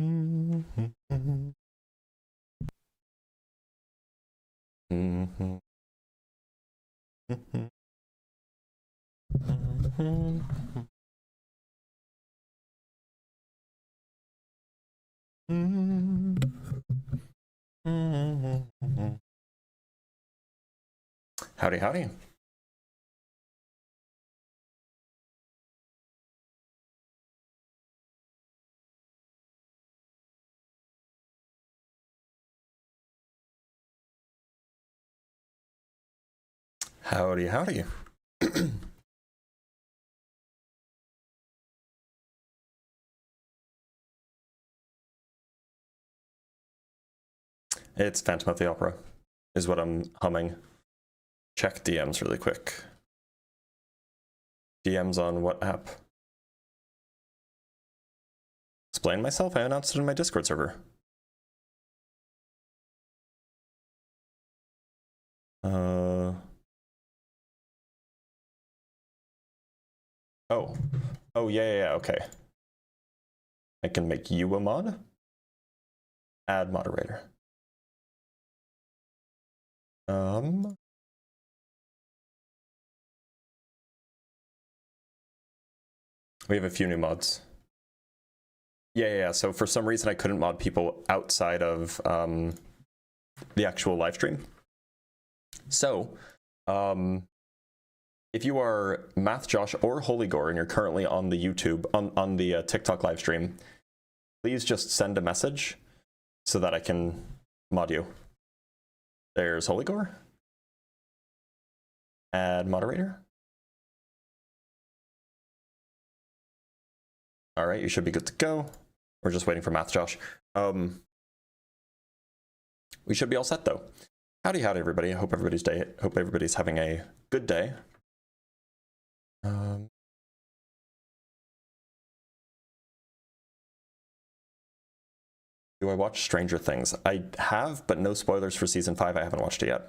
Howdy, howdy. Howdy, howdy. It's Phantom of the Opera, is what I'm humming. Check DMs really quick. DMs on what app? Explain myself? I announced it in my Discord server. Oh, yeah, okay. I can make you a mod? Add moderator. We have a few new mods. Yeah, so for some reason I couldn't mod people outside of the actual live stream. So, if you are MathJosh or HolyGore and you're currently on the YouTube, on the TikTok live stream, please just send a message so that I can mod you. There's HolyGore. Add moderator. All right, you should be good to go. We're just waiting for MathJosh. We should be all set though. Howdy, everybody. I hope everybody's having a good day. Do I watch Stranger Things? I have, but no spoilers for season 5. I haven't watched it yet.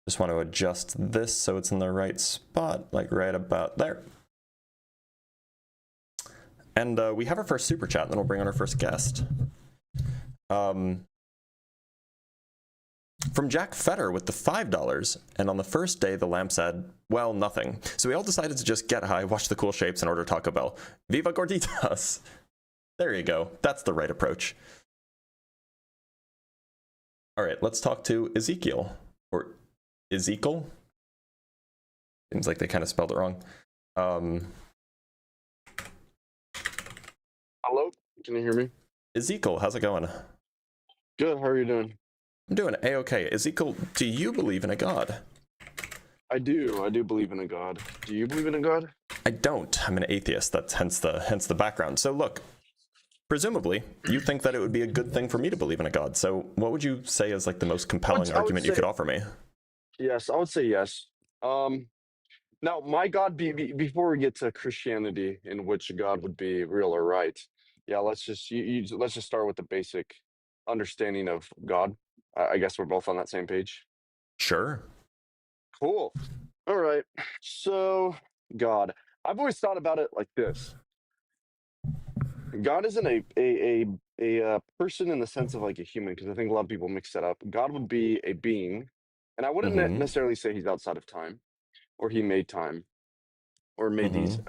Just want to adjust this so it's in the right spot, like right about there. And we have our first super chat, then we'll bring on our first guest. From Jack Fetter with the $5, and on the first day the lamp said, well, nothing. So we all decided to just get high, watch the cool shapes, and order Taco Bell. Viva Gorditas! There you go. That's the right approach. All right, let's talk to Ezekiel. Or Ezekiel? Seems like they kind of spelled it wrong. Hello? Can you hear me? Ezekiel, how's it going? Good, how are you doing? I'm doing A-okay. Ezekiel, do you believe in a god? I do believe in a god. Do you believe in a god? I don't. I'm an atheist. That's hence the background. So look, presumably, you think that it would be a good thing for me to believe in a god. So what would you say is like the most compelling argument you could offer me? Yes, I would say yes. Now, my God, before we get to Christianity, in which God would be real or right, yeah, let's just let's just start with the basic understanding of God. I guess we're both on that same page. Sure. Cool. All right. So, God, I've always thought about it like this. God isn't a person in the sense of like a human, because I think a lot of people mix that up. God would be a being, and I wouldn't necessarily say he's outside of time, or he made time, or made these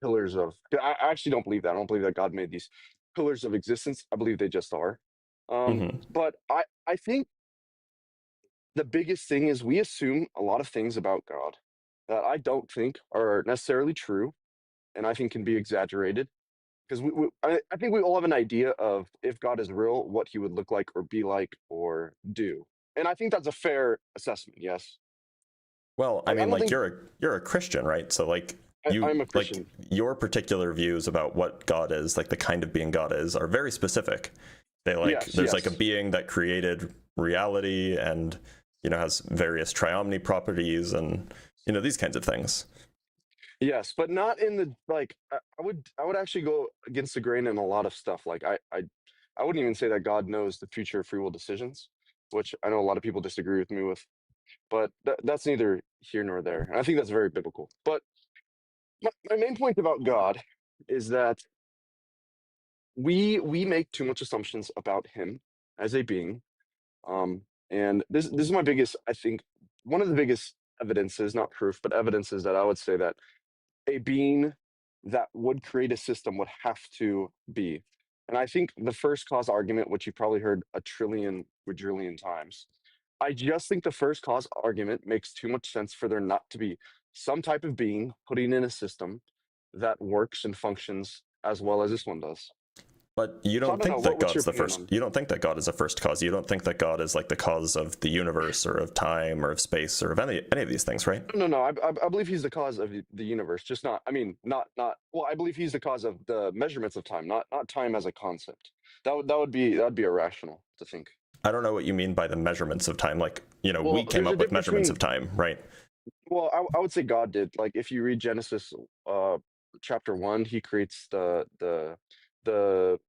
pillars of. I actually don't believe that. I don't believe that God made these pillars of existence. I believe they just are. But I think the biggest thing is we assume a lot of things about God that I don't think are necessarily true, and I think can be exaggerated. Because I think we all have an idea of if God is real, what he would look like or be like or do. And I think that's a fair assessment, yes. Well, I mean, don't like think you're a Christian, right? So like I'm a Christian. like your particular views about what God is, like the kind of being God is, are very specific. They like there's like a being that created reality and has various triomny properties and these kinds of things. Yes, but not in the like. I would actually go against the grain in a lot of stuff. Like I wouldn't even say that God knows the future of free will decisions, which I know a lot of people disagree with me with. But that's neither here nor there. And I think that's very biblical. But my main point about God is that we make too much assumptions about him as a being. And this is my biggest, I think, one of the biggest evidences, not proof, but evidences that I would say that a being that would create a system would have to be. And I think the first cause argument, which you probably heard a trillion quadrillion times, I just think the first cause argument makes too much sense for there not to be some type of being putting in a system that works and functions as well as this one does. But you So I don't don't know. think that What's your God's the opinion first. on? You don't think that God is a first cause. You don't think that God is like the cause of the universe or of time or of space or of any of these things, right? No. I believe he's the cause of the universe. Just not. I mean, not. Well, I believe he's the cause of the measurements of time, not time as a concept. That'd be irrational to think. I don't know what you mean by the measurements of time. Like, you know, Well, we came there's a up with difference measurements between. of time, right? Well, I would say God did. Like if you read Genesis, chapter 1, he creates the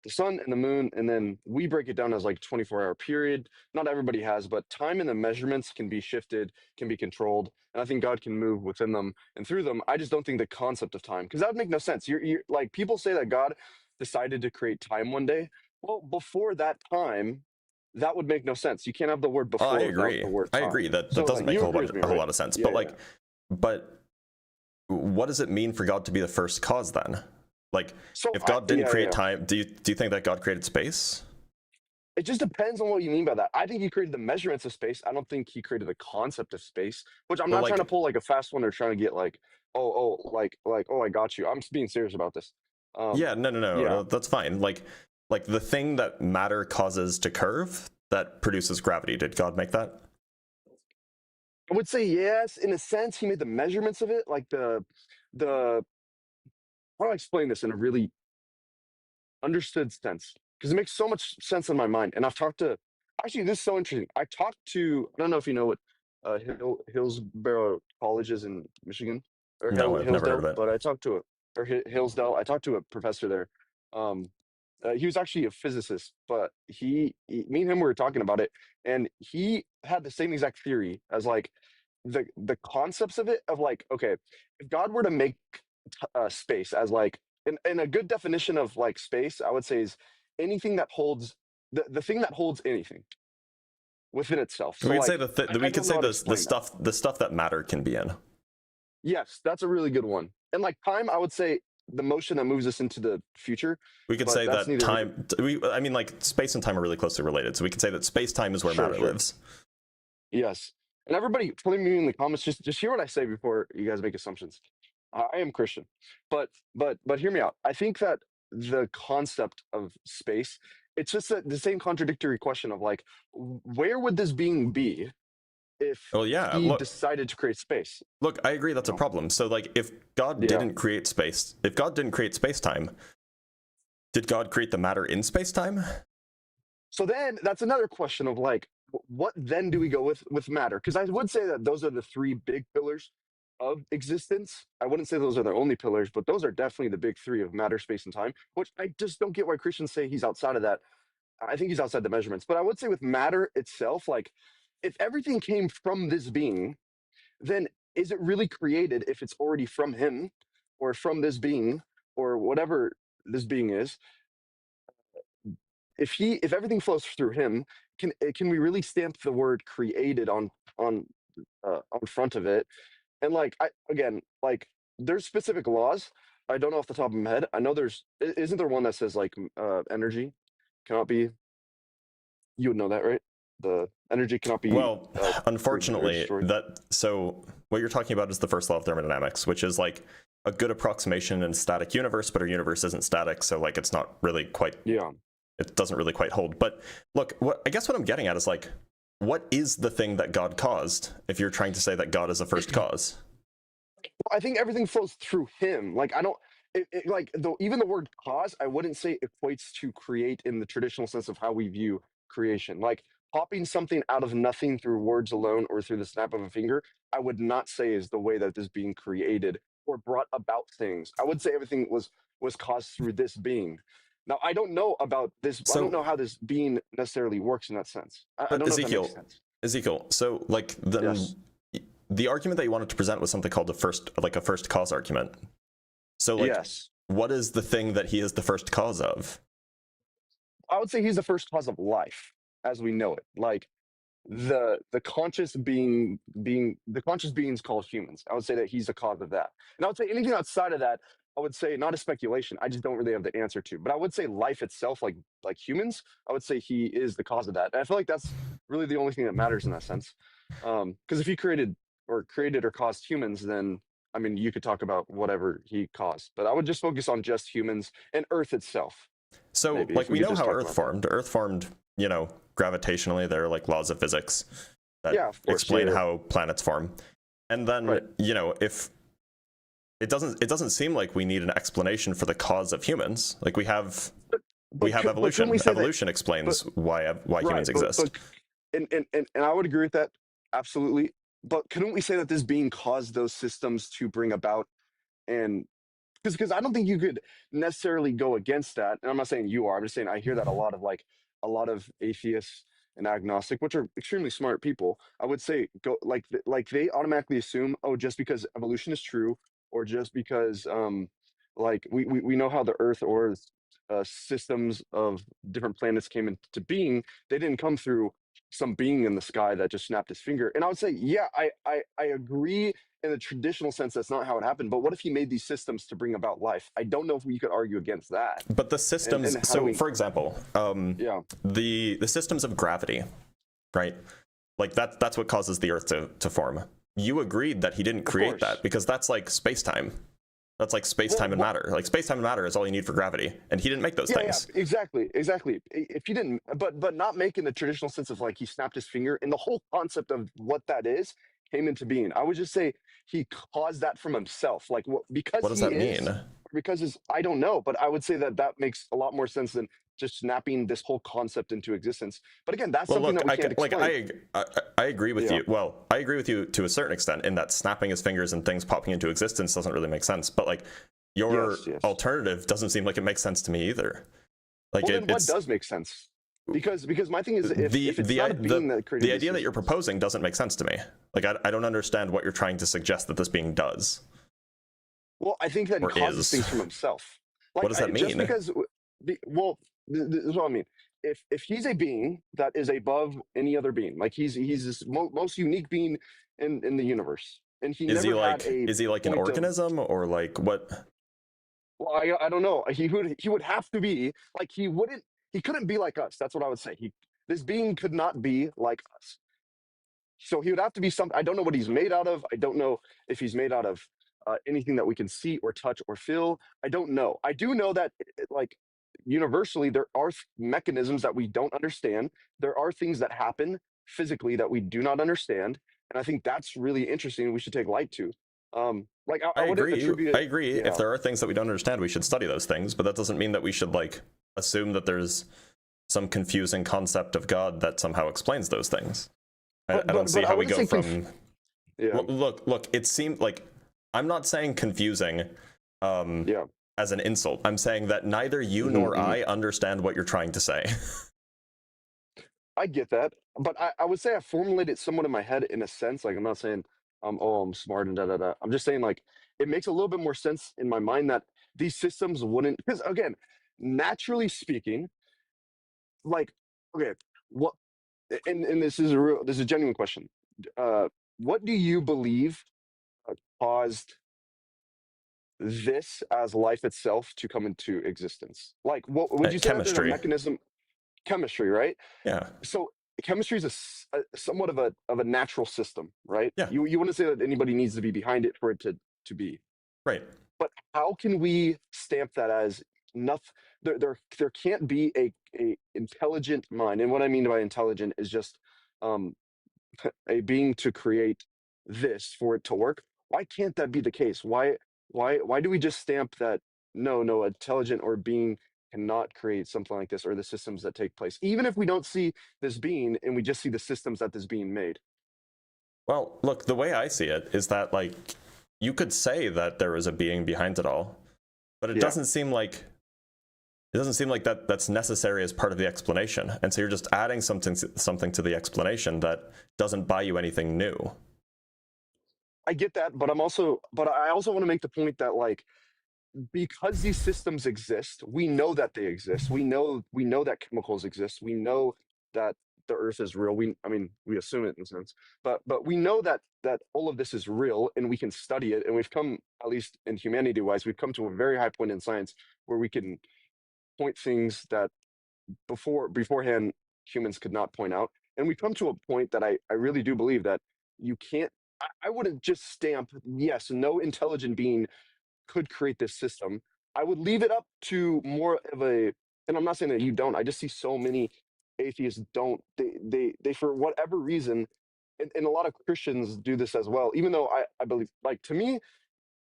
sun and the moon, and then we break it down as like 24-hour period. Not everybody has, but time and the measurements can be shifted, can be controlled, and I think God can move within them and through them. I just don't think the concept of time, because that would make no sense. You're like people say that God decided to create time one day. Well, before that time, that would make no sense. You can't have the word Oh, I before without agree. the word I time. agree that So doesn't like make you agree with me, a whole right? lot of sense. Yeah, But yeah. like, but what does it mean for God to be the first cause then? Like, So if God didn't yeah, create yeah. time, do you think that God created space? It just depends on what you mean by that. I think he created the measurements of space. I don't think he created the concept of space, which I'm Well, not trying to like, pull like a fast one or trying to get like, oh, I got you. I'm just being serious about this. yeah, no, Yeah. that's fine. Like the thing that matter causes to curve that produces gravity. Did God make that? I would say yes, in a sense, he made the measurements of it, like the how do I explain this in a really understood sense? Because it makes so much sense in my mind. And I've talked to actually this is so interesting. I talked to I don't know if you know what Hillsborough College is in Michigan or No, I've never heard of Hillsdale, it. but I talked to Hillsdale. I talked to a professor there. Um, he was actually a physicist, but me and him were talking about it, and he had the same exact theory as like the concepts of it of like okay, if God were to make space as like and a good definition of like space, I would say is anything that holds the thing that holds anything within itself. So We could say like I we could don't know say how to the explain that. stuff that matter can be in. Yes, that's a really good one. And like time, I would say the motion that moves us into the future, We could but say that's that neither here. time. I mean, like space and time are really closely related. So we could say that space time is where matter Sure. lives. Yes. And everybody, put me in the comments. Just hear what I say before you guys make assumptions. I am Christian, but hear me out. I think that the concept of space, it's just the same contradictory question of like, where would this being be if Well, yeah. he decided to create space? Look, I agree that's a No. problem. So, like, if God Yeah. didn't create space, if God didn't create space time, did God create the matter in space time? So then that's another question of like, what then do we go with matter? Because I would say that those are the three big pillars of existence. I wouldn't say those are the only pillars, but those are definitely the big three of matter, space, and time, which I just don't get why Christians say he's outside of that. I think he's outside the measurements. But I would say with matter itself, like if everything came from this being, then is it really created if it's already from him or from this being or whatever this being is? If everything flows through him, can we really stamp the word created on front of it? And like I again, like there's specific laws. I don't know off the top of my head. I know isn't there one that says like energy cannot be, you would know that, right? The energy cannot be Well, created or unfortunately, destroyed. so what you're talking about is the first law of thermodynamics, which is like a good approximation in a static universe, but our universe isn't static, so like it's not really quite. Yeah. It doesn't really quite hold. But look, I guess what I'm getting at is like, what is the thing that God caused? If you're trying to say that God is a first cause. I think everything flows through him. Like I don't like even the word cause, I wouldn't say equates to create in the traditional sense of how we view creation. Like popping something out of nothing through words alone or through the snap of a finger, I would not say is the way that this being created or brought about things. I would say everything was caused through this being. Now I don't know about this. I don't know So, how this being necessarily works in that sense. I but don't know if that makes sense. Ezekiel, so like then Yes. the argument that you wanted to present was something called a first cause argument. So like, Yes. what is the thing that he is the first cause of? I would say he's the first cause of life as we know it. Like the conscious the conscious beings called humans. I would say that he's the cause of that. And I would say anything outside of that, I would say not a speculation. I just don't really have the answer to. But I would say life itself, like humans, I would say he is the cause of that. And I feel like that's really the only thing that matters in that sense. Because if he created or caused humans, then I mean you could talk about whatever he caused. But I would just focus on just humans and Earth itself. So Maybe, like we know how Earth that. formed. Earth formed, you know, gravitationally. There are like laws of physics that course, explain how planets form. And then, right. you know, if it doesn't seem like we need an explanation for the cause of humans. Like we have evolution. Evolution explains why humans exist. And I would agree with that absolutely. But couldn't we say that this being caused those systems to bring about, and because I don't think you could necessarily go against that. And I'm not saying you are. I'm just saying I hear that a lot of atheists and agnostic, which are extremely smart people. I would say go like they automatically assume, oh, just because evolution is true, or just because like we know how the Earth or systems of different planets came into being. They didn't come through some being in the sky that just snapped his finger. And I would say, yeah, I agree in the traditional sense that's not how it happened. But what if he made these systems to bring about life? I don't know if we could argue against that. But the systems, for example, the systems of gravity, right? Like that's what causes the Earth to form. You agreed that he didn't create that because that's like space-time. That's like space-time and matter. Like space-time and matter is all you need for gravity, and he didn't make those things. Yeah, exactly. If he didn't, but not make in the traditional sense of like he snapped his finger, and the whole concept of what that is came into being. I would just say he caused that from himself. Like because what does that mean? Because I don't know, but I would say that makes a lot more sense than just snapping this whole concept into existence. But again, that's something that we can't explain. I agree with you. Well, I agree with you to a certain extent in that snapping his fingers and things popping into existence doesn't really make sense. But like your alternative doesn't seem like it makes sense to me either. Like then what does make sense? Because my thing is if it's not a being that created the idea that you're proposing doesn't make sense to me. Like I don't understand what you're trying to suggest that this being does. Well, I think that he causes things from himself. Like, what does that mean? Just because, this is what I mean. If he's a being that is above any other being, like he's this most unique being in the universe, and he is he like an organism or like what? Well, I don't know. He would have to be like he couldn't be like us. That's what I would say. This being could not be like us. So he would have to be something. I don't know what he's made out of. I don't know if he's made out of anything that we can see or touch or feel. I don't know. I do know that like universally there are mechanisms that we don't understand. There are things that happen physically that we do not understand, and I think that's really interesting. We should take light to. Like I agree. I agree. If there are things that we don't understand, we should study those things. But that doesn't mean that we should like assume that there's some confusing concept of God that somehow explains those things. I don't see how we go from. Look. It seemed like I'm not saying confusing. As an insult, I'm saying that neither you nor I understand what you're trying to say. I get that, but I would say I formulate it somewhat in my head in a sense. Like I'm not saying I'm smart and da. I'm just saying like it makes a little bit more sense in my mind that these systems wouldn't, because again, naturally speaking, like okay, what and this is a genuine question. What do you believe caused this as life itself to come into existence? Like, what would you say that there's a mechanism? Chemistry, right? Yeah. So chemistry is a somewhat of a natural system, right? Yeah. You wouldn't say that anybody needs to be behind it for it to be. Right. But how can we stamp that as nothing? There can't be a intelligent mind, and what I mean by intelligent is just a being to create this for it to work. Why can't that be the case? Why do we just stamp that no intelligent or being cannot create something like this, or the systems that take place, even if we don't see this being and we just see the systems that this being made? Well, look, the way I see it is that like you could say that there is a being behind it all, but it doesn't seem like that's necessary as part of the explanation. And so you're just adding something to the explanation that doesn't buy you anything new. I get that, but I also want to make the point that like because these systems exist, we know that they exist. We know that chemicals exist. We know that the earth is real. I mean, we assume it in a sense, but we know that all of this is real and we can study it. And we've come, at least in humanity wise, we've come to a very high point in science where we can point things that beforehand humans could not point out. And we come to a point that I really do believe that you can't, I wouldn't just stamp, yes, no intelligent being could create this system. I would leave it up to more of a, and I'm not saying that you don't, I just see so many atheists don't, they for whatever reason, and a lot of Christians do this as well, even though I believe, like, to me,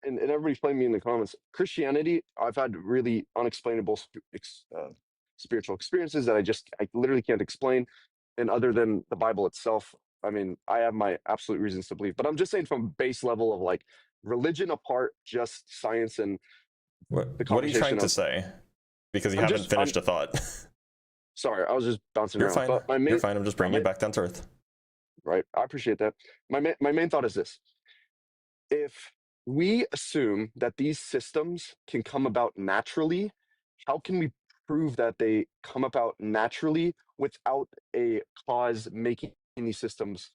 and everybody's playing me in the comments, Christianity, I've had really unexplainable spiritual experiences that I literally can't explain. And other than the Bible itself, I mean, I have my absolute reasons to believe, but I'm just saying from base level of like religion apart, just science and the What are you trying conversation to of, say? Because you I'm haven't finished a thought. sorry, I was just bouncing You're around. fine. But You're fine. I'm just bringing you back down to earth. right, I appreciate that. My main thought is this: if we assume that these systems can come about naturally, how can we prove that they come about naturally without a cause making these systems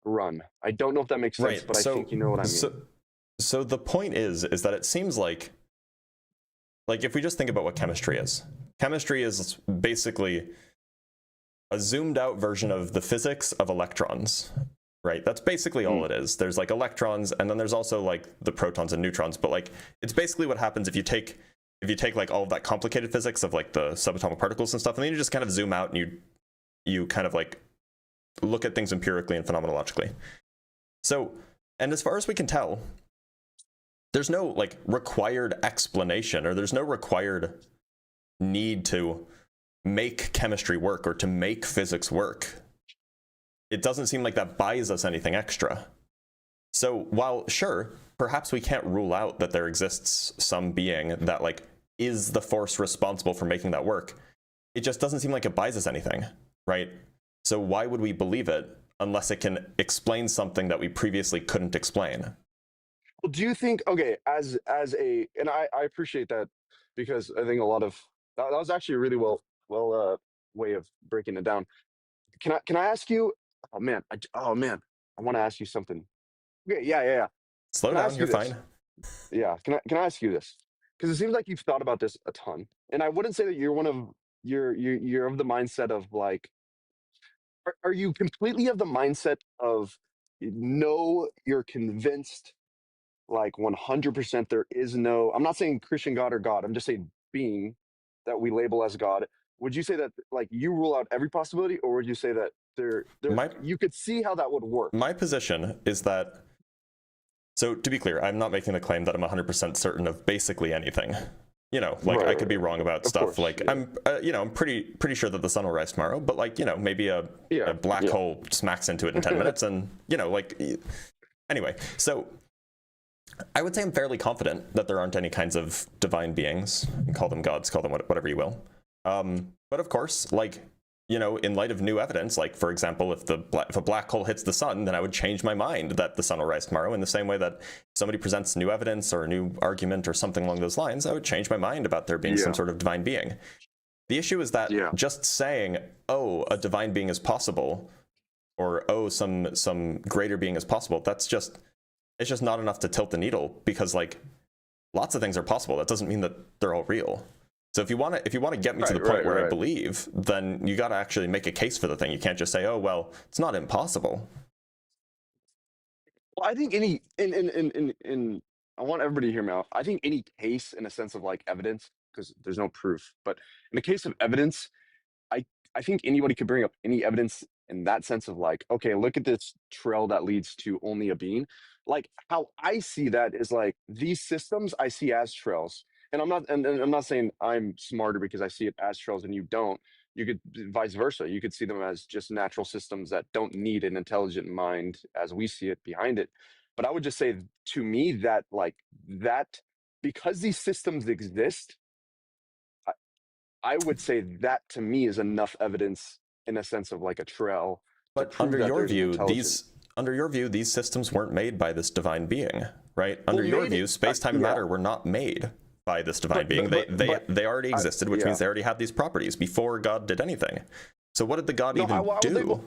run? I don't know if that makes sense, Right. but I think you know what I mean. So the point is that it seems like if we just think about what chemistry is basically a zoomed out version of the physics of electrons, right? That's basically all it is. There's like electrons, and then there's also like the protons and neutrons, but like it's basically what happens if you take like all of that complicated physics of like the subatomic particles and stuff, and then you just kind of zoom out and you kind of like look at things empirically and phenomenologically. So, and as far as we can tell, there's no like required explanation, or there's no required need to make chemistry work or to make physics work. It doesn't seem like that buys us anything extra. So while sure, perhaps we can't rule out that there exists some being that like is the force responsible for making that work, it just doesn't seem like it buys us anything, right? So why would we believe it unless it can explain something that we previously couldn't explain? Well, do you think, okay, as a, and I appreciate that, because I think a lot of that was actually a really way of breaking it down. Can I ask you? Oh man, I want to ask you something. Okay, yeah. Slow Can I down, ask you're you this? fine. Yeah, can I ask you this? Because it seems like you've thought about this a ton, and I wouldn't say that you're one of you're of the mindset of like, are you completely of the mindset of no, you're convinced like 100% there is no, I'm not saying Christian God or God, I'm just saying being that we label as God. Would you say that like you rule out every possibility, or would you say that there My you could see how that would work? my position is that, so to be clear, I'm not making the claim that I'm 100% certain of basically anything. You know, like I could be wrong about Of stuff. course, Like yeah. I'm pretty sure that the sun will rise tomorrow. But like, maybe a black Yeah. hole smacks into it in 10 minutes, and like, anyway. So I would say I'm fairly confident that there aren't any kinds of divine beings. Call them gods, call them whatever you will. But of course, like, in light of new evidence, like for example, if a black hole hits the sun, then I would change my mind that the sun will rise tomorrow. In the same way that if somebody presents new evidence or a new argument or something along those lines, I would change my mind about there being some sort of divine being. The issue is that just saying, oh, a divine being is possible, or oh, some greater being is possible, it's just not enough to tilt the needle, because like lots of things are possible. That doesn't mean that they're all real. So if you want to get me to the point where I believe, then you got to actually make a case for the thing. You can't just say, oh, well, it's not impossible. Well, I think in I want everybody to hear me out. I think any case in a sense of like evidence, because there's no proof, but in the case of evidence, I I think anybody could bring up any evidence in that sense of like, okay, look at this trail that leads to only a being. Like how I see that is like these systems I see as trails. And and I'm not saying I'm smarter because I see it as trails and you don't. You could vice versa. You could see them as just natural systems that don't need an intelligent mind as we see it behind it. But I would just say to me that like that because these systems exist, I would say that to me is enough evidence in a sense of like a trail to But prove that there's an intelligence. under your view, these systems weren't made by this divine being, right? Under your view, space, time, and matter were not made by this divine being. They already existed, which means they already had these properties before God did anything. So what did the God even do?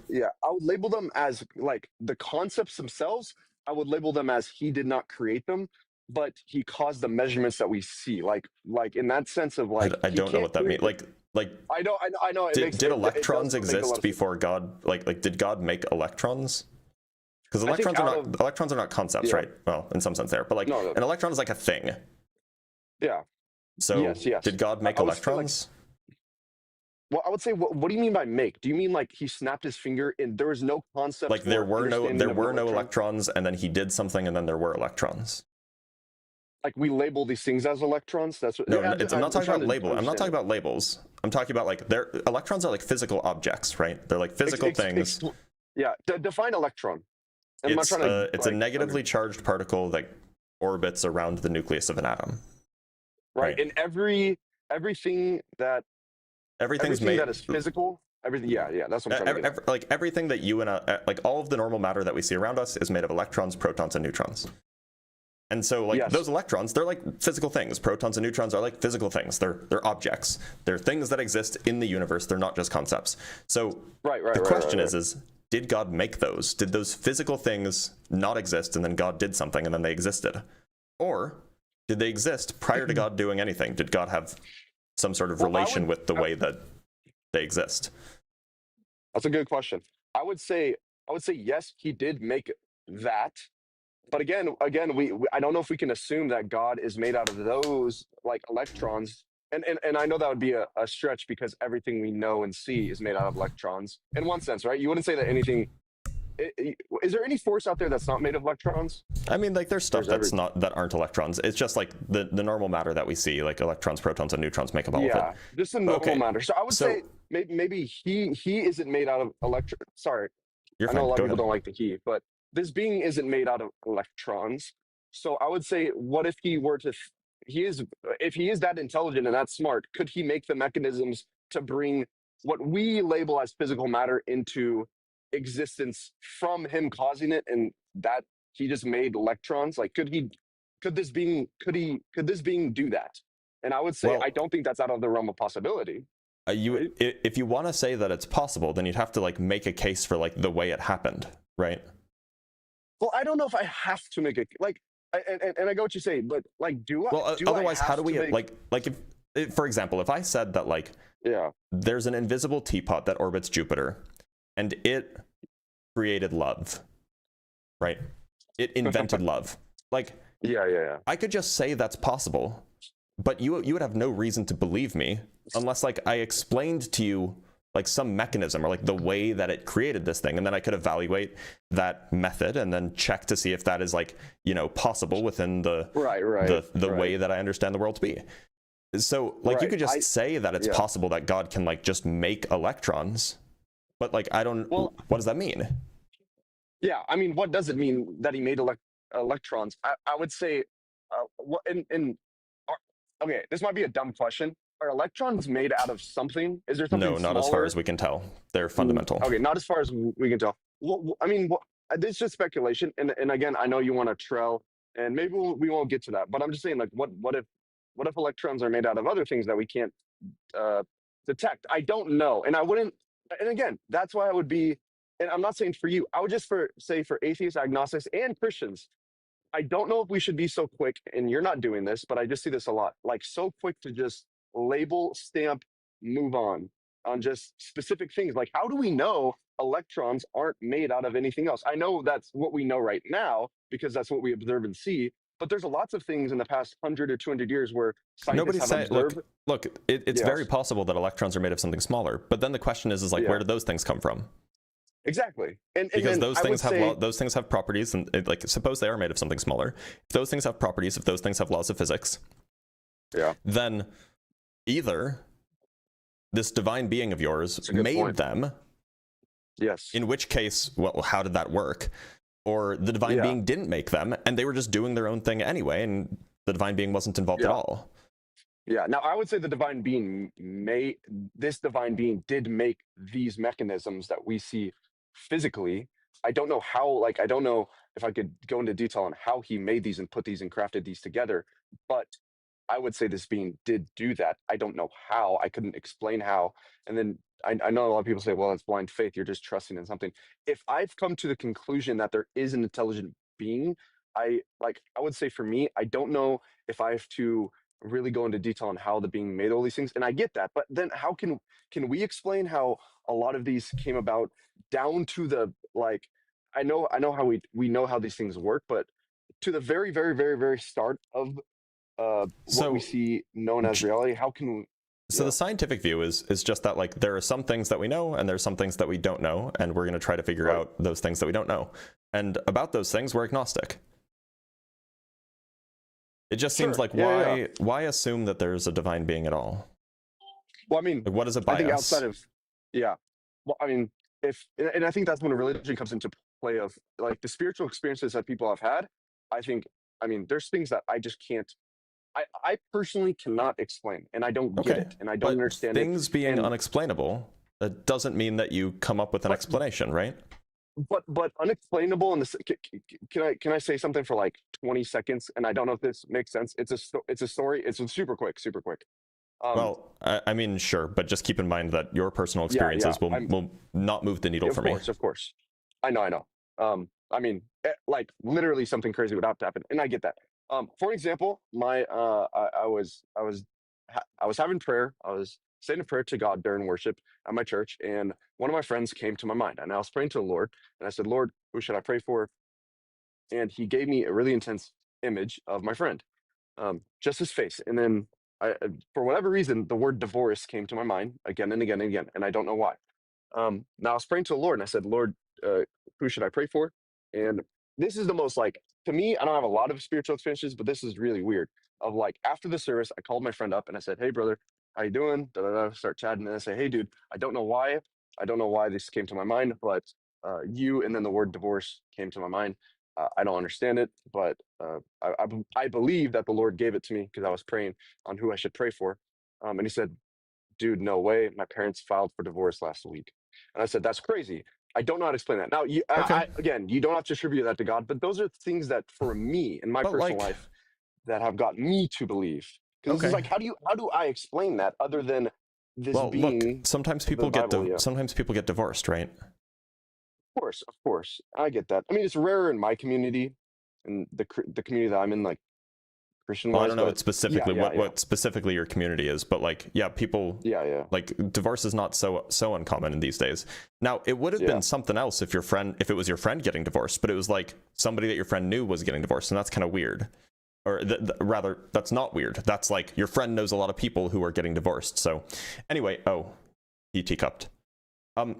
I would label them as like the concepts themselves. I would label them as he did not create them, but he caused the measurements that we see. Like in that sense of like, I don't know what that means. Like I know. Did electrons exist before God? Like did God make electrons? Because electrons are not concepts, right? Well, in some sense they are, but like an electron is like a thing. Yeah. So yes. Did God make electrons? Well, I would say, what do you mean by make? Do you mean like he snapped his finger and there was no concept? Like there were no electrons, and then he did something, and then there were electrons. Like we label these things as electrons. That's what. No, I'm not talking about label. I'm not talking about labels. I'm talking about like electrons are like physical objects, right? They're like physical things. Yeah. Define electron. It's a negatively charged particle that orbits around the nucleus of an atom. Right. And everything that is physical. Everything. Yeah. That's what I'm trying to get at. Like everything that you and like all of the normal matter that we see around us is made of electrons, protons, and neutrons. And so like those electrons, they're like physical things. Protons and neutrons are like physical things. They're objects. They're things that exist in the universe. They're not just concepts. So the question is did God make those? Did those physical things not exist and then God did something and then they existed? Or did they exist prior to God doing anything? Did God have some sort of relation with the way that they exist? That's a good question. I would say yes, he did make that. But again, I don't know if we can assume that God is made out of those like electrons. And I know that would be a stretch because everything we know and see is made out of electrons in one sense, right? You wouldn't say that anything. Is there any force out there that's not made of electrons? I mean, like there's stuff that aren't electrons. It's just like the normal matter that we see, like electrons, protons, and neutrons make up all of it. Yeah, just the normal matter. So I would say maybe he isn't made out of Sorry, I know a lot of people don't like the he, but this being isn't made out of electrons. So I would say, what if he were to? If he is that intelligent and that smart, could he make the mechanisms to bring what we label as physical matter into existence from him causing it, and that he just made electrons? Like could this being do that? And I would say I don't think that's out of the realm of possibility. If you want to say that it's possible, then you'd have to like make a case for like the way it happened, right? Well, I don't know if I have to make it like and I get what you say, but like otherwise how do we like if for example, if I said that like there's an invisible teapot that orbits Jupiter and it created love, right? It invented love. Like I could just say that's possible, but you would have no reason to believe me unless like I explained to you like some mechanism or like the way that it created this thing, and then I could evaluate that method and then check to see if that is like, you know, possible within the way that I understand the world to be. So like you could just say that it's possible that God can like just make electrons, but like I don't. What does that mean? Yeah, I mean, what does it mean that he made electrons? I would say, okay, this might be a dumb question. Are electrons made out of something? Is there something? No, not as far as we can tell. They're fundamental. Okay, not as far as we can tell. Well, I mean, this is just speculation. And again, I know you want to trail, and maybe we won't get to that. But I'm just saying, like, what if electrons are made out of other things that we can't detect? I don't know, and I wouldn't. And again, that's why I would be. And I'm not saying for you. I would just say for atheists, agnostics, and Christians. I don't know if we should be so quick. And you're not doing this, but I just see this a lot. Like so quick to just label, stamp, move on just specific things. Like, how do we know electrons aren't made out of anything else? I know that's what we know right now because that's what we observe and see. But there's lots of things in the past 100 or 200 years where scientists have observed. Look, it's very possible that electrons are made of something smaller. But then the question is like, where do those things come from? Exactly, and because those things have properties, and like suppose they are made of something smaller. If those things have properties, if those things have laws of physics, then either this divine being of yours made them, in which case, well, how did that work? Or the divine being didn't make them, and they were just doing their own thing anyway, and the divine being wasn't involved at all. Yeah, now I would say the divine being did make these mechanisms that we see physically. I don't know how, like, I don't know if I could go into detail on how he made these and put these and crafted these together, but I would say this being did do that. I don't know how. I couldn't explain how. And then I know a lot of people say, well, it's blind faith. You're just trusting in something. If I've come to the conclusion that there is an intelligent being, I would say for me, I don't know if I have to really go into detail on how the being made all these things. And I get that. But then how can we explain how a lot of these came about down to the like I know how we know how these things work, but to the very, very, very, very start of what we So see known as reality, how can we, so yeah, the scientific view is just that like there are some things that we know and there's some things that we don't know, and we're going to try to figure right, out those things that we don't know. And about those things, we're agnostic. It just seems sure, like yeah. why assume that there's a divine being at all? Well, I mean, Like, what is it I by think outside us? of, yeah, well, I mean, if and I think that's when religion comes into play of like the spiritual experiences that people have had. I think, I mean, there's things that I just can't. I personally cannot explain, and I don't get Okay, it, and I don't but understand it, things being and unexplainable, that doesn't mean that you come up with an but explanation, right? but unexplainable in this. Can I say something for like 20 seconds? And I don't know if this makes sense. It's a story. It's super quick, super quick. Um, Well, I mean, sure, but just keep in mind that your personal yeah. experiences will not move the needle Of for me. course, of course. I know. I mean, like literally something crazy would have to happen, and I get that. For example, I was having prayer. I was saying a prayer to God during worship at my church, and one of my friends came to my mind, and I was praying to the Lord, and I said, "Lord, who should I pray for?" And He gave me a really intense image of my friend, just his face, and then for whatever reason, the word divorce came to my mind again and again and again, and I don't know why. Now I was praying to the Lord and I said, Lord, uh, who should I pray for? And this is the most like, to me, I don't have a lot of spiritual experiences, but this is really weird. Of like after the service, I called my friend up and I said, hey brother, how you doing? Da, da, da. Start chatting and I say, hey dude, I don't know why this came to my mind, but you and then the word divorce came to my mind. I don't understand it, but I believe that the Lord gave it to me because I was praying on who I should pray for. And he said, dude, no way. My parents filed for divorce last week. And I said, that's crazy. I don't know how to explain that. Now, Okay, again, you don't have to attribute that to God, but those are things that for me in my but personal like, life that have got me to believe. Because this is okay. like, how do I explain that other than this Well, look, being the Bible? Yeah, sometimes people get divorced, right? of course, I get that. I mean, it's rarer in my community and the community that I'm in, like Christian Well, I wise, don't know but what specifically what specifically your community is, but like, yeah, people yeah, like divorce is not so uncommon in these days. Now, it would have yeah. been something else if it was your friend getting divorced, but it was like somebody that your friend knew was getting divorced, and that's kind of weird. Or rather, that's not weird. That's like your friend knows a lot of people who are getting divorced. So, anyway, he teacupped.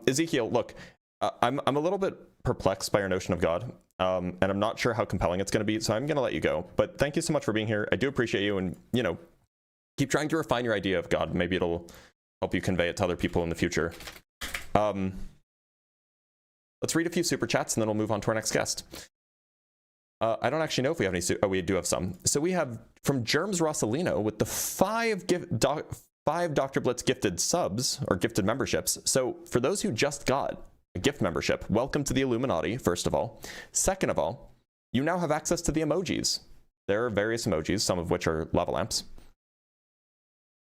Ezekiel, look, I'm a little bit perplexed by your notion of God, and I'm not sure how compelling it's going to be. So I'm going to let you go. But thank you so much for being here. I do appreciate you, and keep trying to refine your idea of God. Maybe it'll help you convey it to other people in the future. Let's read a few super chats, and then we'll move on to our next guest. I don't actually know if we have any. We do have some. So we have from Germs Rossalino with the five Dr. Blitz gifted subs or gifted memberships. So for those who just got a gift membership, welcome to the Illuminati, first of all. Second of all, you now have access to the emojis. There are various emojis, some of which are lava lamps.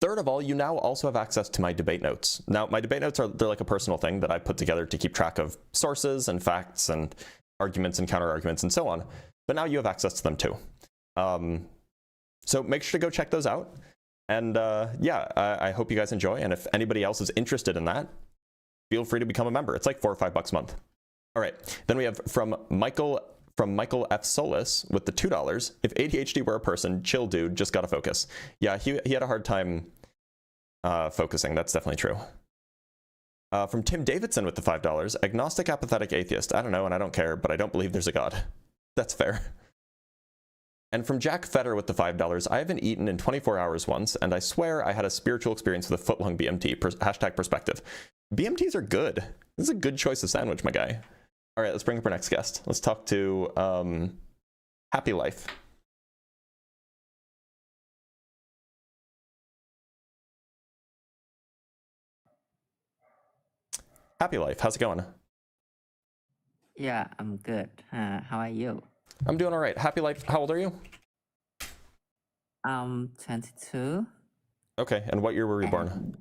Third of all, you now also have access to my debate notes. Now, my debate notes they're like a personal thing that I put together to keep track of sources and facts and arguments and counter arguments and so on. But now you have access to them too. So make sure to go check those out. And I hope you guys enjoy. And if anybody else is interested in that, feel free to become a member. It's like $4 or $5 a month. All right. Then we have from Michael F. Solis with the $2. If ADHD were a person, chill dude, just gotta focus. Yeah, he had a hard time focusing. That's definitely true. From Tim Davidson with the $5. Agnostic, apathetic, atheist. I don't know and I don't care, but I don't believe there's a God. That's fair. And from Jack Fetter with the $5, I haven't eaten in 24 hours once, and I swear I had a spiritual experience with a footlong BMT. Hashtag perspective. BMTs are good. This is a good choice of sandwich, my guy. All right, let's bring up our next guest. Let's talk to Happy Life. Happy Life, how's it going? Yeah, I'm good. How are you? I'm doing all right. Happy life. How old are you? I'm 22. Okay, and what year were you born?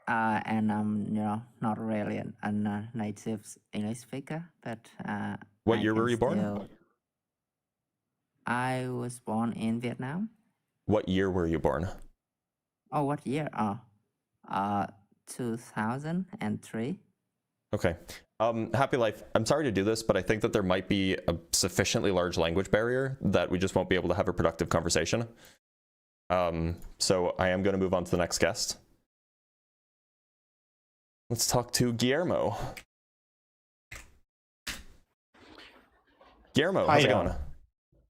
And I'm, not really a native English speaker, but What I year can were you born? still. I was born in Vietnam. What year were you born? Oh, what year? 2003. Okay. Happy life. I'm sorry to do this, but I think that there might be a sufficiently large language barrier that we just won't be able to have a productive conversation. So I am going to move on to the next guest. Let's talk to Guillermo. Guillermo, how's it going?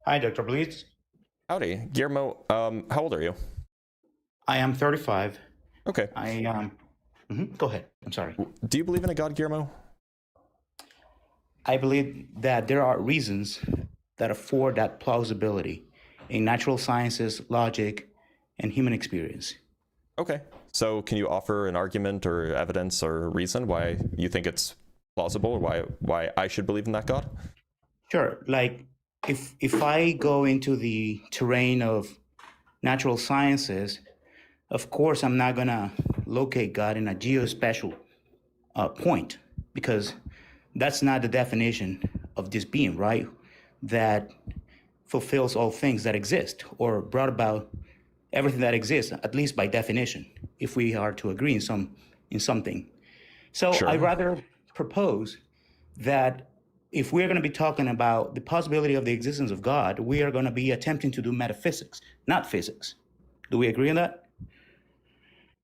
Hi, Dr. Blitz. Howdy. Guillermo, how old are you? I am 35. Okay. Go ahead. I'm sorry. Do you believe in a God, Guillermo? I believe that there are reasons that afford that plausibility in natural sciences, logic, and human experience. Okay. So can you offer an argument or evidence or reason why you think it's plausible, or why I should believe in that God? Sure. Like if I go into the terrain of natural sciences, of course, I'm not going to locate God in a geospatial point, because that's not the definition of this being, right? That fulfills all things that exist, or brought about everything that exists, at least by definition, if we are to agree in something. So Sure. I rather propose that if we're going to be talking about the possibility of the existence of God, we are going to be attempting to do metaphysics, not physics. Do we agree on that?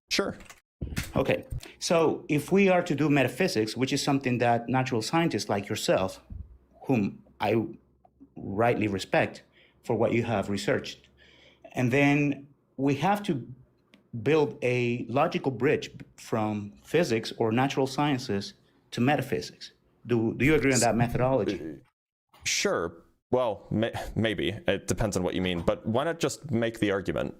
Sure. Okay. So if we are to do metaphysics, which is something that natural scientists like yourself, whom I rightly respect for what you have researched, and then we have to build a logical bridge from physics or natural sciences to metaphysics. Do you agree on that methodology? Sure. Well, maybe. It depends on what you mean. But why not just make the argument?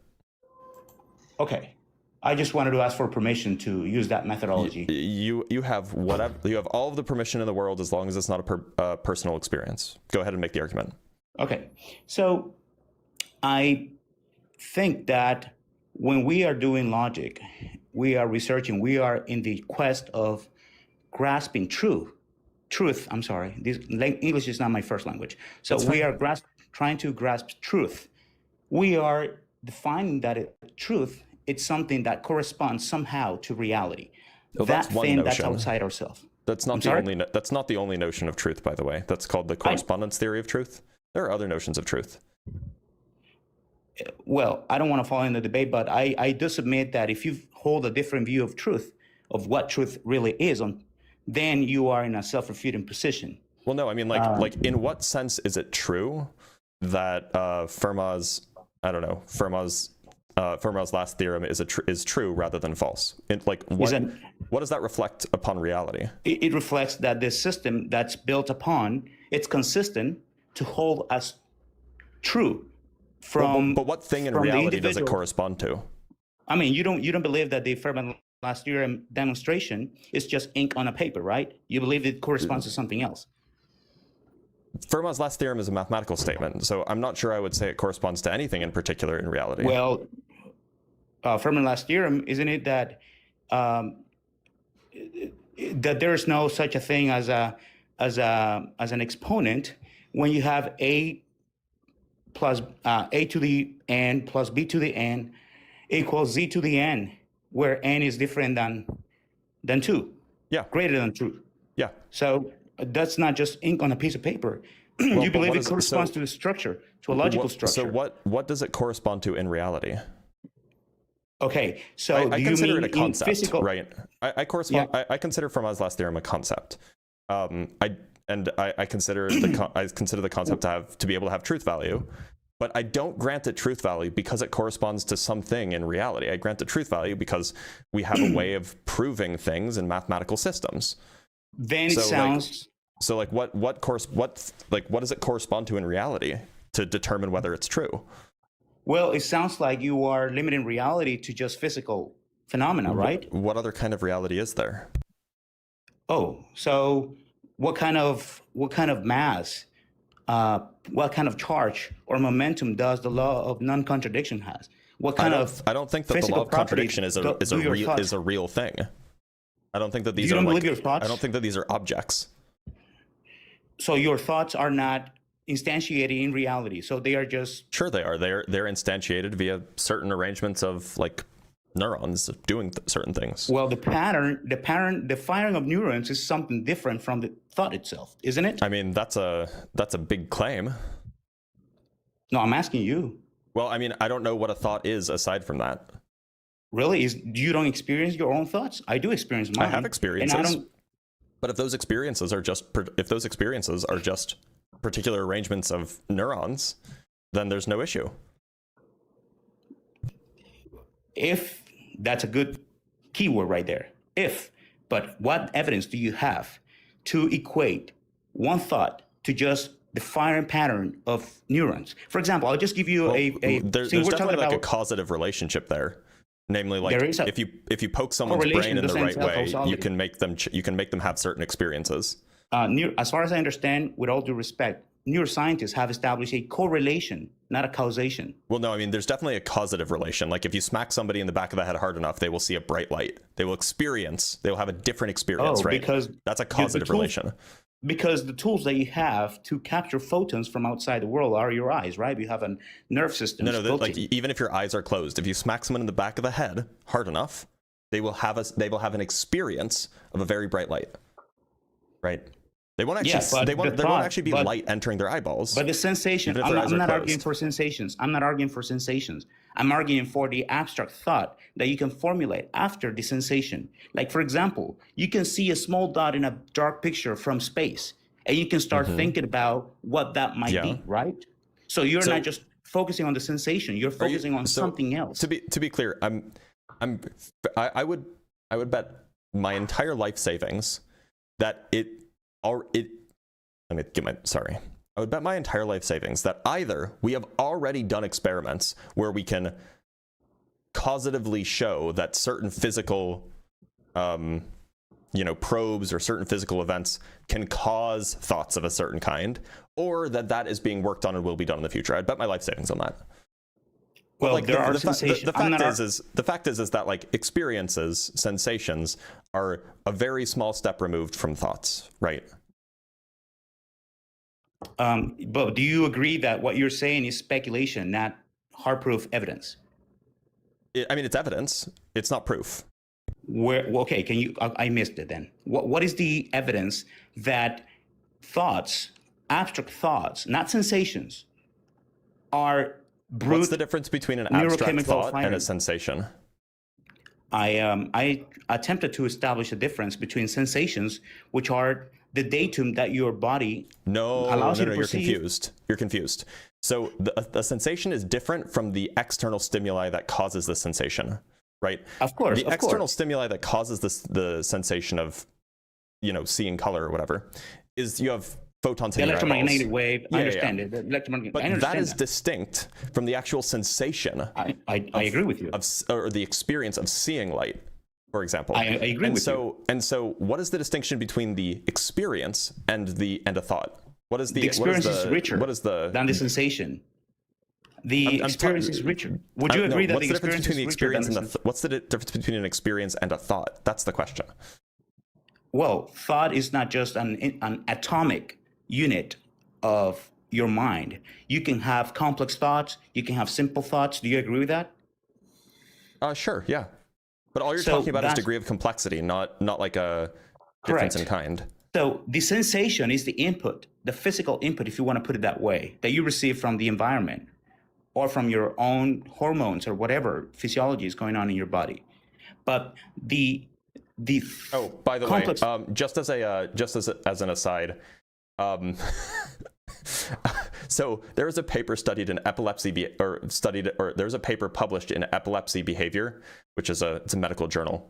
Okay. I just wanted to ask for permission to use that methodology. You have whatever. You have all of the permission in the world, as long as it's not a personal experience. Go ahead and make the argument. Okay. So I think that when we are doing logic, we are researching, we are in the quest of grasping truth. I'm sorry. English is not my first language. So we are trying to grasp truth. We are defining that truth, it's something that corresponds somehow to reality. Well, that that's one thing notion. That's outside ourselves. That's not that's not the only notion of truth, by the way. That's called the correspondence theory of truth. There are other notions of truth. Well, I don't want to fall in the debate, but I do submit that if you hold a different view of truth, of what truth really is, then you are in a self-refuting position. Well, no, I mean, like in what sense is it true that Fermat's last theorem is true rather than false? What does that reflect upon reality? It reflects that this system that's built upon, it's consistent to hold as true from. But what thing in reality does it correspond to? I mean, you don't believe that the Fermat last theorem demonstration is just ink on a paper, right? You believe it corresponds to something else. Fermat's last theorem is a mathematical statement, so I'm not sure I would say it corresponds to anything in particular in reality. Well, Fermat's last theorem, isn't it that that there's no such a thing as an exponent when you have a plus a to the n plus b to the n equals z to the n, where n is different than 2. Yeah. Greater than 2. Yeah. So that's not just ink on a piece of paper. You believe it corresponds to the structure, to a logical structure. So what does it correspond to in reality? Okay, so I consider it a concept, physical, right? I consider Fermat's last theorem a concept. I consider the concept to be able to have truth value, but I don't grant it truth value because it corresponds to something in reality. I grant it truth value because we have a way of proving things in mathematical systems. Then it sounds what does it correspond to in reality to determine whether it's true? Well, it sounds like you are limiting reality to just physical phenomena, right? What other kind of reality is there? Oh, so what kind of mass, what kind of charge or momentum does the law of non-contradiction has? What kind of I don't think that the law of contradiction is a real thing. I don't think that these you are don't like, believe your thoughts? I don't think that these are objects. So your thoughts are not instantiated in reality. So they are just... Sure they are. They're instantiated via certain arrangements of like neurons doing certain things. Well, the firing of neurons is something different from the thought itself, isn't it? I mean, that's a big claim. No, I'm asking you. Well, I mean, I don't know what a thought is aside from that. Really? You don't experience your own thoughts? I do experience mine. I have experiences. And I don't... But if those experiences are just particular arrangements of neurons, then there's no issue. If, that's a good keyword right there. If, but what evidence do you have to equate one thought to just the firing pattern of neurons? For example, I'll just give you there's definitely like a causative relationship there. Namely, like if you poke someone's brain in the right way, you can make them have certain experiences. As far as I understand, with all due respect, neuroscientists have established a correlation, not a causation. Well, no, I mean, there's definitely a causative relation. Like if you smack somebody in the back of the head hard enough, they will see a bright light. They will have a different experience, right? Because that's a causative relation. Because the tools that you have to capture photons from outside the world are your eyes, right? You have a nerve system. No, like even if your eyes are closed, if you smack someone in the back of the head hard enough, they will have an experience of a very bright light, right? They won't actually. There won't actually be light entering their eyeballs. But the sensation. I'm not arguing for sensations. I'm not arguing for sensations. I'm arguing for the abstract thought that you can formulate after the sensation. Like, for example, you can see a small dot in a dark picture from space, and you can start thinking about what that might be, right? So you're not just focusing on the sensation. You're focusing on something else. To be clear, I would bet my entire life savings that I would bet my entire life savings that either we have already done experiments where we can causatively show that certain physical, probes or certain physical events can cause thoughts of a certain kind, or that is being worked on and will be done in the future. I'd bet my life savings on that. Well, like there are sensations. The fact is that like experiences, sensations are a very small step removed from thoughts, right? But do you agree that what you're saying is speculation, not hard proof evidence? It's evidence. It's not proof. Okay, can you? I missed it then. What is the evidence that thoughts, abstract thoughts, not sensations, are brute? What's the difference between an abstract thought and a sensation? I attempted to establish a difference between sensations, which are the datum that your body allows you to perceive. You're confused. So the sensation is different from the external stimuli that causes the sensation, right? Of course. The external stimuli that causes the sensation of, seeing color or whatever, is you have photons in your eyeballs. Electromagnetic wave. I understand it. But that is distinct from the actual sensation. I agree with you. Or the experience of seeing light, for example. I agree with you. And so, what is the distinction between the experience and a thought? What is the experience is richer than the sensation. The experience is richer. Would you agree that the experience is richer than the sensation? What's the difference between an experience and a thought? That's the question. Well, thought is not just an atomic unit of your mind. You can have complex thoughts. You can have simple thoughts. Do you agree with that? Sure, yeah. But all you're talking about is degree of complexity, not like a difference in kind. So the sensation is the input, the physical input, if you want to put it that way, that you receive from the environment or from your own hormones or whatever physiology is going on in your body. But by the way, just as an aside, so there was a paper studied in epilepsy, there was a paper published in Epilepsy Behavior, which is it's a medical journal.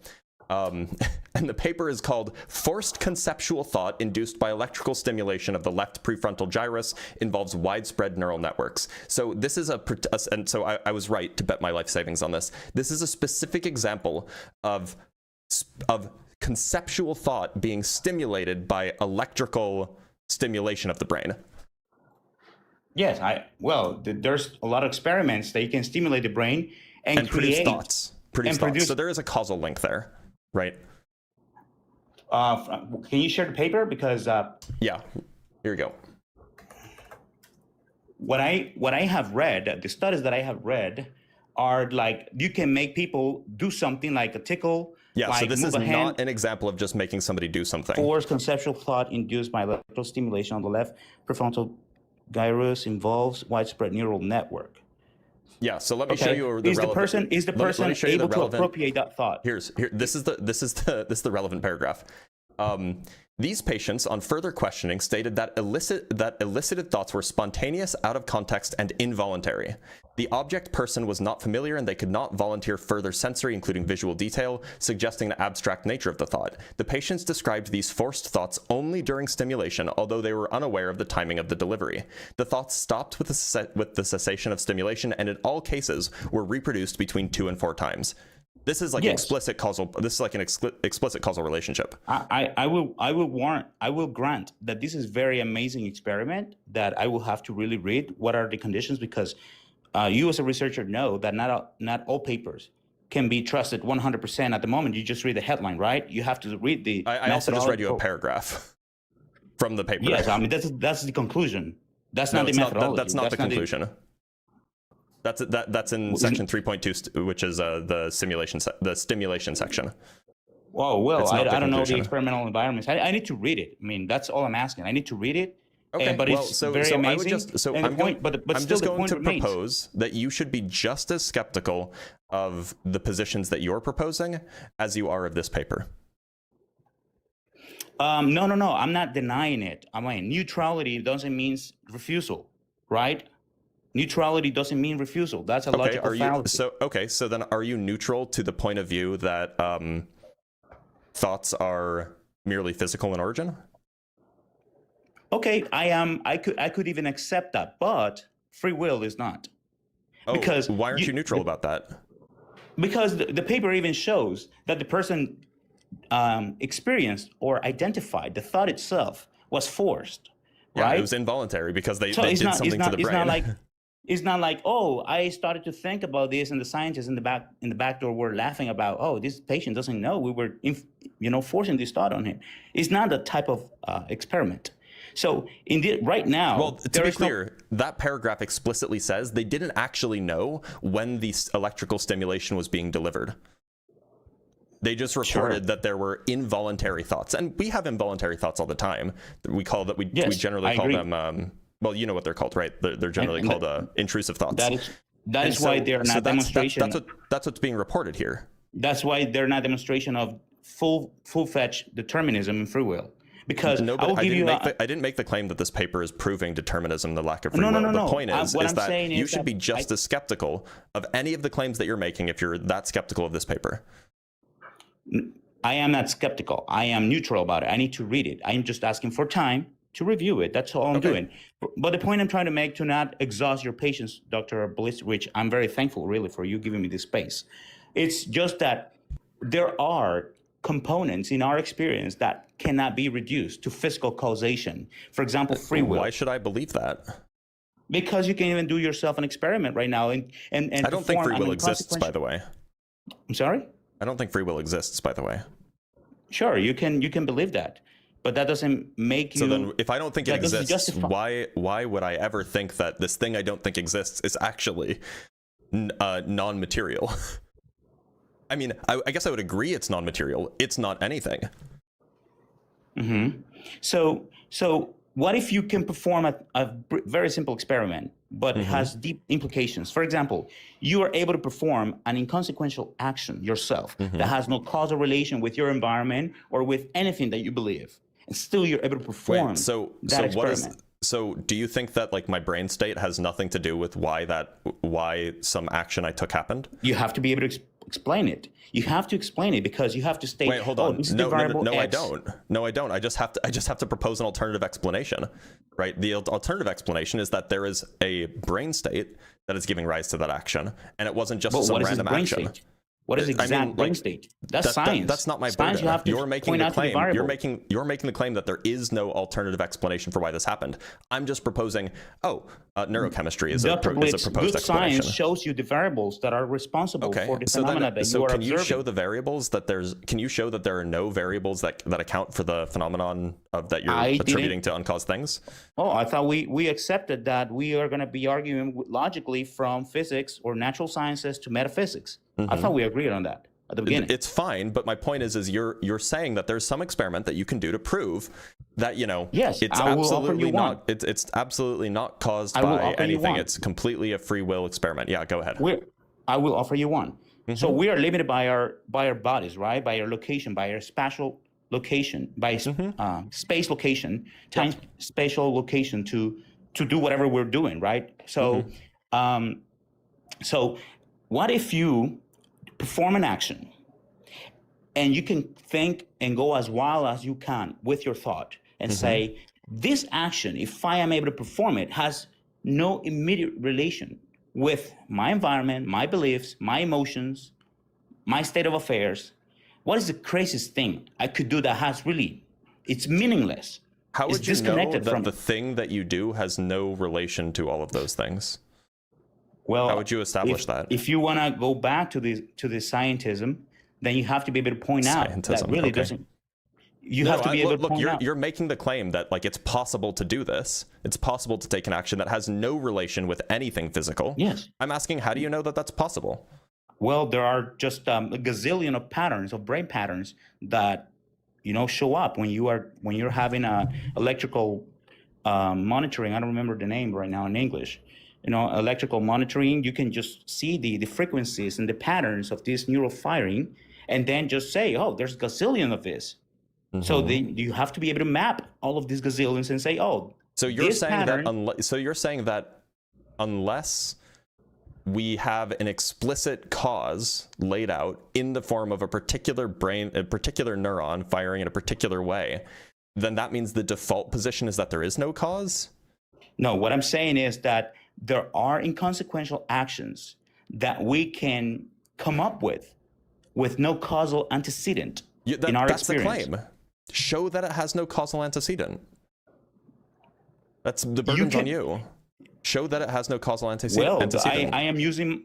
And the paper is called "Forced Conceptual Thought Induced by Electrical Stimulation of the Left Prefrontal Gyrus Involves Widespread Neural Networks." So this is and so I was right to bet my life savings on this. This is a specific example of conceptual thought being stimulated by electrical stimulation of the brain. Yes, there's a lot of experiments that you can stimulate the brain and produce create thoughts. So there is a causal link there, right? Can you share the paper? Because yeah, here you go. What I have read, the studies that I have read, are like you can make people do something like a tickle. Yeah, like so this is hand, not an example of just making somebody do something. Force conceptual thought induced by electrical stimulation on the left prefrontal gyrus involves widespread neural network. Yeah, so let me show you Is the person able to appropriate that thought? This is the relevant paragraph. These patients, on further questioning, stated that elicited thoughts were spontaneous, out of context, and involuntary. The object person was not familiar, and they could not volunteer further sensory, including visual detail, suggesting the abstract nature of the thought. The patients described these forced thoughts only during stimulation, although they were unaware of the timing of the delivery. The thoughts stopped with the cessation of stimulation, and in all cases were reproduced between 2 and 4 times. This is like explicit causal. This is like an explicit causal relationship. I will grant that this is very amazing experiment that I will have to really read what are the conditions, because you as a researcher know that not all papers can be trusted 100% at the moment. You just read the headline, right? You have to read the. I also just read you a paragraph from the paper. Yes, I mean that's the conclusion. That's not the methodology. That's not the conclusion. That's in section 3.2, which is the stimulation section. Whoa, well, I don't know the experimental environments. I need to read it. I mean, that's all I'm asking. I need to read it. Okay, but it's very amazing. I'm just going to propose that you should be just as skeptical of the positions that you're proposing as you are of this paper. No. I'm not denying it. I mean, neutrality doesn't mean refusal, right? Neutrality doesn't mean refusal. That's a logical fallacy. So then are you neutral to the point of view that thoughts are merely physical in origin? Okay, I am. I could even accept that, but free will is not. Oh, because why aren't you neutral about that? Because the paper even shows that the person experienced or identified the thought itself was forced. Yeah, right? It was involuntary because they did something to the brain. It's not like, oh, I started to think about this, and the scientists in the back door were laughing about, oh, this patient doesn't know we were, forcing this thought on him. It's not that type of experiment. So right now, well, to be clear, that paragraph explicitly says they didn't actually know when the electrical stimulation was being delivered. They just reported that there were involuntary thoughts, and we have involuntary thoughts all the time. We generally call them. Well, you know what they're called, right? They're generally called intrusive thoughts. That is why they're not demonstration. That's what's being reported here. That's why they're not demonstration of full-fledged determinism and free will. Because I didn't make the claim that this paper is proving determinism, the lack of free will. The point is that you should be just as skeptical of any of the claims that you're making if you're that skeptical of this paper. I am not skeptical. I am neutral about it. I need to read it. I'm just asking for time to review it. That's all I'm doing. But the point I'm trying to make, to not exhaust your patience, Dr. Blitz, which I'm very thankful really for you giving me this space. It's just that there are components in our experience that cannot be reduced to physical causation. For example, free will. Why should I believe that? Because you can even do yourself an experiment right now and I don't think free will exists, by the way. I'm sorry? I don't think free will exists, by the way. Sure, you can believe that. But that doesn't make you... So then if I don't think it exists, why would I ever think that this thing I don't think exists is actually non-material? I mean, I guess I would agree it's non-material. It's not anything. Mm-hmm. So what if you can perform a very simple experiment, but it has deep implications? For example, you are able to perform an inconsequential action yourself that has no causal relation with your environment or with anything that you believe. And still you're able to perform that experiment. So do you think that like my brain state has nothing to do with why some action I took happened? You have to be able to explain it. You have to explain it because you have to state. Wait, hold on. No, X. I don't. No, I don't. I just have to propose an alternative explanation, right? The alternative explanation is that there is a brain state that is giving rise to that action, and it wasn't just some random action. State? What is exact brain state? That's science. That's not my science. burden. You have to You're making the claim. You're making the claim that there is no alternative explanation for why this happened. I'm just proposing. Neurochemistry is a proposed explanation. Science shows you the variables that are responsible for the phenomena that you are observing. So can you show the variables that Can you show that there are no variables that account for the phenomenon that you're attributing to uncaused things? Oh, I thought we accepted that we are going to be arguing logically from physics or natural sciences to metaphysics. I thought we agreed on that at the beginning. It's fine, but my point is you're saying that there's some experiment that you can do to prove that yes, it's absolutely not it's absolutely not caused by anything. It's completely a free will experiment. Yeah, go ahead. I will offer you one. So we are limited by our bodies, right? By our location, by our spatial location, by space location, time spatial location to do whatever we're doing, right? So so what if you perform an action and you can think and go as wild as you can with your thought and say, this action, if I am able to perform it, has no immediate relation with my environment, my beliefs, my emotions, my state of affairs. What is the craziest thing I could do that has really, it's meaningless? How would you know that the thing that you do has no relation to all of those things? Well, how would you establish that? If you want to go back to the scientism, then you have to be able to point out that really doesn't. You have to be able to point out. You're making the claim that it's possible to do this. It's possible to take an action that has no relation with anything physical. Yes. I'm asking, how do you know that that's possible? Well, there are just a gazillion of patterns, of brain patterns that show up when you're having a electrical monitoring. I don't remember the name right now in English. Electrical monitoring, you can just see the frequencies and the patterns of this neural firing, and then just say, oh, there's a gazillion of this. So you have to be able to map all of these gazillions and say, oh, so you're saying that unless we have an explicit cause laid out in the form of a particular neuron firing in a particular way, then that means the default position is that there is no cause? No, what I'm saying is that there are inconsequential actions that we can come up with no causal antecedent in our experience. That's the claim. Show that it has no causal antecedent. That's the burden's on you. Show that it has no causal antecedent. Well,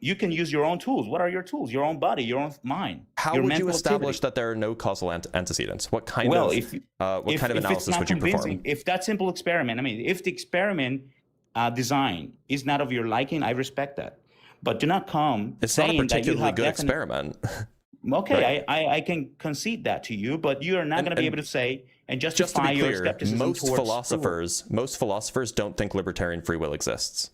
you can use your own tools. What are your tools? Your own body, your own mind. How would you establish that there are no causal antecedents? What kind of analysis would you perform? If that simple experiment, if the experiment design is not of your liking, I respect that. But do not come saying not a particularly good experiment. Okay, right. I can concede that to you, but you are not going to be able to say and justify your skepticism most philosophers don't think libertarian free will exists.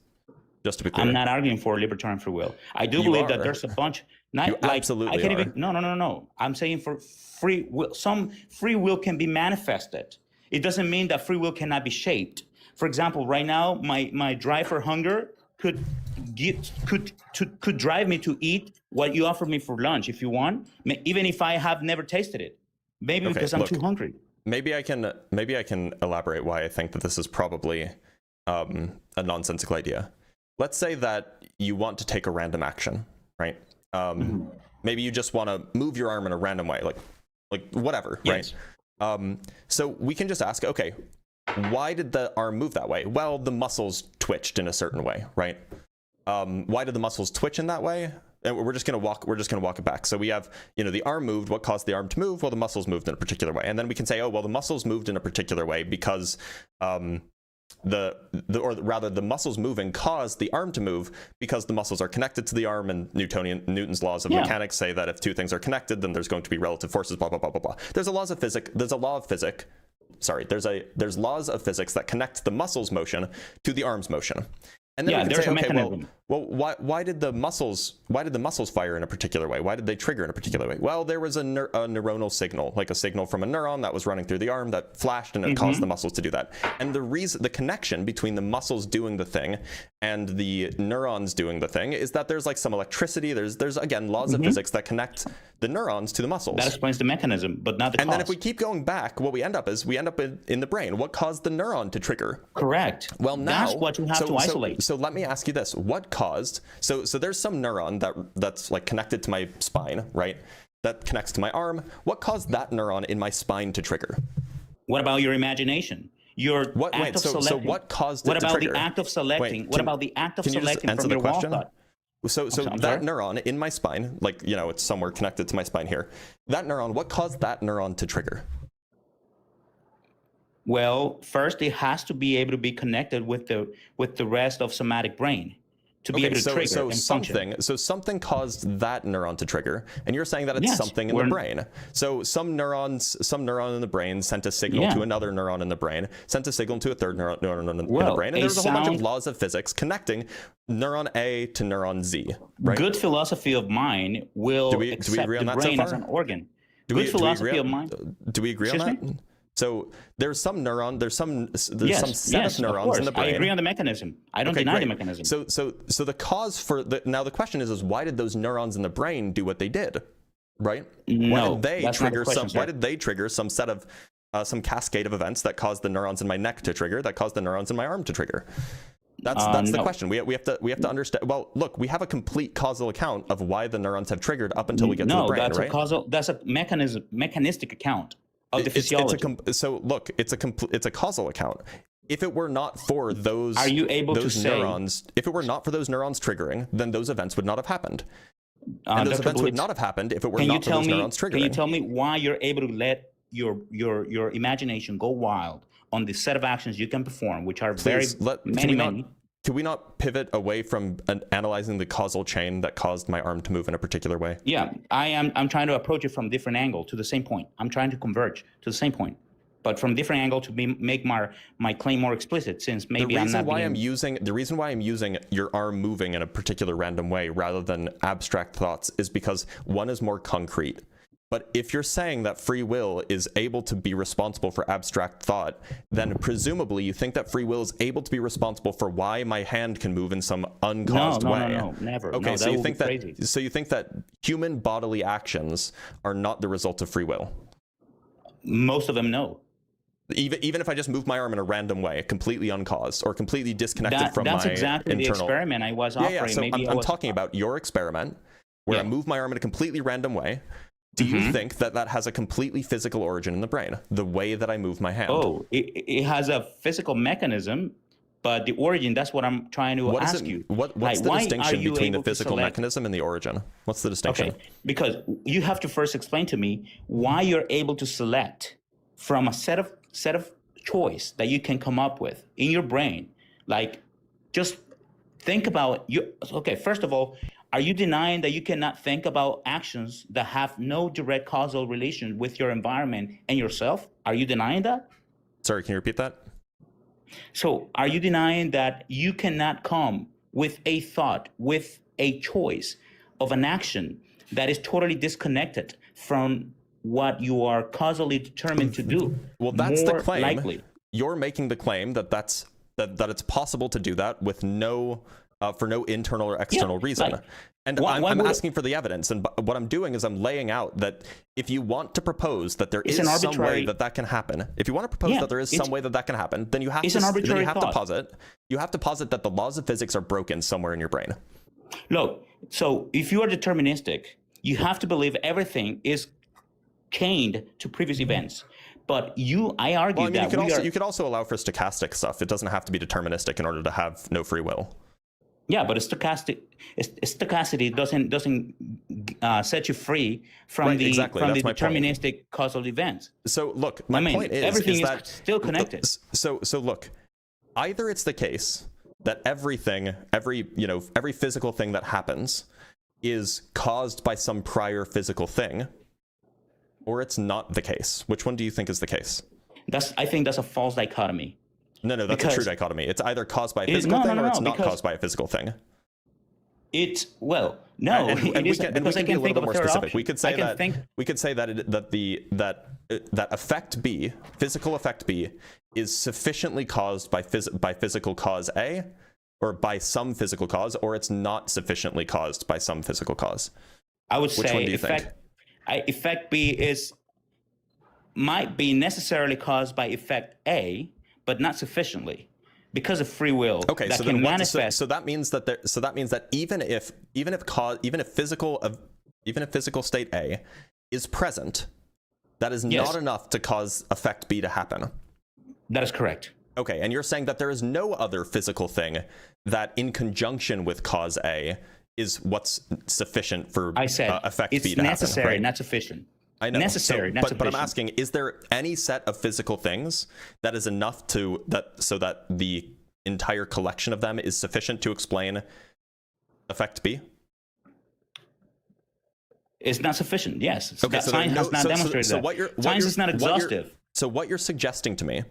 Just to be clear. I'm not arguing for libertarian free will. I do believe that there's a bunch. Absolutely are. No. I'm saying for free will, some free will can be manifested. It doesn't mean that free will cannot be shaped. For example, right now, my drive for hunger could drive me to eat what you offered me for lunch if you want, even if I have never tasted it. Maybe because I'm too hungry. Maybe I can elaborate why I think that this is probably a nonsensical idea. Let's say that you want to take a random action, right? Maybe you just want to move your arm in a random way, like whatever, yes. Right? So we can just ask, okay, why did the arm move that way? Well, the muscles twitched in a certain way, right? Why did the muscles twitch in that way? And we're just gonna walk it back. So we have, the arm moved. What caused the arm to move? Well, the muscles moved in a particular way. And then we can say, oh, well, the muscles moved in a particular way because the muscles moving caused the arm to move because the muscles are connected to the arm, and Newton's laws of mechanics say that if two things are connected, then there's going to be relative forces, blah blah blah blah blah. There's laws of physics that connect the muscles motion to the arm's motion. And then we can say, okay, well, why did the muscles fire in a particular way? Why did they trigger in a particular way? Well, there was a neuronal signal, like a signal from a neuron that was running through the arm that flashed, and it caused the muscles to do that. And the connection between the muscles doing the thing and the neurons doing the thing is that there's like some electricity. There's again laws of physics that connect the neurons to the muscles. That explains the mechanism, but not the cause. And then if we keep going back, what we end up in the brain. What caused the neuron to trigger? Correct. Well, now that's what you have to isolate. So let me ask you this: what caused, so there's some neuron that's like connected to my spine, right? That connects to my arm. What caused that neuron in my spine to trigger? What about your imagination? Your act of selecting. So what caused it to trigger? What about the act of selecting? What about the act of selecting from your wall thought? So that neuron in my spine, like, you know, it's somewhere connected to my spine here. That neuron, what caused that neuron to trigger? Well, first it has to be able to be connected with the rest of somatic brain to be able to trigger and function. So something caused that neuron to trigger, and you're saying that it's something in the brain. So some neuron in the brain sent a signal to another neuron in the brain, sent a signal to a third neuron in the brain, and there's a whole bunch of laws of physics connecting neuron A to neuron Z. Right? Good philosophy of mind will accept the brain as an organ. Good philosophy of mind. Do we agree on that? So there's some neuron, there's some set of neurons in the brain. I agree on the mechanism. I don't deny the mechanism. So the cause for now the question is why did those neurons in the brain do what they did, right? Why did they trigger some set of some cascade of events that caused the neurons in my neck to trigger, that caused the neurons in my arm to trigger? That's the question. We have to understand. Well, look, we have a complete causal account of why the neurons have triggered up until we get to the brain, right? That's a mechanistic account. Of the physiology. It's a causal account. If it were not for those, are you able to say, neurons, if it were not for those neurons triggering, then those events would not have happened. And those events would not have happened if it were not for those neurons triggering. Can you tell me why you're able to let your imagination go wild on the set of actions you can perform, which are many? Can we not pivot away from analyzing the causal chain that caused my arm to move in a particular way? Yeah, I'm trying to approach it from a different angle to the same point. I'm trying to converge to the same point, but from a different angle to make my claim more explicit, since maybe I'm not the reason why I'm using your arm moving in a particular random way rather than abstract thoughts is because one is more concrete. But if you're saying that free will is able to be responsible for abstract thought, then presumably you think that free will is able to be responsible for why my hand can move in some uncaused way. No, never. Okay, no, so you think that human bodily actions are not the result of free will? Most of them, no. Even if I just move my arm in a random way, completely uncaused or completely disconnected from my internal... That's exactly the experiment I was offering. Yeah, so I'm talking about your experiment where I move my arm in a completely random way. Do you think that has a completely physical origin in the brain, the way that I move my hand? Oh, it has a physical mechanism, but the origin, that's what I'm trying to ask you. What's the distinction between the physical mechanism and the origin? What's the distinction? Okay, because you have to first explain to me why you're able to select from a set of choice that you can come up with in your brain. Like, just think about okay, first of all, are you denying that you cannot think about actions that have no direct causal relation with your environment and yourself? Are you denying that? Sorry, can you repeat that? So are you denying that you cannot come with a thought, with a choice of an action that is totally disconnected from what you are causally determined to do? Well, that's the claim. Likely. You're making the claim that it's possible to do that with no... for no internal or external reason. And I'm asking for the evidence. And what I'm doing is I'm laying out that if you want to propose that there is some way that can happen, if you want to propose that there is some way that can happen, then you have to posit that the laws of physics are broken somewhere in your brain. Look, so if you are deterministic, you have to believe everything is chained to previous events. But I argue that you could also allow for stochastic stuff. It doesn't have to be deterministic in order to have no free will. Yeah, but stochasticity doesn't set you free from the deterministic causal events. So look, my point is everything is that still connected. So look, either it's the case that every physical thing that happens is caused by some prior physical thing, or it's not the case. Which one do you think is the case? I think that's a false dichotomy. No, that's a true dichotomy. It's either caused by a physical thing or it's not caused by a physical thing. It isn't, because I can think of a third option. We could say that effect B, physical effect B, is sufficiently caused by physical cause A, or by some physical cause, or it's not sufficiently caused by some physical cause. I would say one do you think? Effect B might be necessarily caused by effect A, but not sufficiently. because of free will. Okay, that so can then manifest. so that means that even if physical state A is present, that is not enough to cause effect B to happen. That is correct. Okay, and you're saying that there is no other physical thing that, in conjunction with cause A, is what's sufficient for effect B to happen. It's necessary, not sufficient. I know. Necessary, not sufficient. But I'm asking, is there any set of physical things that is enough so that the entire collection of them is sufficient to explain effect B? It's not sufficient. Yes. Okay, science has not demonstrated that. Science is not exhaustive. So what you're suggesting to me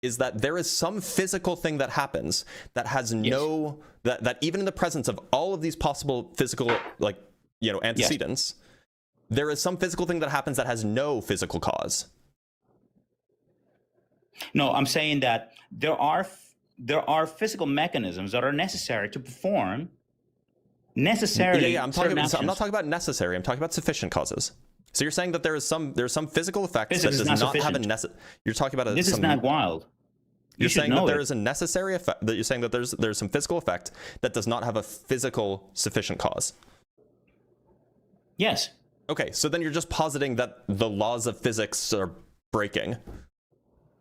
is that there is some physical thing that happens that has that even in the presence of all of these possible physical antecedents, there is some physical thing that happens that has no physical cause. No, I'm saying that there are physical mechanisms that are necessary to perform necessarily. I'm not talking about necessary. I'm talking about sufficient causes. So you're saying that there's some physical effect that does not have a necessary. You're talking about this is not wild. You're saying that there is a necessary effect. That you're saying that there's some physical effect that does not have a physical sufficient cause. Yes. Okay, so then you're just positing that the laws of physics are breaking.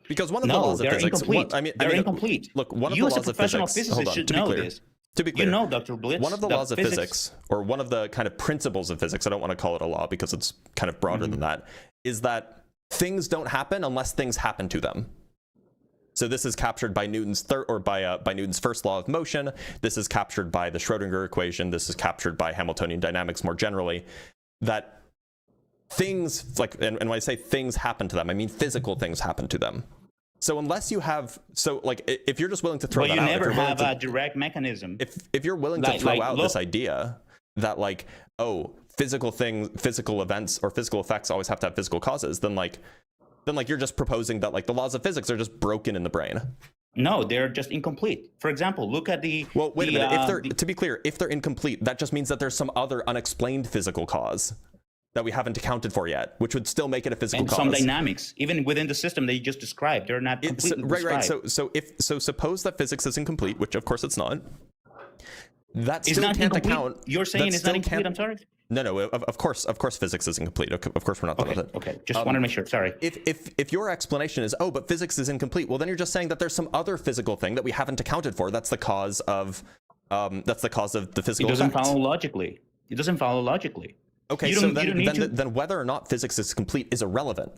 Because one of the laws of physics, they're incomplete. Look, one of the laws of physics. Physicist should know this. To be clear, you know, Dr. Blitz, one of the laws of physics, or one of the kind of principles of physics, I don't want to call it a law because it's kind of broader than that, is that things don't happen unless things happen to them. So this is captured by Newton's by Newton's first law of motion. This is captured by the Schrodinger equation. This is captured by Hamiltonian dynamics more generally. That things and when I say things happen to them, I mean physical things happen to them. So unless you have, if you're just willing to throw that out, you never have a direct mechanism. If you're willing to throw out this idea that physical events or physical effects always have to have physical causes, then you're just proposing that the laws of physics are just broken in the brain. No, they're just incomplete. For example, look at the. Well, wait a minute. To be clear, if they're incomplete, that just means that there's some other unexplained physical cause that we haven't accounted for yet, which would still make it a physical cause. Some dynamics, even within the system that you just described, they're not completely described. Right. So suppose that physics is incomplete, which of course it's not. That still can't incomplete? account. You're saying it's not incomplete. I'm sorry. No. Of course, physics is incomplete. Of course, we're not done with it. Okay. Just wanted to make sure. Sorry. If your explanation is but physics is incomplete, well then you're just saying that there's some other physical thing that we haven't accounted for. That's the cause of the physical. It doesn't effect. follow logically. It doesn't follow logically. Okay, so then whether or not physics is complete is irrelevant.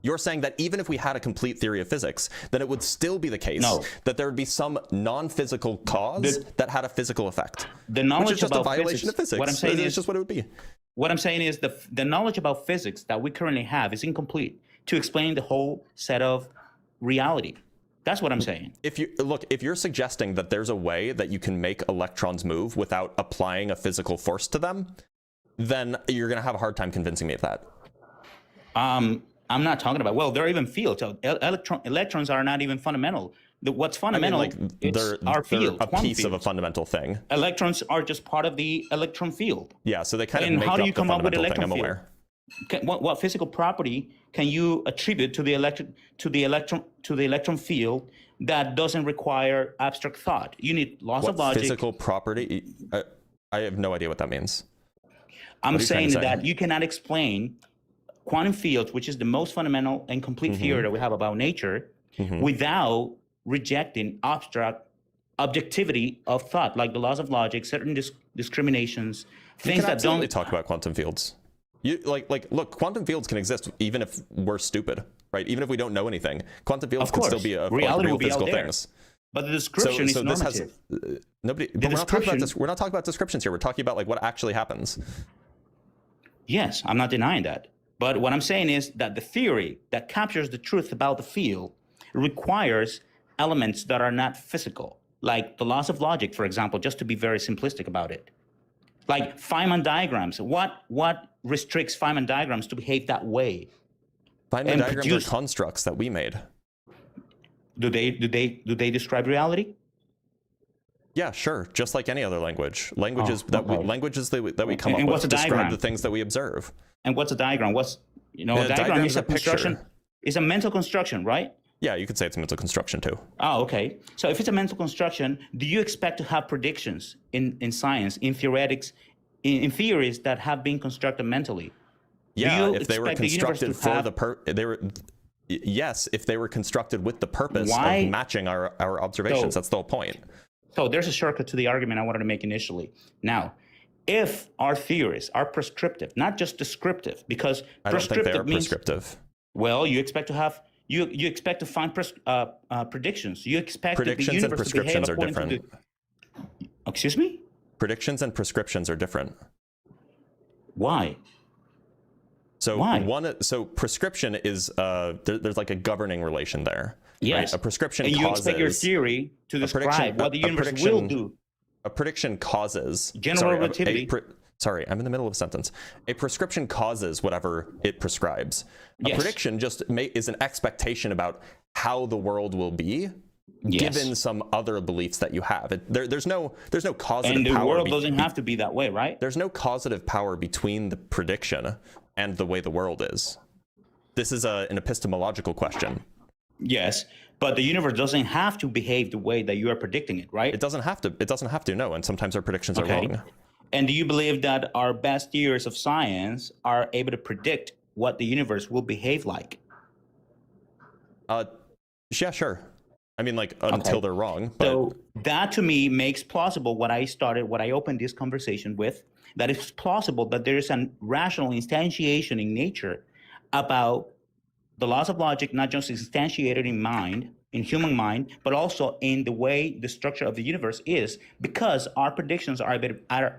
You're saying that even if we had a complete theory of physics, then it would still be the case that there would be some non-physical cause that had a physical effect. The knowledge which is just about a violation of physics. What I'm saying is just what it would be. What I'm saying is the knowledge about physics that we currently have is incomplete to explain the whole set of reality. That's what I'm saying. If you're suggesting that there's a way that you can make electrons move without applying a physical force to them, then you're going to have a hard time convincing me of that. I'm not talking about, there are even fields. Electrons are not even fundamental. What's fundamental is our field. They're a piece of a fundamental thing. Electrons are just part of the electron field. Yeah, so they kind of make how do you up come the up with fundamental electron thing, I'm field? aware. What physical property can you attribute to the electron field that doesn't require abstract thought? You need laws of logic. Physical property? I have no idea what that means. I'm saying that you cannot explain quantum fields, which is the most fundamental and complete theory that we have about nature, without rejecting abstract objectivity of thought, like the laws of logic, certain discriminations, things that don't talk about quantum fields. Look, quantum fields can exist even if we're stupid, right? Even if we don't know anything, quantum fields can still be a reality real will be physical out there. things. But the description is normative. We're not talking about this. We're not talking about descriptions here. We're talking about what actually happens. Yes, I'm not denying that. But what I'm saying is that the theory that captures the truth about the field requires elements that are not physical, like the laws of logic, for example, just to be very simplistic about it. Like Feynman diagrams. What restricts Feynman diagrams to behave that way? Feynman diagrams are constructs that we made. Do they describe reality? Yeah, sure. Just like any other language. Languages that we come up with to describe the things that we observe. And what's a diagram? A diagram is a construction. It's a mental construction, right? Yeah, you could say it's a mental construction too. Oh, okay. So if it's a mental construction, do you expect to have predictions in science, in theoretics, in theories that have been constructed mentally? Yeah, if they were constructed for yes, if they were constructed with the purpose of matching our observations. That's the whole point. So there's a shortcut to the argument I wanted to make initially. Now, if our theories are prescriptive, not just descriptive, because I don't think they are prescriptive. Well, you expect to have you expect to find predictions. You expect predictions and prescriptions are different. Excuse me? Predictions and prescriptions are different. Why? So prescription is there's like a governing relation there. Yes. Right? A prescription and causes. You expect your theory to describe what the universe will do. A prediction causes general relativity. Sorry, I'm in the middle of a sentence. A prescription causes whatever it prescribes. A prediction just is an expectation about how the world will be, given some other beliefs that you have. There's no causative power. And the world doesn't have to be that way, right? There's no causative power between the prediction and the way the world is. This is an epistemological question. Yes, but the universe doesn't have to behave the way that you are predicting it, right? It doesn't have to. It doesn't have to. No, and sometimes our predictions are wrong. And do you believe that our best theories of science are able to predict what the universe will behave like? Yeah, sure. I mean, like, until they're wrong. But... So that to me makes plausible what I opened this conversation with, that it's plausible that there is a rational instantiation in nature about the laws of logic, not just instantiated in mind, in human mind, but also in the way the structure of the universe is, because our predictions are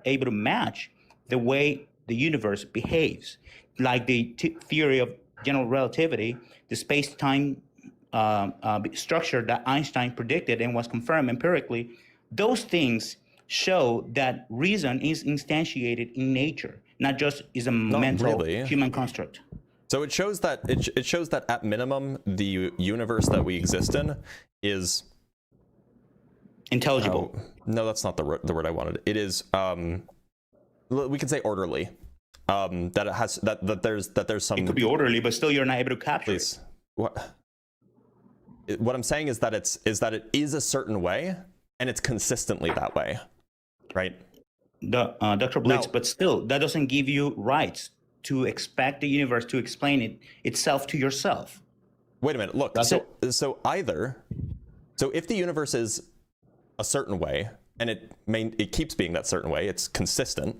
able to match the way the universe behaves. Like the theory of general relativity, the space-time structure that Einstein predicted and was confirmed empirically, those things show that reason is instantiated in nature, not just is a mental human construct. So it shows that it shows that at minimum the universe that we exist in is intelligible. No, that's not the word I wanted. It is we can say orderly. That it has that there's some. It could be orderly, but still you're not able to capture it. What I'm saying is that it is a certain way and it's consistently that way, right? Dr. Blitz, but still that doesn't give you rights to expect the universe to explain itself to yourself. Wait a minute, look, so if the universe is a certain way and it keeps being that certain way, it's consistent,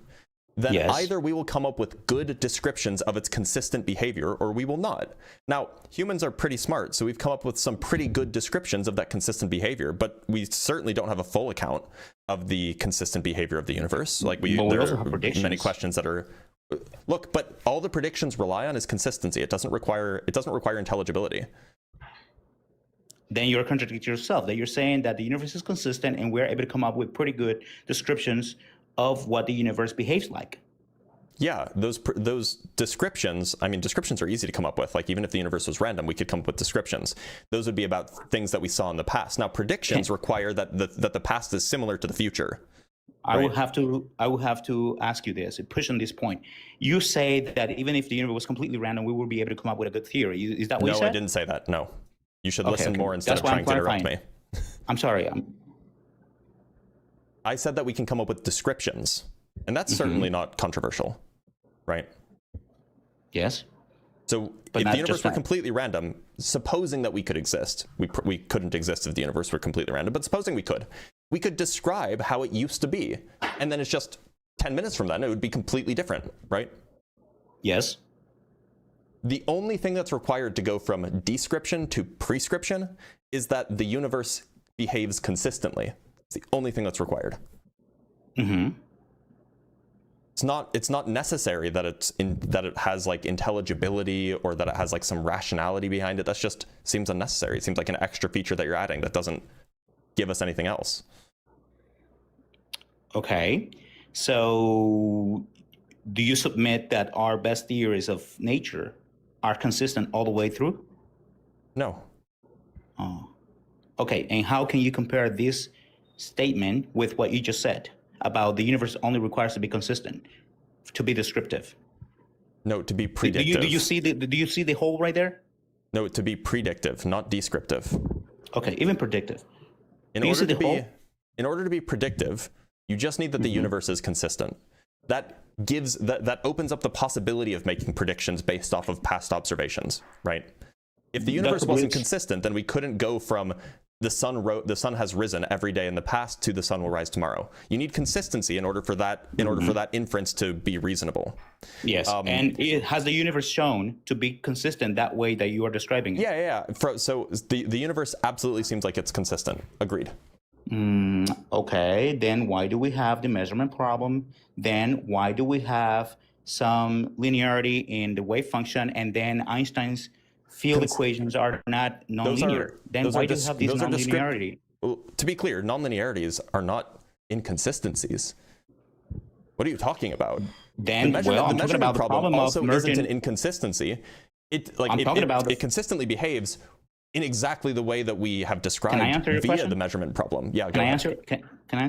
then either we will come up with good descriptions of its consistent behavior or we will not. Now, humans are pretty smart, so we've come up with some pretty good descriptions of that consistent behavior, but we certainly don't have a full account of the consistent behavior of the universe. Like there are many questions that are. Look, but all the predictions rely on is consistency. It doesn't require intelligibility. Then you're contradicting yourself. That you're saying that the universe is consistent and we're able to come up with pretty good descriptions of what the universe behaves like. Yeah, those descriptions, I mean, descriptions are easy to come up with. Like, even if the universe was random, we could come up with descriptions. Those would be about things that we saw in the past. Now, predictions require that the past is similar to the future. I will have to ask you this, push on this point. You say that even if the universe was completely random, we would be able to come up with a good theory. Is that what you said? No, I didn't say that. No. You should listen more instead of trying to interrupt me. I'm sorry. I said that we can come up with descriptions, and that's certainly not controversial, right? Yes. So if the universe were completely random, supposing that we could exist, we couldn't exist if the universe were completely random, but supposing we could describe how it used to be, and then it's just 10 minutes from then, it would be completely different, right? Yes. The only thing that's required to go from description to prescription is that the universe behaves consistently. It's the only thing that's required. Mm-hmm. It's not necessary that it has like intelligibility or that it has like some rationality behind it. That just seems unnecessary. It seems like an extra feature that you're adding that doesn't give us anything else. Okay. So do you submit that our best theories of nature are consistent all the way through? No. Oh. Okay. And how can you compare this statement with what you just said about the universe only requires to be consistent, to be descriptive? No, to be predictive. Do you see the hole right there? No, to be predictive, not descriptive. Okay, even predictive. In order to be predictive, you just need that the universe is consistent. That opens up the possibility of making predictions based off of past observations, right? If the universe wasn't consistent, then we couldn't go from the sun has risen every day in the past to the sun will rise tomorrow. You need consistency in order for that inference to be reasonable. Yes, and has the universe shown to be consistent that way that you are describing it? Yeah. So the universe absolutely seems like it's consistent. Agreed. Okay, then why do we have the measurement problem? Then why do we have some linearity in the wave function, and then Einstein's field equations are not nonlinear? Then why do you have these nonlinearity? Well, to be clear, nonlinearities are not inconsistencies. What are you talking about? Then, the measurement problem also isn't an inconsistency. It consistently behaves in exactly the way that we have described via the measurement problem. Yeah, Can I answer?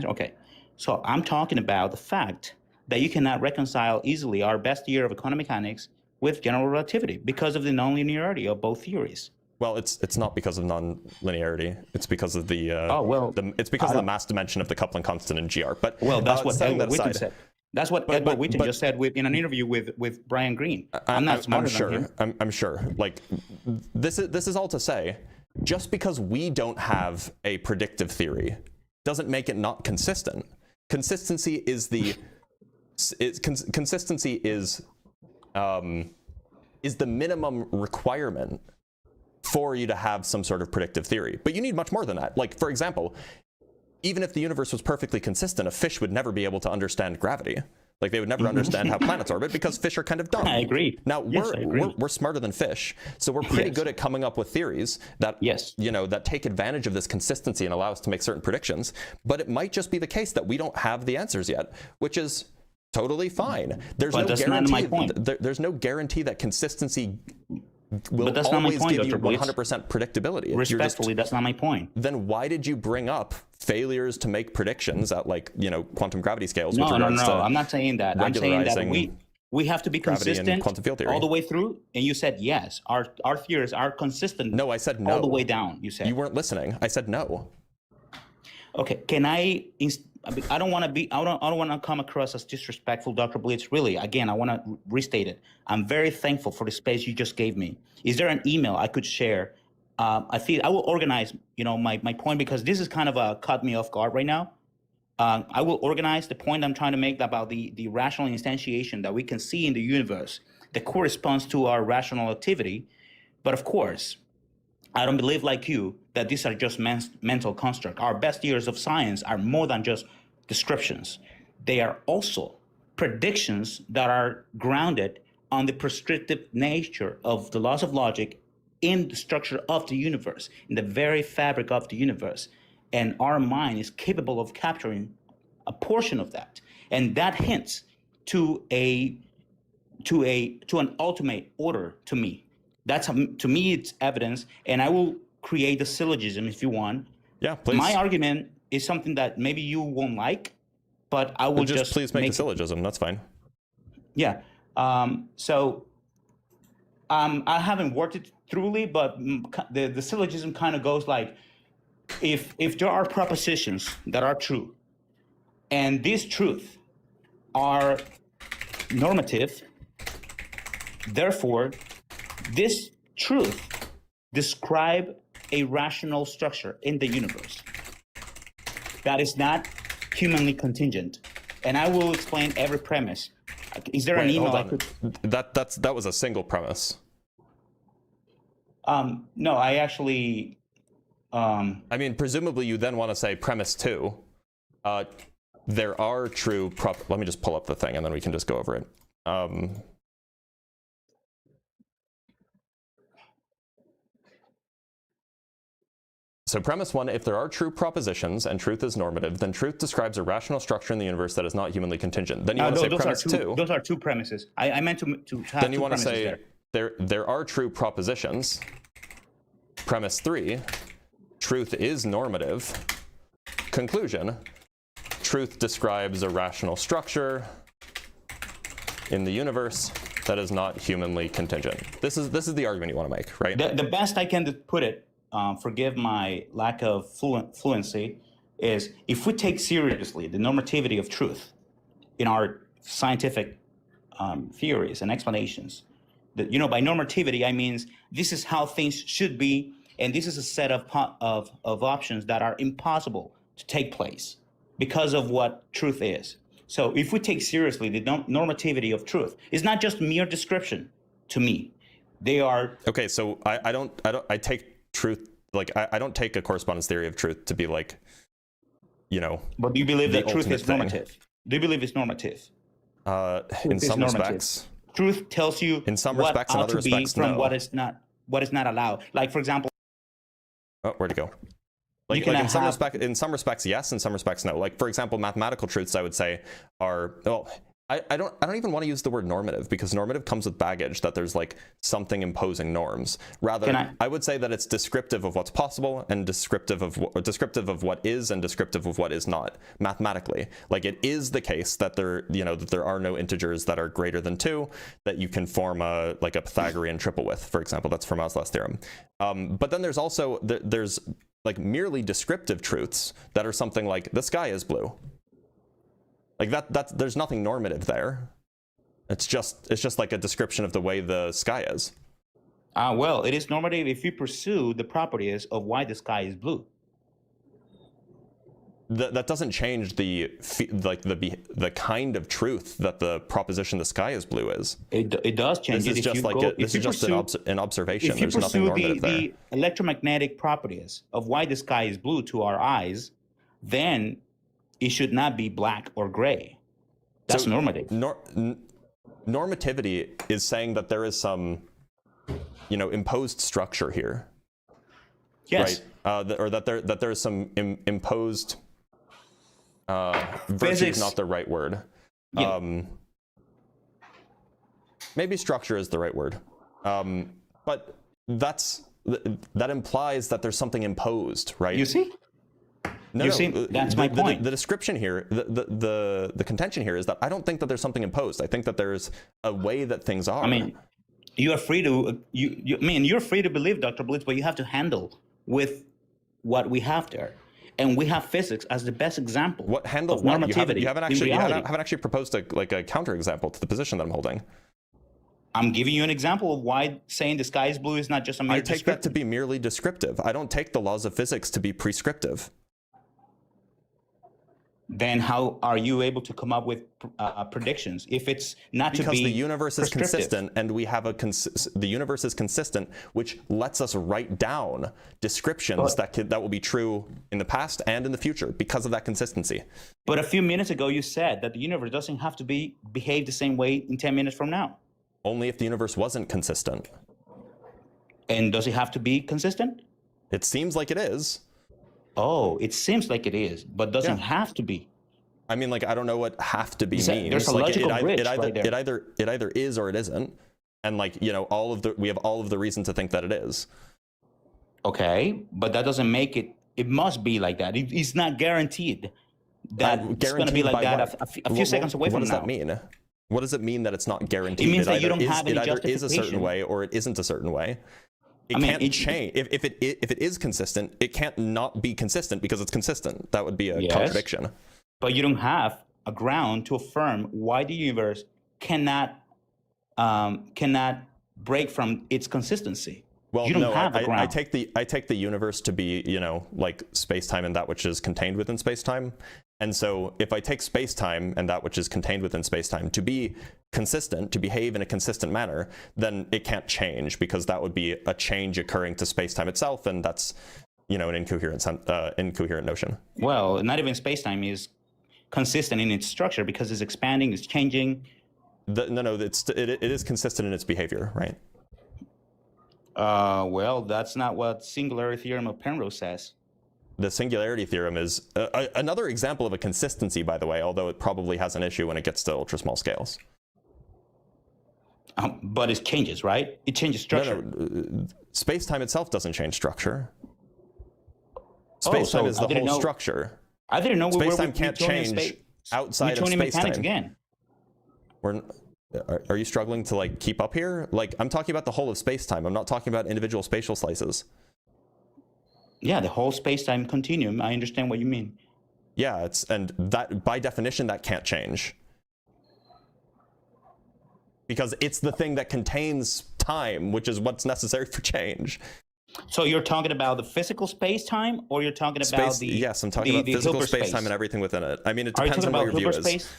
Okay. So I'm talking about the fact that you cannot reconcile easily our best theory of quantum mechanics with general relativity because of the nonlinearity of both theories. Well, it's not because of nonlinearity. It's because of the it's because of the mass dimension of the coupling constant in GR. But that's what Edward Witten said. That's what Edward Witten just said in an interview with Brian Greene. I'm not smarter than him. I'm sure. Like this is all to say, just because we don't have a predictive theory doesn't make it not consistent. Consistency is the minimum requirement for you to have some sort of predictive theory. But you need much more than that. Like, for example, even if the universe was perfectly consistent, a fish would never be able to understand gravity. Like, they would never understand how planets orbit because fish are kind of dumb. I agree. Now, we're smarter than fish, so we're pretty good at coming up with theories that, that take advantage of this consistency and allow us to make certain predictions. But it might just be the case that we don't have the answers yet, which is totally fine. There's no guarantee that consistency will always give you 100% predictability. Respectfully, that's not my point. Then why did you bring up failures to make predictions at quantum gravity scales? No. I'm not saying that. I'm saying that we have to be consistent all the way through. And you said yes. Our theories are consistent. No, I said no. All the way down. You said you weren't listening. I said no. Okay. Can I don't want to come across as disrespectful, Dr. Blitz. Really, again, I want to restate it. I'm very thankful for the space you just gave me. Is there an email I could share? I feel I will organize, my point, because this is kind of a cut me off guard right now. I will organize the point I'm trying to make about the rational instantiation that we can see in the universe that corresponds to our rational activity. But of course, I don't believe like you that these are just mental construct. Our best years of science are more than just descriptions. They are also predictions that are grounded on the prescriptive nature of the laws of logic in the structure of the universe, in the very fabric of the universe. And our mind is capable of capturing a portion of that. And that hints to an ultimate order to me. To me, it's evidence, and I will create a syllogism if you want. Yeah, please. My argument is something that maybe you won't like, but I will just please make a syllogism. That's fine. Yeah. So I haven't worked it thoroughly, but the syllogism kind of goes like, if there are propositions that are true, and these truths are normative, therefore, this truth describe a rational structure in the universe that is not humanly contingent. And I will explain every premise. Is there an email I could? That was a single premise. No, I actually. I mean, presumably you then want to say premise 2. There are true let me just pull up the thing and then we can just go over it. So premise 1, if there are true propositions and truth is normative, then truth describes a rational structure in the universe that is not humanly contingent. Then you want to say premise 2. Those are two premises. I meant to have then you want to say there are true propositions. Premise 3, truth is normative. Conclusion, truth describes a rational structure in the universe That is not humanly contingent. This is the argument you want to make, right? The best I can put it, forgive my lack of fluency, is if we take seriously the normativity of truth in our scientific theories and explanations, that, you know, by normativity, I means this is how things should be, and this is a set of options that are impossible to take place because of what truth is. So if we take seriously the normativity of truth, it's not just mere description to me. They are... Okay, so I take truth, like, I don't take a correspondence theory of truth to be like, you know... But do you believe that truth is thing. normative? Do you believe it's normative? In some respects. Truth tells you in some what respects, ought in other to respects, be from no. what is not allowed. Like, for example... Oh, where'd it go? Like in some respects, yes. In some respects, no. Like, for example, mathematical truths, I would say, are, well, I don't even want to use the word normative, because normative comes with baggage, that there's like something imposing norms. Rather, I would say that it's descriptive of what's possible and descriptive of what is and descriptive of what is not mathematically. Like, it is the case that there are no integers that are greater than 2 that you can form a Pythagorean triple with, for example. That's Fermat's last theorem. But then there's also there's like merely descriptive truths that are something like the sky is blue. Like that there's nothing normative there. It's just like a description of the way the sky is. Well, it is normative if you pursue the properties of why the sky is blue. That doesn't change the kind of truth that the proposition the sky is blue is. It does change. This is just an observation. There's nothing normative there. If you pursue the electromagnetic properties of why the sky is blue to our eyes, then it should not be black or gray. That's normative. Normativity is saying that there is some, imposed structure here. Yes. Right. Or that there is some imposed. Virtue Physics. is not the right word. Yeah. Maybe structure is the right word. But that implies that there's something imposed, right? You see? That's my point. The description here, the contention here is that I don't think that there's something imposed. I think that there's a way that things are. I mean, you're free to you're free to believe, Dr. Blitz, but you have to handle with what we have there. And we have physics as the best example of normativity. You haven't actually proposed a counterexample to the position that I'm holding. I'm giving you an example of why saying the sky is blue is not just a mere descriptive. I take that to be merely descriptive. I don't take the laws of physics to be prescriptive. Then how are you able to come up with predictions if it's not to be because the universe is consistent, and we have the universe is consistent, which lets us write down descriptions that will be true in the past and in the future because of that consistency. But a few minutes ago, you said that the universe doesn't have to behave the same way in 10 minutes from now. Only if the universe wasn't consistent. And does it have to be consistent? It seems like it is. Oh, it seems like it is, but doesn't have to be. I mean, like, I don't know what "have to be" means. There's a logical bridge right there. It either is or it isn't, and we have all of the reason to think that it is. Okay, but that doesn't make it. It must be like that. It's not guaranteed that it's going to be like that a few seconds away from now. What does that mean? What does it mean that it's not guaranteed? It means that you don't have any justification. It either is a certain way or it isn't a certain way. It can't change. If it is consistent, it can't not be consistent because it's consistent. That would be a contradiction. But you don't have a ground to affirm why the universe cannot break from its consistency. Well, you don't have a ground. I take the universe to be, like space-time and that which is contained within space-time. And so if I take space-time and that which is contained within space-time to be consistent, to behave in a consistent manner, then it can't change because that would be a change occurring to space-time itself, and that's, an incoherent notion. Well, not even space-time is consistent in its structure because it's expanding, it's changing. It is consistent in its behavior, right? Well, that's not what singularity theorem of Penrose says. The singularity theorem is another example of a consistency, by the way, although it probably has an issue when it gets to ultra small scales. But it changes, right? It changes structure. No. Space-time itself doesn't change structure. Space-time is the whole structure. I didn't know space-time can't change outside of space-time. Again. Are you struggling to like keep up here? Like, I'm talking about the whole of space-time. I'm not talking about individual spatial slices. Yeah, the whole space-time continuum. I understand what you mean. Yeah, and that by definition that can't change. Because it's the thing that contains time, which is what's necessary for change. So you're talking about the physical space-time, or you're talking about yes, I'm talking about physical space-time and everything within it. I mean, it depends on what your view is.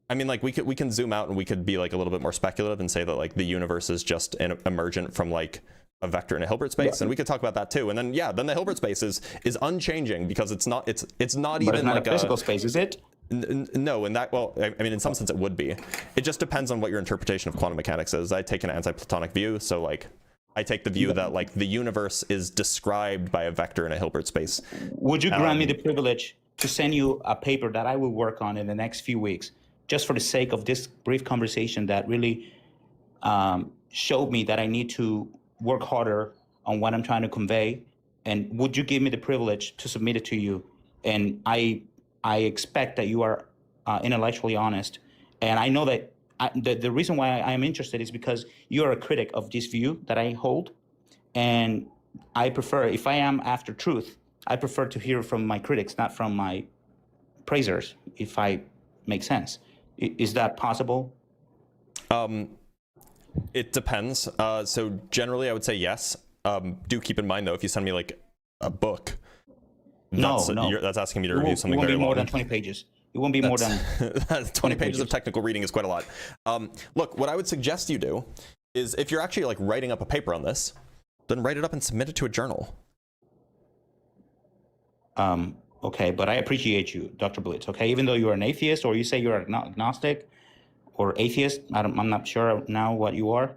I mean, like, we can zoom out and we could be like a little bit more speculative and say that like the universe is just emergent from like a vector in a Hilbert space, and we could talk about that too. And then then the Hilbert space is unchanging because it's not even it's not like a physical space, is it? No, in that, well, I mean, in some sense it would be. It just depends on what your interpretation of quantum mechanics is. I take an anti-Platonic view, so like I take the view that like the universe is described by a vector in a Hilbert space. Would you grant me the privilege to send you a paper that I will work on in the next few weeks, just for the sake of this brief conversation that really showed me that I need to work harder on what I'm trying to convey? And would you give me the privilege to submit it to you? And I expect that you are intellectually honest. And I know that the reason why I am interested is because you are a critic of this view that I hold. And I prefer, if I am after truth, I prefer to hear from my critics, not from my praisers, if I make sense. Is that possible? It depends. So generally I would say yes. Do keep in mind though, if you send me like a book, that's asking me to review something very long. It won't be more than 20 pages. It won't be more than 20 pages of technical reading is quite a lot. Look, what I would suggest you do is if you're actually like writing up a paper on this, then write it up and submit it to a journal. Okay, but I appreciate you, Dr. Blitz, okay? Even though you're an atheist, or you say you're agnostic or atheist, I'm not sure now what you are.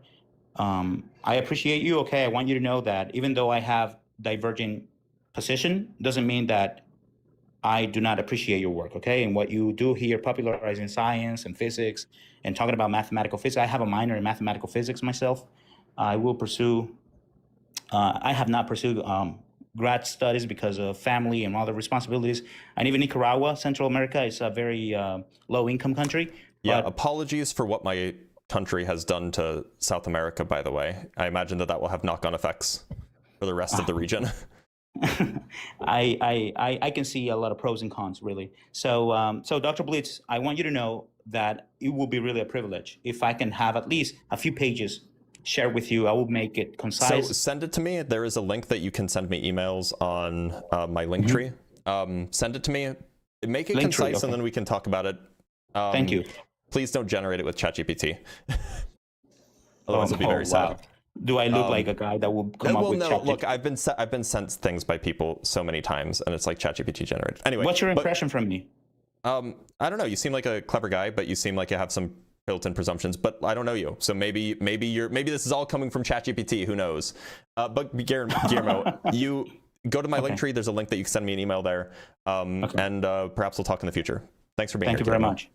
I appreciate you, okay? I want you to know that even though I have diverging position, doesn't mean that I do not appreciate your work, okay? And what you do here, popularizing science and physics and talking about mathematical physics. I have a minor in mathematical physics myself. I will pursue, I have not pursued grad studies because of family and other responsibilities. And even Nicaragua, Central America, is a very low income country. Yeah, apologies for what my country has done to South America, by the way. I imagine that will have knock-on effects for the rest of the region. I can see a lot of pros and cons, really. So, so Dr. Blitz, I want you to know that it will be really a privilege if I can have at least a few pages shared with you. I will make it concise. So send it to me. There is a link that you can send me emails on my Linktree. Send it to me. Make it Linktree, concise, okay. And then we can talk about it. Thank you. Please don't generate it with ChatGPT. Otherwise, it'll be very sad. Do I look like a guy that will come up with ChatGPT? Look, I've been sent things by people so many times, and it's like ChatGPT generated. Anyway, what's your impression from me? I don't know. You seem like a clever guy, but you seem like you have some built-in presumptions. But I don't know you, so maybe this is all coming from ChatGPT. Who knows? But Guillermo, you go to my Linktree. There's a link that you can send me an email there, and perhaps we'll talk in the future. Thanks for being here. Thank you very much.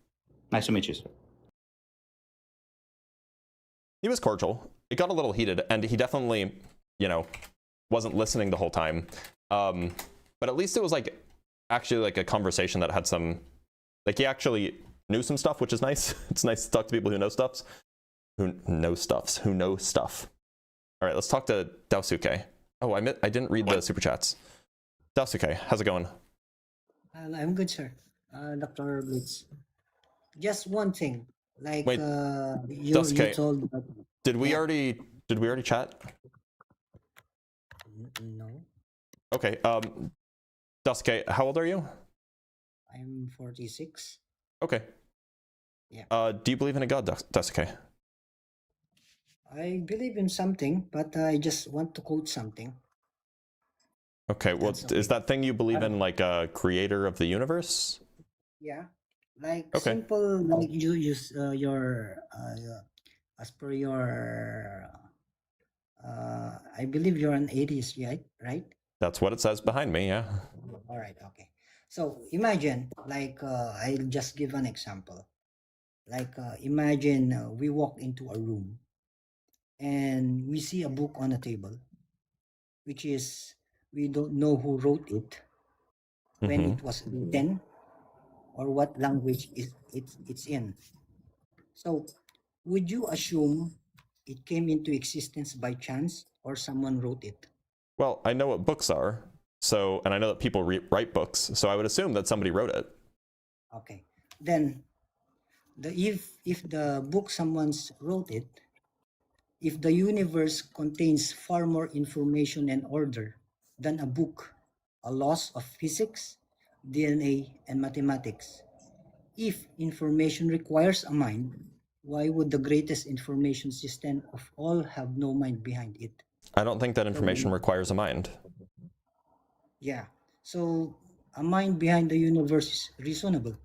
Nice to meet you, sir. He was cordial. It got a little heated, and he definitely, wasn't listening the whole time. But at least it was actually like a conversation that had some, he actually knew some stuff, which is nice. It's nice to talk to people who know stuff. Who know stuff. All right, let's talk to Daosuke. Oh, I didn't read the super chats. Daosuke, how's it going? I'm good, sir. Dr. Blitz. Just one thing, Wait, you told. Did we already chat? No. Okay. Daosuke, how old are you? I'm 46. Okay. Yeah. Do you believe in a god, Daosuke? I believe in something, but I just want to quote something. Okay. Well, is that thing you believe in like a creator of the universe? Yeah. Simple, like you use your as per your I believe you're an atheist, right? That's what it says behind me, yeah. All right, okay. So imagine, I'll just give an example. Imagine we walk into a room and we see a book on a table, which is, we don't know who wrote it, when it was written, or what language it's in. So would you assume it came into existence by chance or someone wrote it? Well, I know what books are, so, and I know that people write books, so I would assume that somebody wrote it. Okay, then if the book someone's wrote it, if the universe contains far more information and order than a book, a laws of physics, DNA, and mathematics, if information requires a mind, why would the greatest information system of all have no mind behind it? I don't think that information requires a mind. Yeah. So a mind behind the universe is reasonable.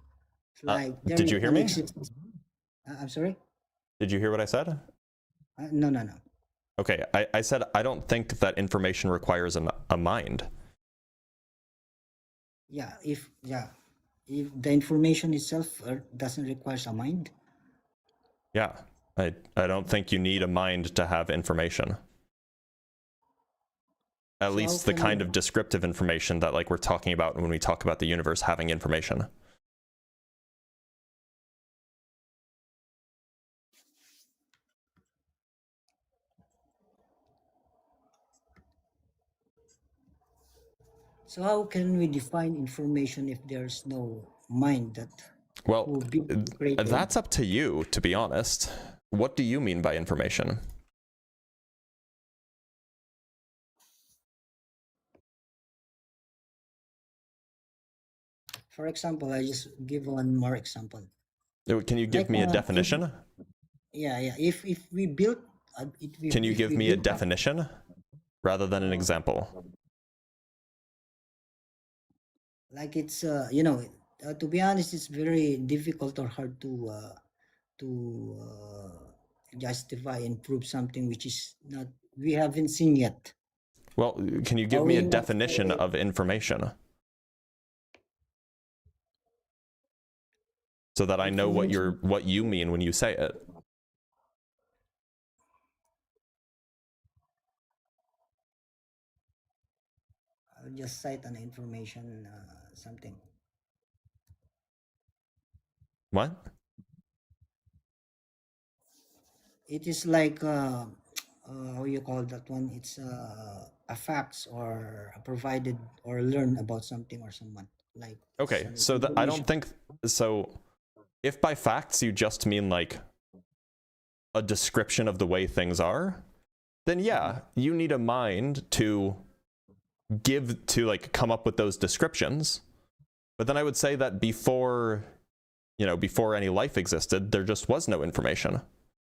Like did you hear me? I'm sorry? Did you hear what I said? No. Okay, I said I don't think that information requires a mind. Yeah, if the information itself doesn't require a mind. Yeah, I don't think you need a mind to have information. At least the kind of descriptive information that like we're talking about when we talk about the universe having information. So how can we define information if there's no mind that well, that's up to you, to be honest. What do you mean by information? For example, I just give one more example. Can you give me a definition? If we build can you give me a definition rather than an example? Like it's to be honest, it's very difficult or hard to justify and prove something which is not we haven't seen yet. Well, can you give me a definition of information so that I know what you mean when you say it? I'll just cite an information something. What? It is like how you call that one? It's a facts or a provided or learn about something or someone. Like okay, so I don't think so. If by facts you just mean like a description of the way things are, then yeah, you need a mind to come up with those descriptions. But then I would say that before any life existed, there just was no information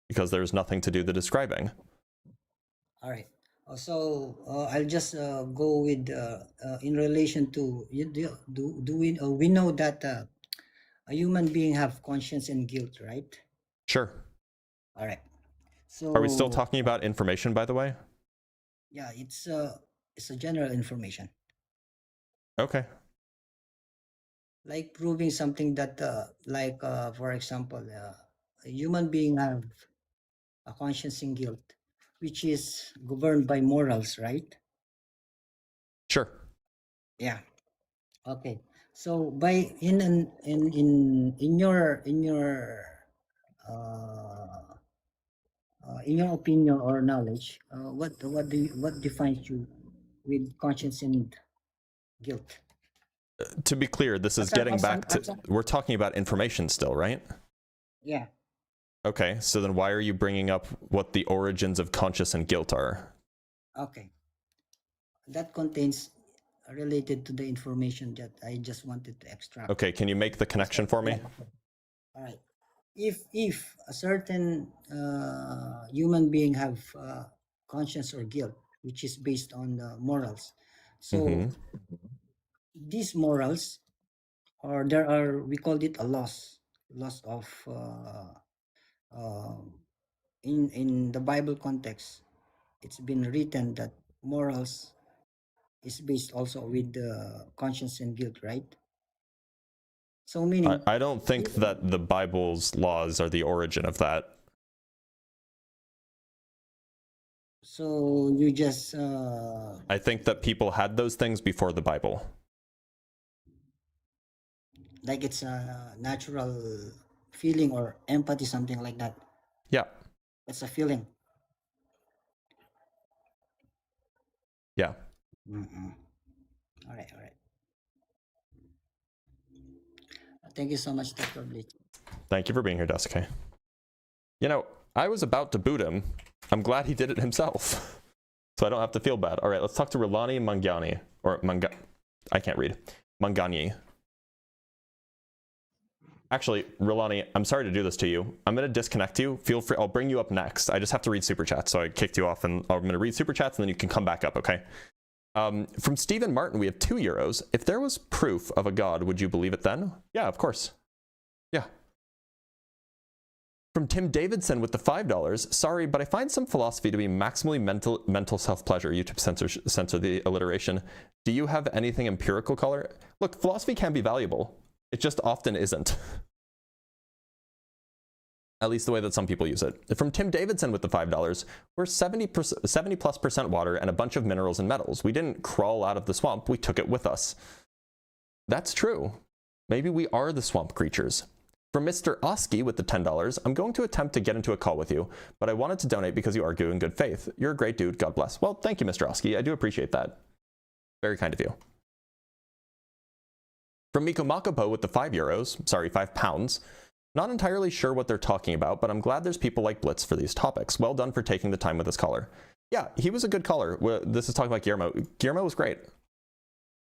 because there's nothing to do the describing. All right. So I'll just go with in relation to we know that a human being have conscience and guilt, right? Sure. All right. So are we still talking about information, by the way? Yeah, it's a general information. Okay. Like proving something that for example, a human being have a conscience and guilt, which is governed by morals, right? Sure. Yeah. Okay. So by in your opinion or knowledge, what defines you with conscience and guilt? To be clear, this is getting back to we're talking about information still, right? Yeah. Okay, so then why are you bringing up what the origins of conscience and guilt are? Okay. That contains related to the information that I just wanted to extract. Okay, can you make the connection for me? All right. If a certain human being have conscience or guilt, which is based on the morals, so these morals, or we called it a loss of in the Bible context, it's been written that morals is based also with the conscience and guilt, right? So meaning I don't think that the Bible's laws are the origin of that. So you just I think that people had those things before the Bible. Like it's a natural feeling or empathy, something like that. Yeah. It's a feeling. Yeah. All right. Thank you so much, Dr. Blitz. Thank you for being here, Desica. You know, I was about to boot him. I'm glad he did it himself, so I don't have to feel bad. All right, let's talk to Rilani Mangani, or I can't read. Mangani. Actually, Rilani, I'm sorry to do this to you. I'm going to disconnect you. Feel free. I'll bring you up next. I just have to read Super Chats, so I kicked you off, and I'm going to read Super Chats, and then you can come back up, okay? From Stephen Martin, we have €2. If there was proof of a god, would you believe it then? Yeah, of course. Yeah. From Tim Davidson with the $5, sorry, but I find some philosophy to be maximally mental self-pleasure. YouTube censor the alliteration. Do you have anything empirical color? Look, philosophy can be valuable. It just often isn't. At least the way that some people use it. From Tim Davidson with the $5, we're 70+% water and a bunch of minerals and metals. We didn't crawl out of the swamp, we took it with us. That's true. Maybe we are the swamp creatures. From Mr. Oski with the $10, I'm going to attempt to get into a call with you, but I wanted to donate because you argue in good faith. You're a great dude, God bless. Well, thank you, Mr. Oski. I do appreciate that. Very kind of you. From Miko Makopo with the £5, not entirely sure what they're talking about, but I'm glad there's people like Blitz for these topics. Well done for taking the time with this caller. Yeah, he was a good caller. This is talking about Guillermo. Guillermo was great.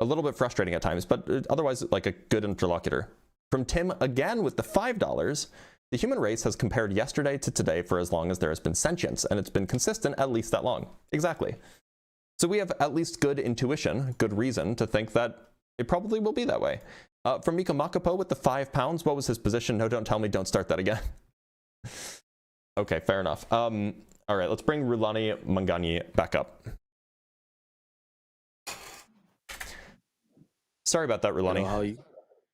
A little bit frustrating at times, but otherwise like a good interlocutor. From Tim again with the $5, the human race has compared yesterday to today for as long as there has been sentience, and it's been consistent at least that long. Exactly. So we have at least good intuition, good reason to think that it probably will be that way. From Miko Makapo with the £5, what was his position? No, don't tell me, don't start that again. Okay, fair enough. All right, let's bring Rulani Mangani back up. Sorry about that, Rulani. Hello, how are you?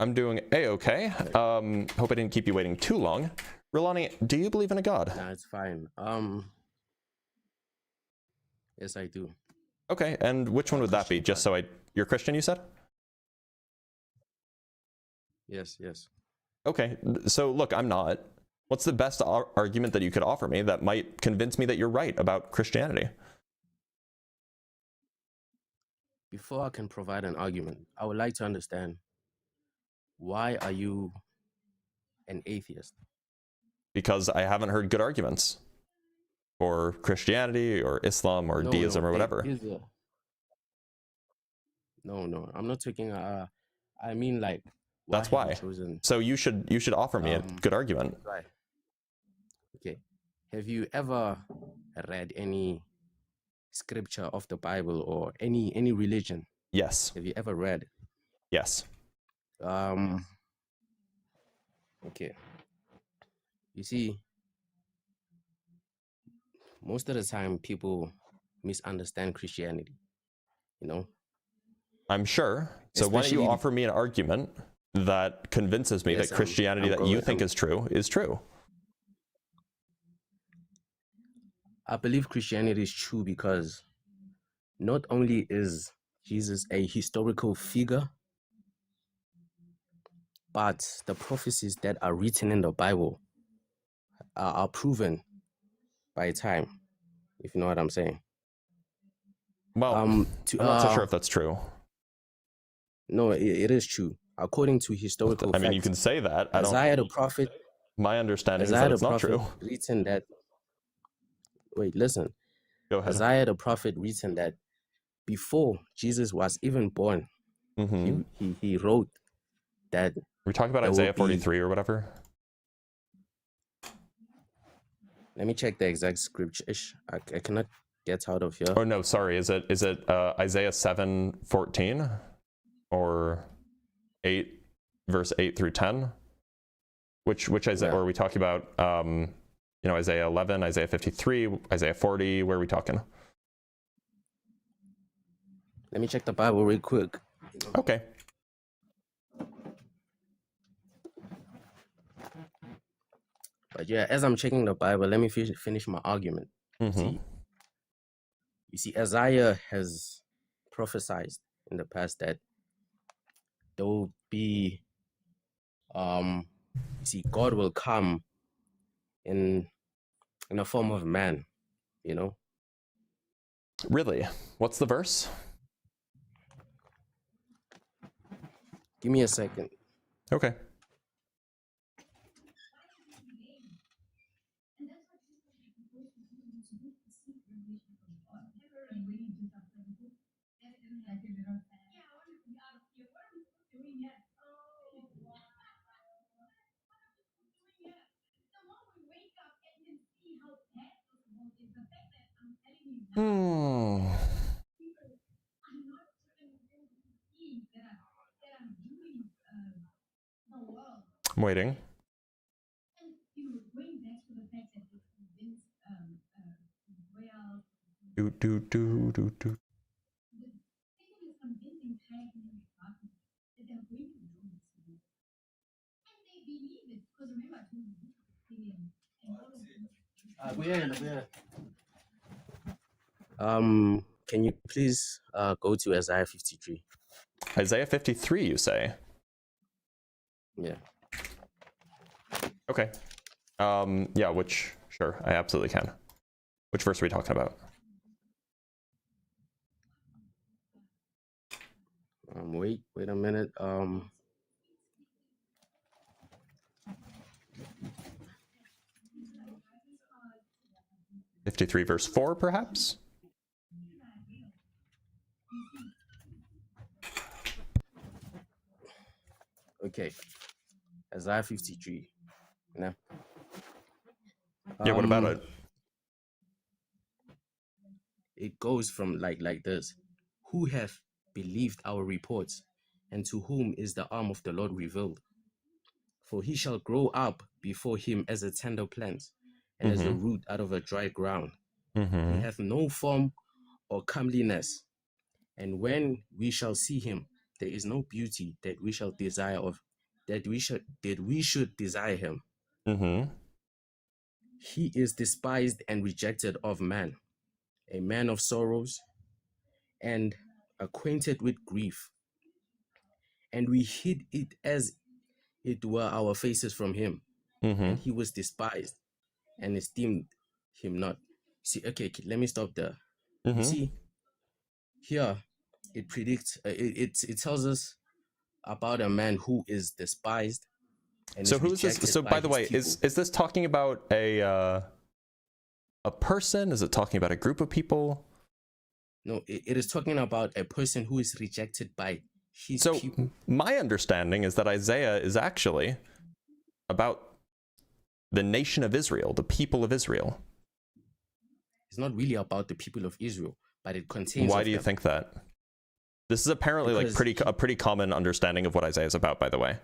I'm doing A-okay. Hope I didn't keep you waiting too long. Rulani, do you believe in a god? Nah, it's fine. Yes, I do. Okay, and which one would that be? Just so you're Christian, you said? Yes. Okay, so look, I'm not. What's the best argument that you could offer me that might convince me that you're right about Christianity? Before I can provide an argument, I would like to understand, why are you an atheist? Because I haven't heard good arguments for Christianity or Islam or deism or whatever. No, I'm not taking I mean, like, that's why. So you should offer me a good argument. Right. Okay. Have you ever read any scripture of the Bible or any religion? Yes. Have you ever read? Yes. Okay. You see, most of the time people misunderstand Christianity, you know? I'm sure. So why don't you offer me an argument that convinces me that Christianity that you think is true is true? I believe Christianity is true because not only is Jesus a historical figure, but the prophecies that are written in the Bible are proven by time, if you know what I'm saying. Well, I'm not so sure if that's true. No, it is true. According to historical facts. I mean, you can say that. Isaiah the prophet. My understanding is that it's not true. Written that. Wait, listen. Go ahead. Isaiah the prophet written that before Jesus was even born, he wrote that. We're talking about Isaiah 43 or whatever. Let me check the exact scripture. I cannot get out of here. Oh no, sorry. Is it Isaiah 7:14 or 8 verse 8 through 10? Which Isaiah? Or are we talking about Isaiah 11, Isaiah 53, Isaiah 40? Where are we talking? Let me check the Bible real quick. Okay. But yeah, as I'm checking the Bible, let me finish my argument. You see, Isaiah has prophesied in the past that there will be, God will come in in the form of man, you know? Really? What's the verse? Give me a second. Okay. Hmm. I'm waiting. Do. Can you please go to Isaiah 53? Isaiah 53, you say? Yeah. Okay. Yeah, sure, I absolutely can. Which verse are we talking about? Wait a minute. 53 verse 4, perhaps? Okay. Isaiah 53. Yeah. Yeah, what about it? It goes from like this. Who have believed our reports, and to whom is the arm of the Lord revealed? For he shall grow up before him as a tender plant, and as a root out of a dry ground. He hath no form or comeliness, and when we shall see him, there is no beauty that we shall desire that we should desire him. He is despised and rejected of man, a man of sorrows, and acquainted with grief. And we hid it as it were our faces from him, and he was despised and esteemed him not. See, okay, let me stop there. You see, here it predicts, it tells us about a man who is despised. And so who's this? So by the way, is this talking about a person? Is it talking about a group of people? No, it is talking about a person who is rejected by his people. My understanding is that Isaiah is actually about the nation of Israel, the people of Israel. It's not really about the people of Israel, but it contains. Why do you think that? This is apparently a pretty common understanding of what Isaiah is about, by the way.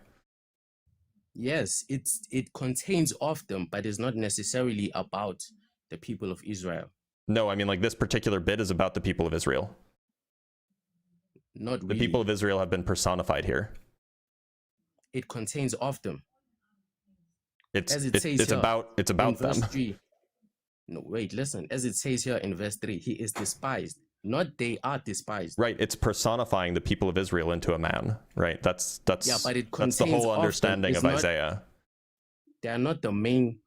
Yes, it contains of them, but it's not necessarily about the people of Israel. No, I mean, like, this particular bit is about the people of Israel. Not really. The people of Israel have been personified here. It contains of them. It's about them. 3, no, wait, listen. As it says here in verse 3, he is despised. Not they are despised. Right, it's personifying the people of Israel into a man. Right, that's yeah, but it that's the whole understanding of Isaiah. They are not the main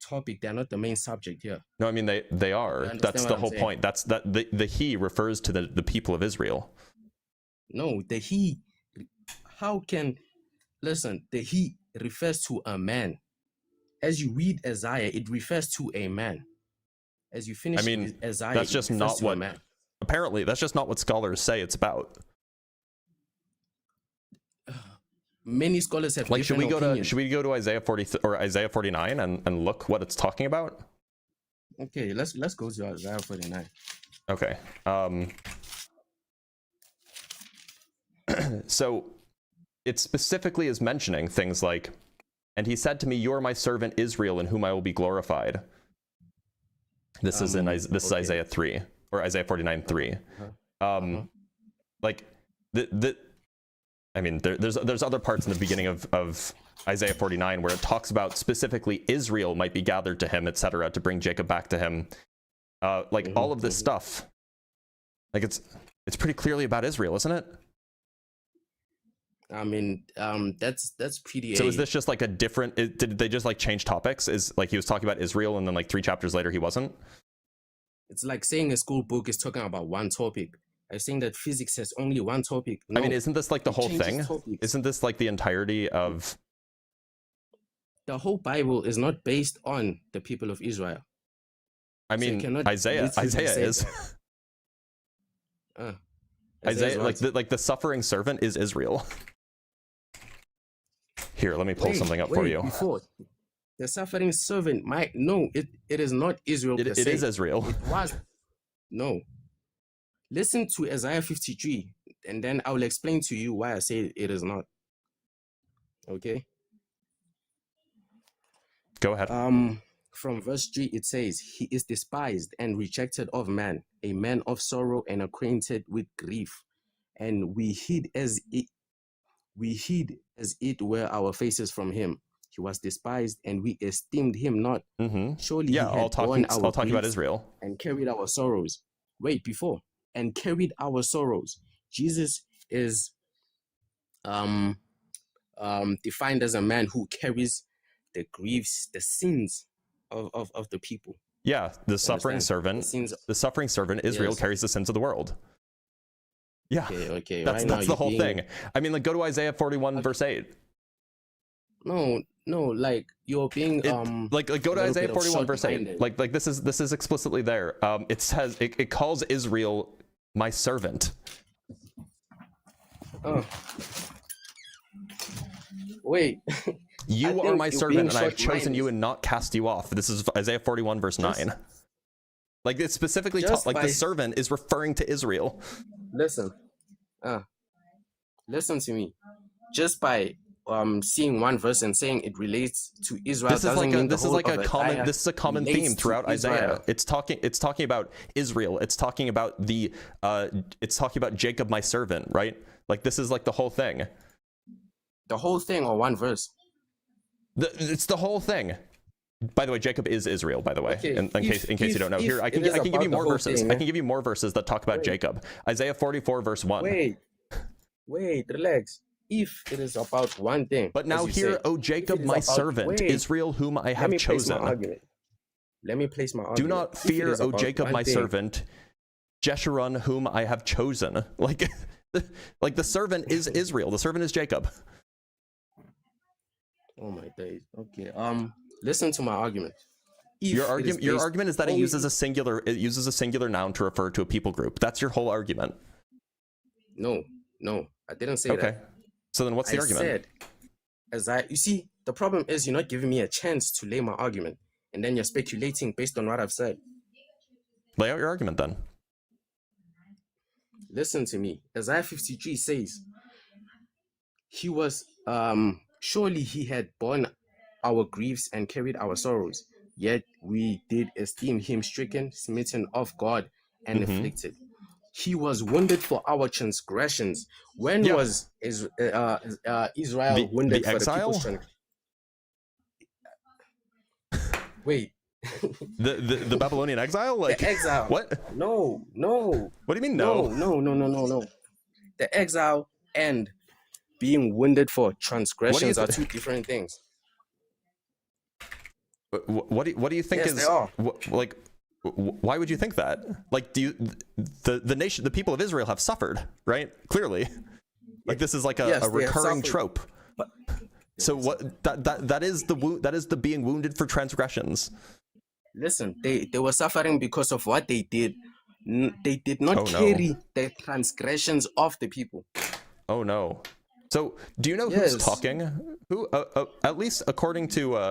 topic. They are not the main subject here. No, I mean they are. That's the whole point. That's the he refers to the people of Israel. No, the he. How can listen? The he refers to a man. As you read Isaiah, it refers to a man. As you finish, Isaiah, that's just not what. Apparently, that's just not what scholars say it's about. Many scholars have should we go to Isaiah 40 or Isaiah 49 and look what it's talking about? Okay, let's go to Isaiah 49. Okay. So it specifically is mentioning things like, and he said to me, "You are my servant Israel, in whom I will be glorified." This is Isaiah 3 or Isaiah 49:3. Like I mean, there's other parts in the beginning of Isaiah 49 where it talks about specifically Israel might be gathered to him, etc., to bring Jacob back to him. All of this stuff, like it's pretty clearly about Israel, isn't it? I mean, that's pretty. So is this just like a different? Did they just like change topics? Is like he was talking about Israel, and then like 3 chapters later he wasn't? It's like saying a school book is talking about one topic. I'm saying that physics has only one topic. No, I mean, isn't this like the it whole changes thing? topics. Isn't this like the entirety of? The whole Bible is not based on the people of Israel. I So you mean, cannot Isaiah literally say is. Isaiah, what? like the suffering servant is Israel. Here, let me pull something up for you. Before, the suffering servant it is not Israel per se. It is Israel. It was. No. Listen to Isaiah 53, and then I will explain to you why I say it is not. Okay? Go ahead. From verse 3, it says, "He is despised and rejected of man, a man of sorrow and acquainted with grief. And we hid as it were our faces from him. He was despised, and we esteemed him not. Surely Yeah, he had borne our I'll talk about griefs Israel. and carried our sorrows." Wait, before and carried our sorrows. Jesus is defined as a man who carries the griefs, the sins of the people. Yeah, the suffering servant. The suffering servant, Israel, Yes. carries the sins of the world. Yeah, Okay. that's Right now the whole you're thing. I mean, like, go to Isaiah 41 verse 8. No, like you're being like go to a little Isaiah bit of 41 verse 8. short-minded. Like this is explicitly there. It says it calls Israel my servant. Oh. Wait. You I are think my you're servant, being and I have chosen short-minded. you and not cast you off. This is Isaiah 41 verse 9. Like it specifically Just like by- the servant is referring to Israel. Listen. Listen to me. Just by seeing one verse and saying it relates to Israel This is doesn't like mean this is like a common relates theme to throughout Isaiah. Israel. It's talking about Israel. It's talking about Jacob my servant, right? Like this is like the whole thing. The whole thing or one verse? It's the whole thing. By the way, Jacob is Israel, by the way, Okay, in case you don't know. Here, I can give you about the more whole verses. thing, I can give you more verses that talk about Jacob. Isaiah 44 verse 1. Wait, relax. If it is about one thing. But now as you hear, say, O if Jacob, it is my about- servant, wait, Israel, whom I let have me place my chosen. argument. Let me place my argument. Do not If it fear, is O about Jacob, one my thing- servant, Jeshurun, whom I have chosen. Like the servant is Israel. The servant is Jacob. Oh my days. Okay. Listen to my argument. If Your it is argument is that it only- uses a singular noun to refer to a people group. That's your whole argument. No, I didn't say Okay. that. So then what's the argument? You see, the problem is you're not giving me a chance to lay my argument, and then you're speculating based on what I've said. Lay out your argument then. Listen to me. Isaiah 53 says, he was, surely he had borne our griefs and carried our sorrows, yet we did esteem him stricken, smitten of God, and afflicted. He was wounded for our transgressions. When was Israel wounded the for exile? the people's Wait. The Babylonian exile? Like The exile. What? No. What do you mean no? No. The exile and being wounded for transgressions are two different things. What do you think Yes, is they are. like? Why would you think that? Like, the nation, the people of Israel have suffered, right? Clearly, like this is like a recurring trope. But, so what? That is the being wounded for transgressions. Listen, they were suffering because of what they did. They did not carry the transgressions of the people. Oh no! So do you know who's talking? Who? At least according to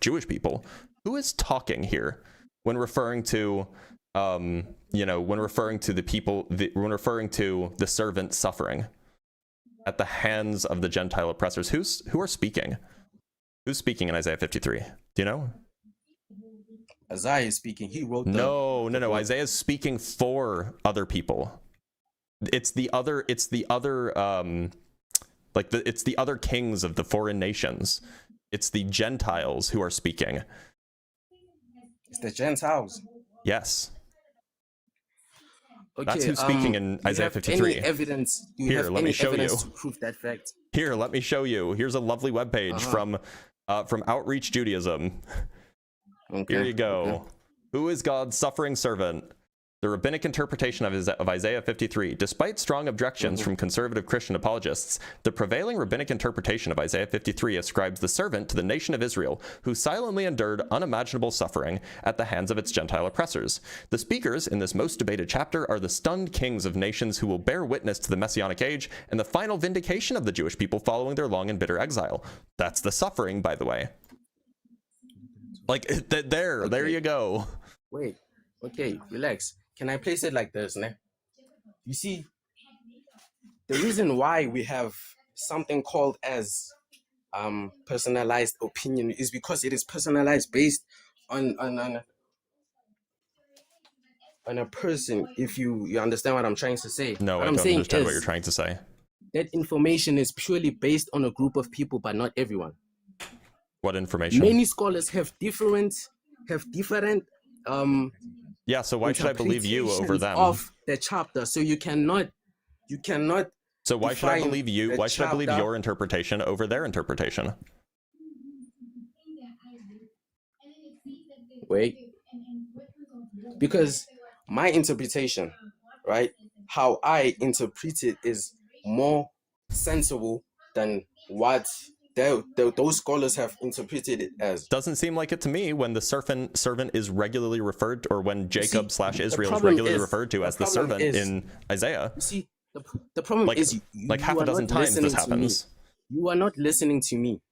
Jewish people, who is talking here when referring to when referring to the people, when referring to the servant suffering at the hands of the Gentile oppressors? Who are speaking? Who's speaking in Isaiah 53? Do you know? Isaiah is speaking. He wrote. No. Isaiah is speaking for other people. It's the other kings of the foreign nations. It's the Gentiles who are speaking. It's the Gentiles. Yes. Okay, That's who's speaking in Isaiah 53. Any evidence? Do you Here, have let any me show you. evidence to prove that fact? Here, let me show you. Here's a lovely webpage from Outreach Judaism. Okay. Here you go. Okay. Who is God's suffering servant? The rabbinic interpretation of Isaiah 53. Despite strong objections from conservative Christian apologists, the prevailing rabbinic interpretation of Isaiah 53 ascribes the servant to the nation of Israel, who silently endured unimaginable suffering at the hands of its Gentile oppressors. The speakers in this most debated chapter are the stunned kings of nations who will bear witness to the Messianic age and the final vindication of the Jewish people following their long and bitter exile. That's the suffering, by the way. Like, there you go. Wait. Okay, relax. Can I place it like this, ne? You see, the reason why we have something called as personalized opinion is because it is personalized based on a person. If you understand what I'm trying to say. No, what I I'm don't saying understand is what you're trying to say. that information is purely based on a group of people, but not everyone. What information? Many scholars have different yeah, so why should I believe you over them? Of the chapter, so you cannot. So why should I believe you? Why should I believe chapter. your interpretation over their interpretation? Wait, because my interpretation, right? How I interpret it is more sensible than what those scholars have interpreted it as. Doesn't seem like it to me when the servant is regularly referred to, or when Jacob / Israel is regularly referred to as the servant in Isaiah. You see, the problem is like half a dozen times this happens. You are not listening to me.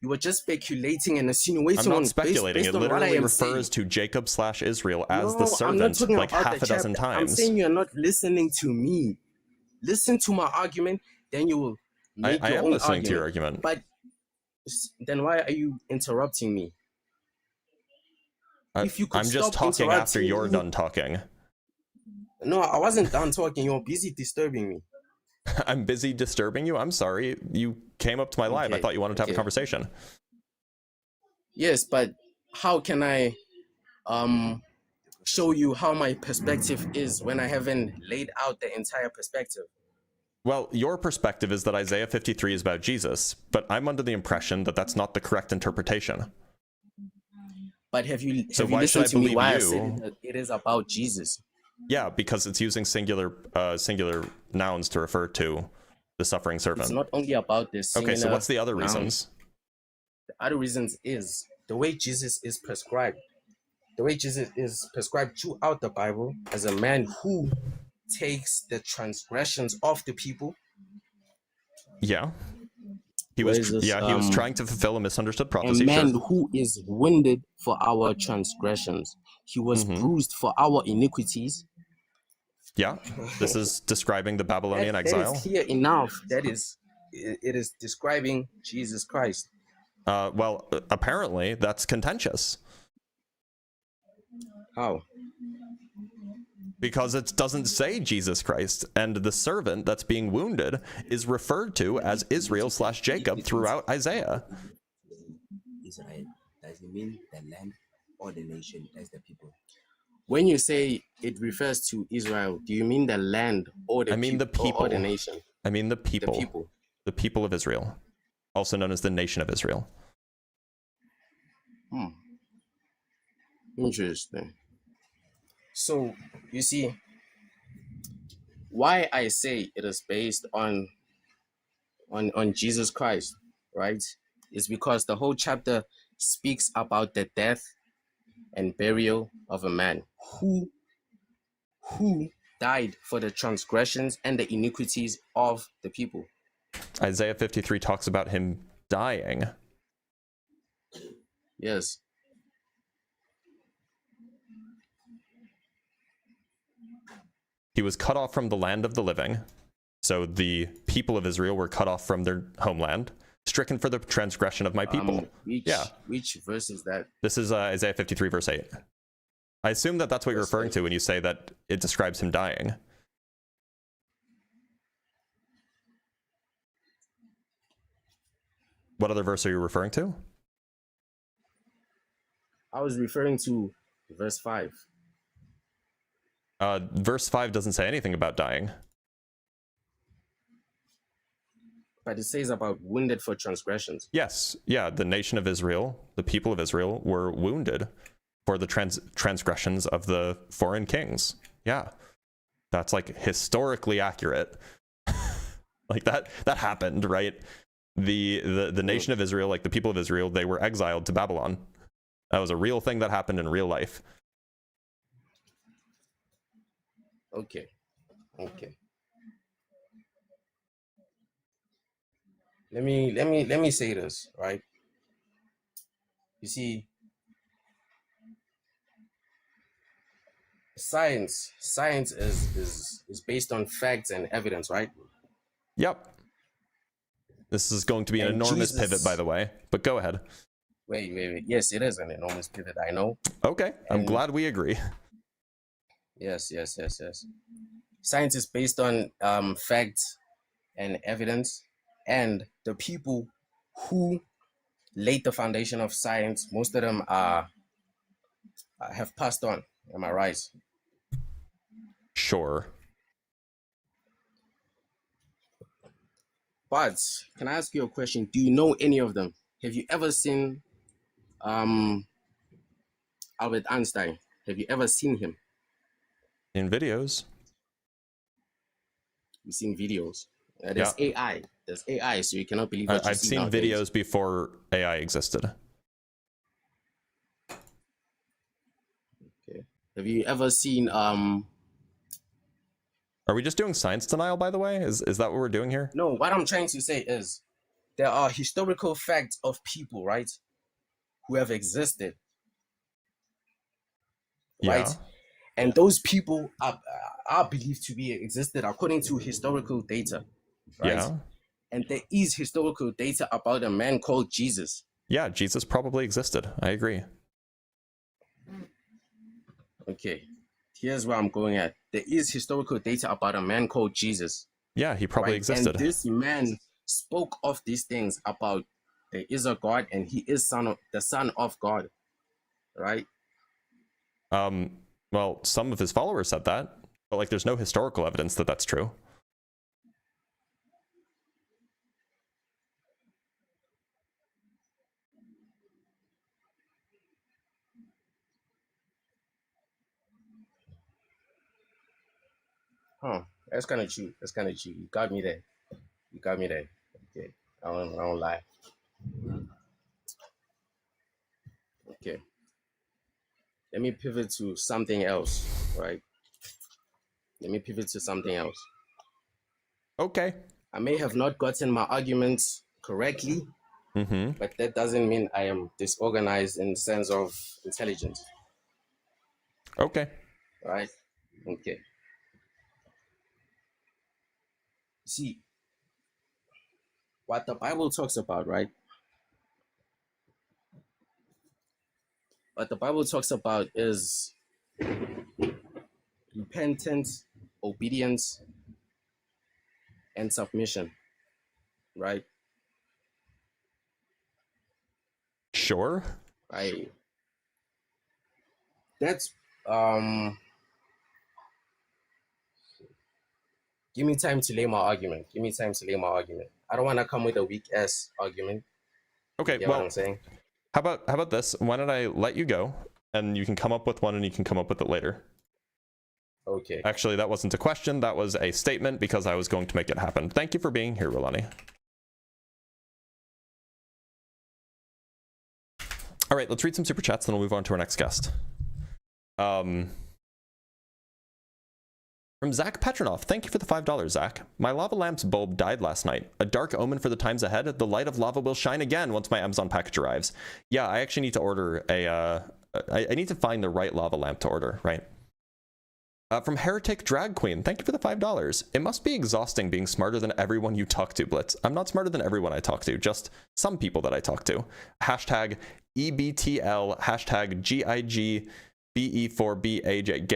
You are just speculating and insinuating. I'm not speculating. It literally refers to Jacob / Israel as the servant like half a dozen times. I'm saying you're not listening to me. Listen to my argument, then you will make your own argument. I am listening to your argument. But then why are you interrupting me? If you could I'm just talking after you're done talking. No, I wasn't done talking. You're busy disturbing me. I'm busy disturbing you? I'm sorry. You came up to my live. I thought you wanted to have a conversation. Yes, but how can I show you how my perspective is when I haven't laid out the entire perspective? Well, your perspective is that Isaiah 53 is about Jesus, but I'm under the impression that that's not the correct interpretation. But have you listened to me why I said it is about Jesus? Yeah, because it's using singular nouns to refer to the suffering servant. It's not only about this. Okay, so what's the other reasons? The other reasons is the way Jesus is prescribed. The way Jesus is prescribed throughout the Bible as a man who takes the transgressions of the people. Yeah. He was trying to fulfill a misunderstood prophecy. A man who is wounded for our transgressions. He was bruised for our iniquities. Yeah, this is describing the Babylonian exile. That is clear enough. It is describing Jesus Christ. Well, apparently that's contentious. How? Because it doesn't say Jesus Christ, and the servant that's being wounded is referred to as Israel / Jacob throughout Isaiah. Israel, does it mean the land or the nation as the people? When you say it refers to Israel, do you mean the land or the people or the nation? I mean the people. The people. The people of Israel, also known as the nation of Israel. Interesting. So, you see, why I say it is based on Jesus Christ, right, is because the whole chapter speaks about the death and burial of a man who died for the transgressions and the iniquities of the people. Isaiah 53 talks about him dying. Yes. He was cut off from the land of the living. So the people of Israel were cut off from their homeland, stricken for the transgression of my people. Which verse is that? This is Isaiah 53 verse 8. I assume that that's what you're referring to when you say that it describes him dying. What other verse are you referring to? I was referring to verse 5. Verse 5 doesn't say anything about dying. But it says about wounded for transgressions. Yes, yeah, the nation of Israel, the people of Israel, were wounded for the transgressions of the foreign kings. Yeah, that's like historically accurate. Like that happened, right? The nation of Israel, like the people of Israel, they were exiled to Babylon. That was a real thing that happened in real life. Okay. Let me say this, right? You see, science is based on facts and evidence, right? Yep. This is going to be an enormous pivot, by the way, but go ahead. Wait. Yes, it is an enormous pivot, I know. Okay, I'm glad we agree. Yes. Science is based on facts and evidence, and the people who laid the foundation of science, most of them have passed on. Am I right? Sure. But can I ask you a question? Do you know any of them? Have you ever seen Albert Einstein? Have you ever seen him? In videos. You've seen videos. There's AI. There's AI, so you cannot believe what you I've see seen nowadays. videos before AI existed. Okay. Have you ever seen Are we just doing science denial, by the way? Is that what we're doing here? No, what I'm trying to say is there are historical facts of people, right, who have existed. Right? Yeah. And those people are believed to be existed according to historical data. Right? Yeah. And there is historical data about a man called Jesus. Yeah, Jesus probably existed. I agree. Okay. Here's where I'm going at. There is historical data about a man called Jesus. Yeah, he probably existed. And this man spoke of these things about there is a God and he is the son of God. Right? Well, some of his followers said that, but like there's no historical evidence that that's true. Huh. That's kind of true. You got me there. Okay. I don't lie. Okay. Let me pivot to something else, right? Okay. I may have not gotten my arguments correctly, but that doesn't mean I am disorganized in the sense of intelligence. Okay. Right? Okay. See, what the Bible talks about, right? What the Bible talks about is repentance, obedience, and submission, right? Sure. That's give me time to lay my argument. I don't want to come with a weak ass argument. Okay, You get well, what I'm saying? How about this? Why don't I let you go and you can come up with one and you can come up with it later. Okay. Actually, that wasn't a question. That was a statement because I was going to make it happen. Thank you for being here, Rolani. All right, let's read some super chats, then we'll move on to our next guest. From Zach Petronoff, thank you for the $5, Zach. My lava lamp's bulb died last night. A dark omen for the times ahead. The light of lava will shine again once my Amazon package arrives. Yeah, I actually need to order a, I need to find the right lava lamp to order, right? From Heretic Drag Queen, thank you for the $5. It must be exhausting being smarter than everyone you talk to, Blitz. I'm not smarter than everyone I talk to, just some people that I talk to. Hashtag EBTL, hashtag GIG. BE4BAJ,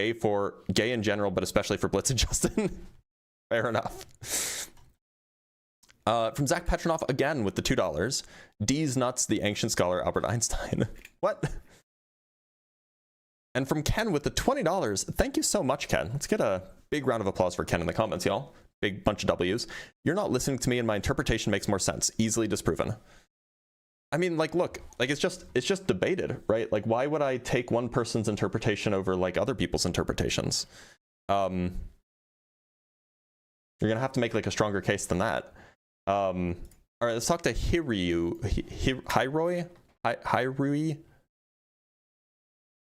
gay in general, but especially for Blitz and Justin. Fair enough. From Zach Petronoff again with the $2. D's nuts, the ancient scholar Albert Einstein. What? And from Ken with the $20. Thank you so much, Ken. Let's get a big round of applause for Ken in the comments, y'all. Big bunch of W's. You're not listening to me and my interpretation makes more sense. Easily disproven. I mean, like, look, like it's just debated, right? Like, why would I take one person's interpretation over like other people's interpretations? You're gonna have to make like a stronger case than that. All right, let's talk to Hiroi.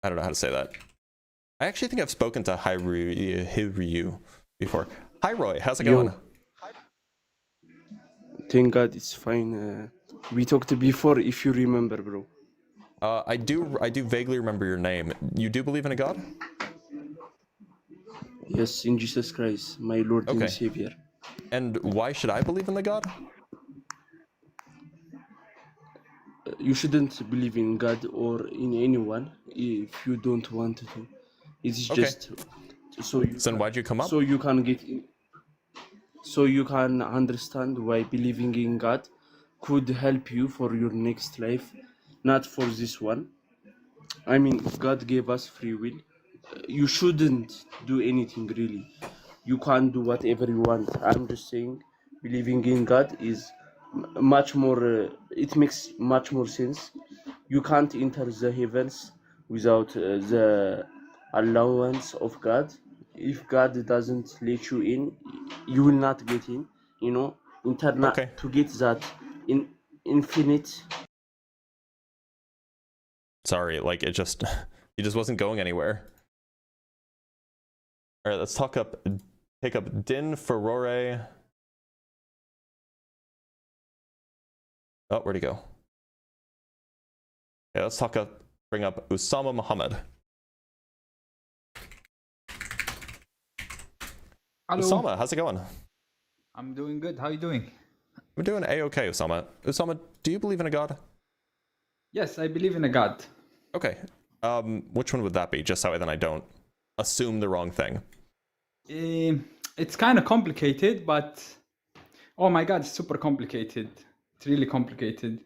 I don't know how to say that. I actually think I've spoken to Hiryu before. Hi Roy, how's it going? Thank God it's fine. We talked before, if you remember, bro. I do vaguely remember your name. You do believe in a God? Yes, in Jesus Christ, my Lord and Savior. And why should I believe in the God? You shouldn't believe in God or in anyone if you don't want to. It's just so you. Then why'd you come up? So you can get. So you can understand why believing in God could help you for your next life, not for this one. I mean, God gave us free will. You shouldn't do anything really. You can't do whatever you want. I'm just saying, believing in God is much more. It makes much more sense. You can't enter the heavens without the allowance of God. If God doesn't let you in, you will not get in. You know, to get that infinite. Sorry, like it just wasn't going anywhere. All right, let's take up Din Furore. Oh, where'd he go? Okay, let's bring up Usama Muhammad. Hello. Usama, how's it going? I'm doing good. How are you doing? We're doing A-okay, Usama. Usama, do you believe in a God? Yes, I believe in a God. Okay. Which one would that be? Just so then I don't assume the wrong thing. It's kind of complicated, but oh my God, it's super complicated. It's really complicated.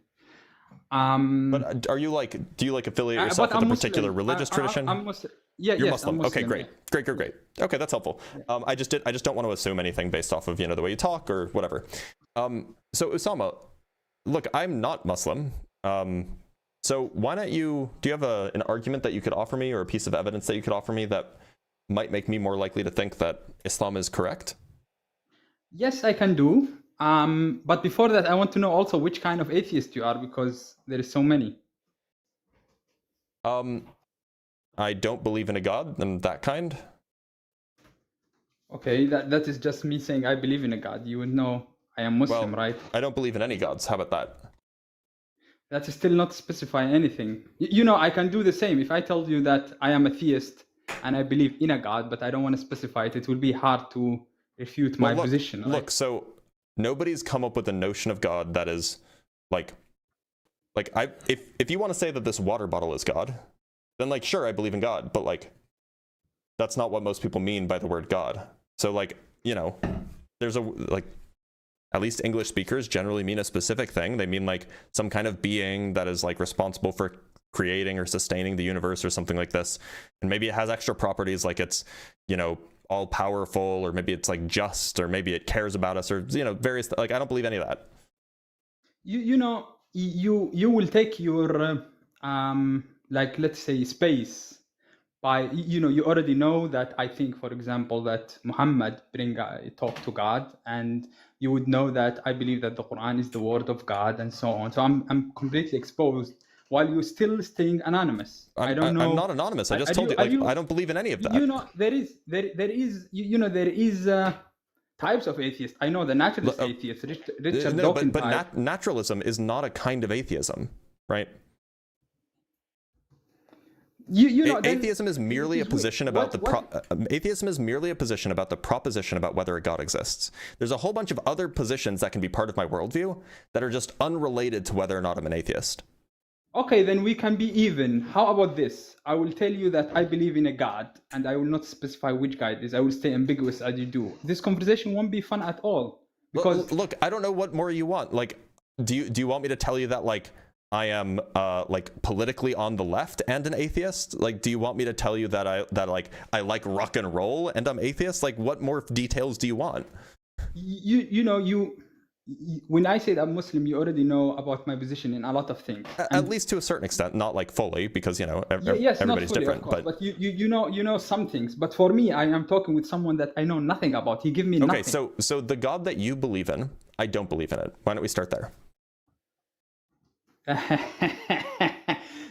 But are you like, do you like affiliate yourself with a particular religious tradition? I'm Muslim. Yeah, You're yes, Muslim. I'm Muslim. Okay, great. Yeah. Great. Okay, that's helpful. I just don't want to assume anything based off of, the way you talk or whatever. So Usama, look, I'm not Muslim. So why don't do you have an argument that you could offer me or a piece of evidence that you could offer me that might make me more likely to think that Islam is correct? Yes, I can do. But before that, I want to know also which kind of atheist you are, because there is so many. I don't believe in a God and that kind. Okay, that is just me saying I believe in a God. You would know I am Muslim, Well, right? I don't believe in any gods. How about that? That's still not specifying anything. I can do the same. If I told you that I am a theist and I believe in a God, but I don't want to specify it, it will be hard to refute my position. Right? Look, so nobody's come up with a notion of God that is if you want to say that this water bottle is God, then sure, I believe in God, but that's not what most people mean by the word God. So there's at least English speakers generally mean a specific thing. They mean some kind of being that is responsible for creating or sustaining the universe or something like this. And maybe it has extra properties like it's, all powerful, or maybe it's just, or maybe it cares about us, or, various, I don't believe any of that. You will take your, let's say space by, you already know that I think, for example, that Muhammad bring a talk to God, and you would know that I believe that the Quran is the word of God, and so on. So I'm completely exposed while you're still staying anonymous. I don't know. I'm not anonymous. I just told you, I don't believe in any of that. There is types of atheists. I know the naturalist atheist, Richard Dawkins. But naturalism is not a kind of atheism, right? Atheism is merely a position about atheism is merely a position about the proposition about whether a God exists. There's a whole bunch of other positions that can be part of my worldview that are just unrelated to whether or not I'm an atheist. Okay, then we can be even. How about this? I will tell you that I believe in a God, and I will not specify which God it is. I will stay ambiguous as you do. This conversation won't be fun at all. Because look, I don't know what more you want. Do you want me to tell you that I am like politically on the left and an atheist? Like, do you want me to tell you that I like rock and roll and I'm atheist? Like, what more details do you want? When I say that I'm Muslim, you already know about my position in a lot of things. At least to a certain extent, not like fully, because yes, everybody's not fully, different. Of course, but you know some things. But for me, I am talking with someone that I know nothing about. He give me nothing. Okay, so the God that you believe in, I don't believe in it. Why don't we start there?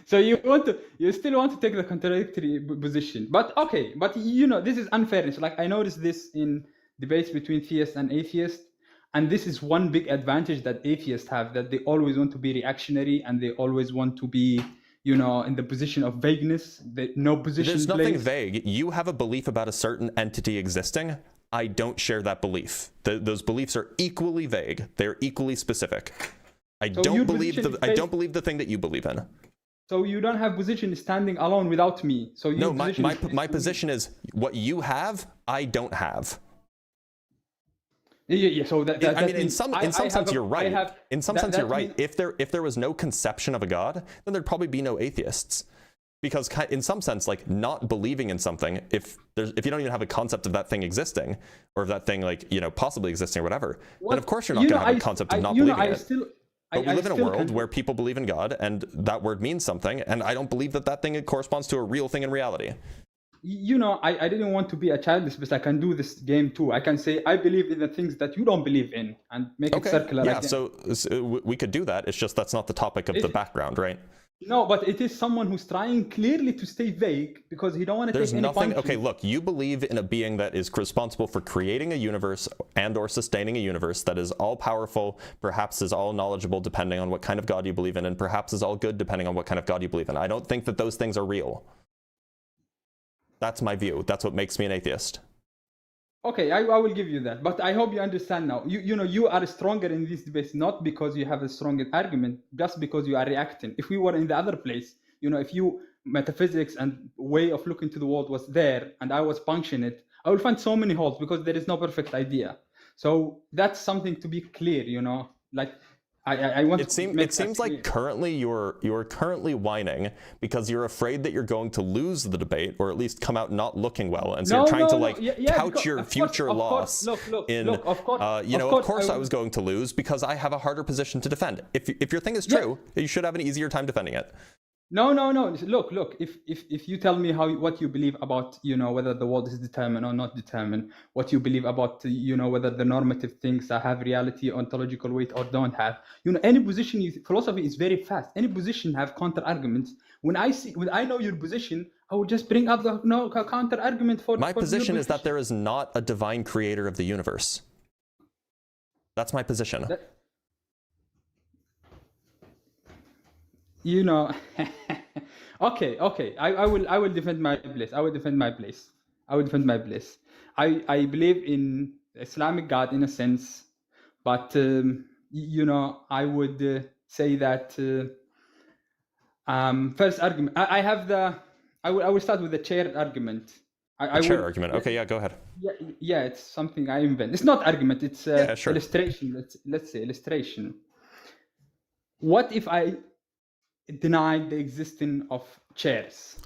So you still want to take the contradictory position, but okay, but this is unfairness. Like, I noticed this in debates between theists and atheists, and this is one big advantage that atheists have, that they always want to be reactionary and they always want to be in the position of vagueness. No position. There's nothing vague. You have a belief about a certain entity existing. I don't share that belief. Those beliefs are equally vague. They're equally specific. I don't believe the thing that you believe in. So you don't have position standing alone without me. So my position is what you have, I don't have. Yeah. So I mean, in some sense, you're right. In some sense, you're right. If there was no conception of a God, then there'd probably be no atheists. Because in some sense, like, not believing in something, if you don't even have a concept of that thing existing, or of that thing, like, possibly existing or whatever, then of course you're not going to have a concept of not believing in it. But we live in a world where people believe in God, and that word means something, and I don't believe that thing corresponds to a real thing in reality. I didn't want to be a childish, but I can do this game too. I can say I believe in the things that you don't believe in, and make it circular. Yeah, so we could do that. It's just that's not the topic of the background, right? No, but it is someone who's trying clearly to stay vague because he don't want to take any punches. Okay, look, you believe in a being that is responsible for creating a universe and or sustaining a universe that is all powerful, perhaps is all knowledgeable depending on what kind of God you believe in, and perhaps is all good depending on what kind of God you believe in. I don't think that those things are real. That's my view. That's what makes me an atheist. Okay, I will give you that, but I hope you understand now. You are stronger in these debates not because you have a stronger argument, just because you are reacting. If we were in the other place, if you metaphysics and way of looking to the world was there and I was puncturing it, I will find so many holes because there is no perfect idea. So that's something to be clear. Like I want. It seems like currently you're currently whining because you're afraid that you're going to lose the debate, or at least come out not looking well, and so you're trying to couch your future loss in. Of course I was going to lose because I have a harder position to defend. If your thing is true, you should have an easier time defending it. No. Look. If you tell me what you believe about whether the world is determined or not determined, what you believe about whether the normative things have reality, ontological weight, or don't have, any position. Philosophy is very fast. Any position have counter arguments. When I know your position, I will just bring up the counter argument for. My position is that there is not a divine creator of the universe. That's my position. Okay. I will defend my place. I believe in Islamic God in a sense, but I would say that first argument. I will start with the chair argument. Argument. Okay, yeah, go ahead. Yeah, it's something I invent. It's not argument. It's sure. Illustration. Let's say illustration. What if I denied the existence of chairs?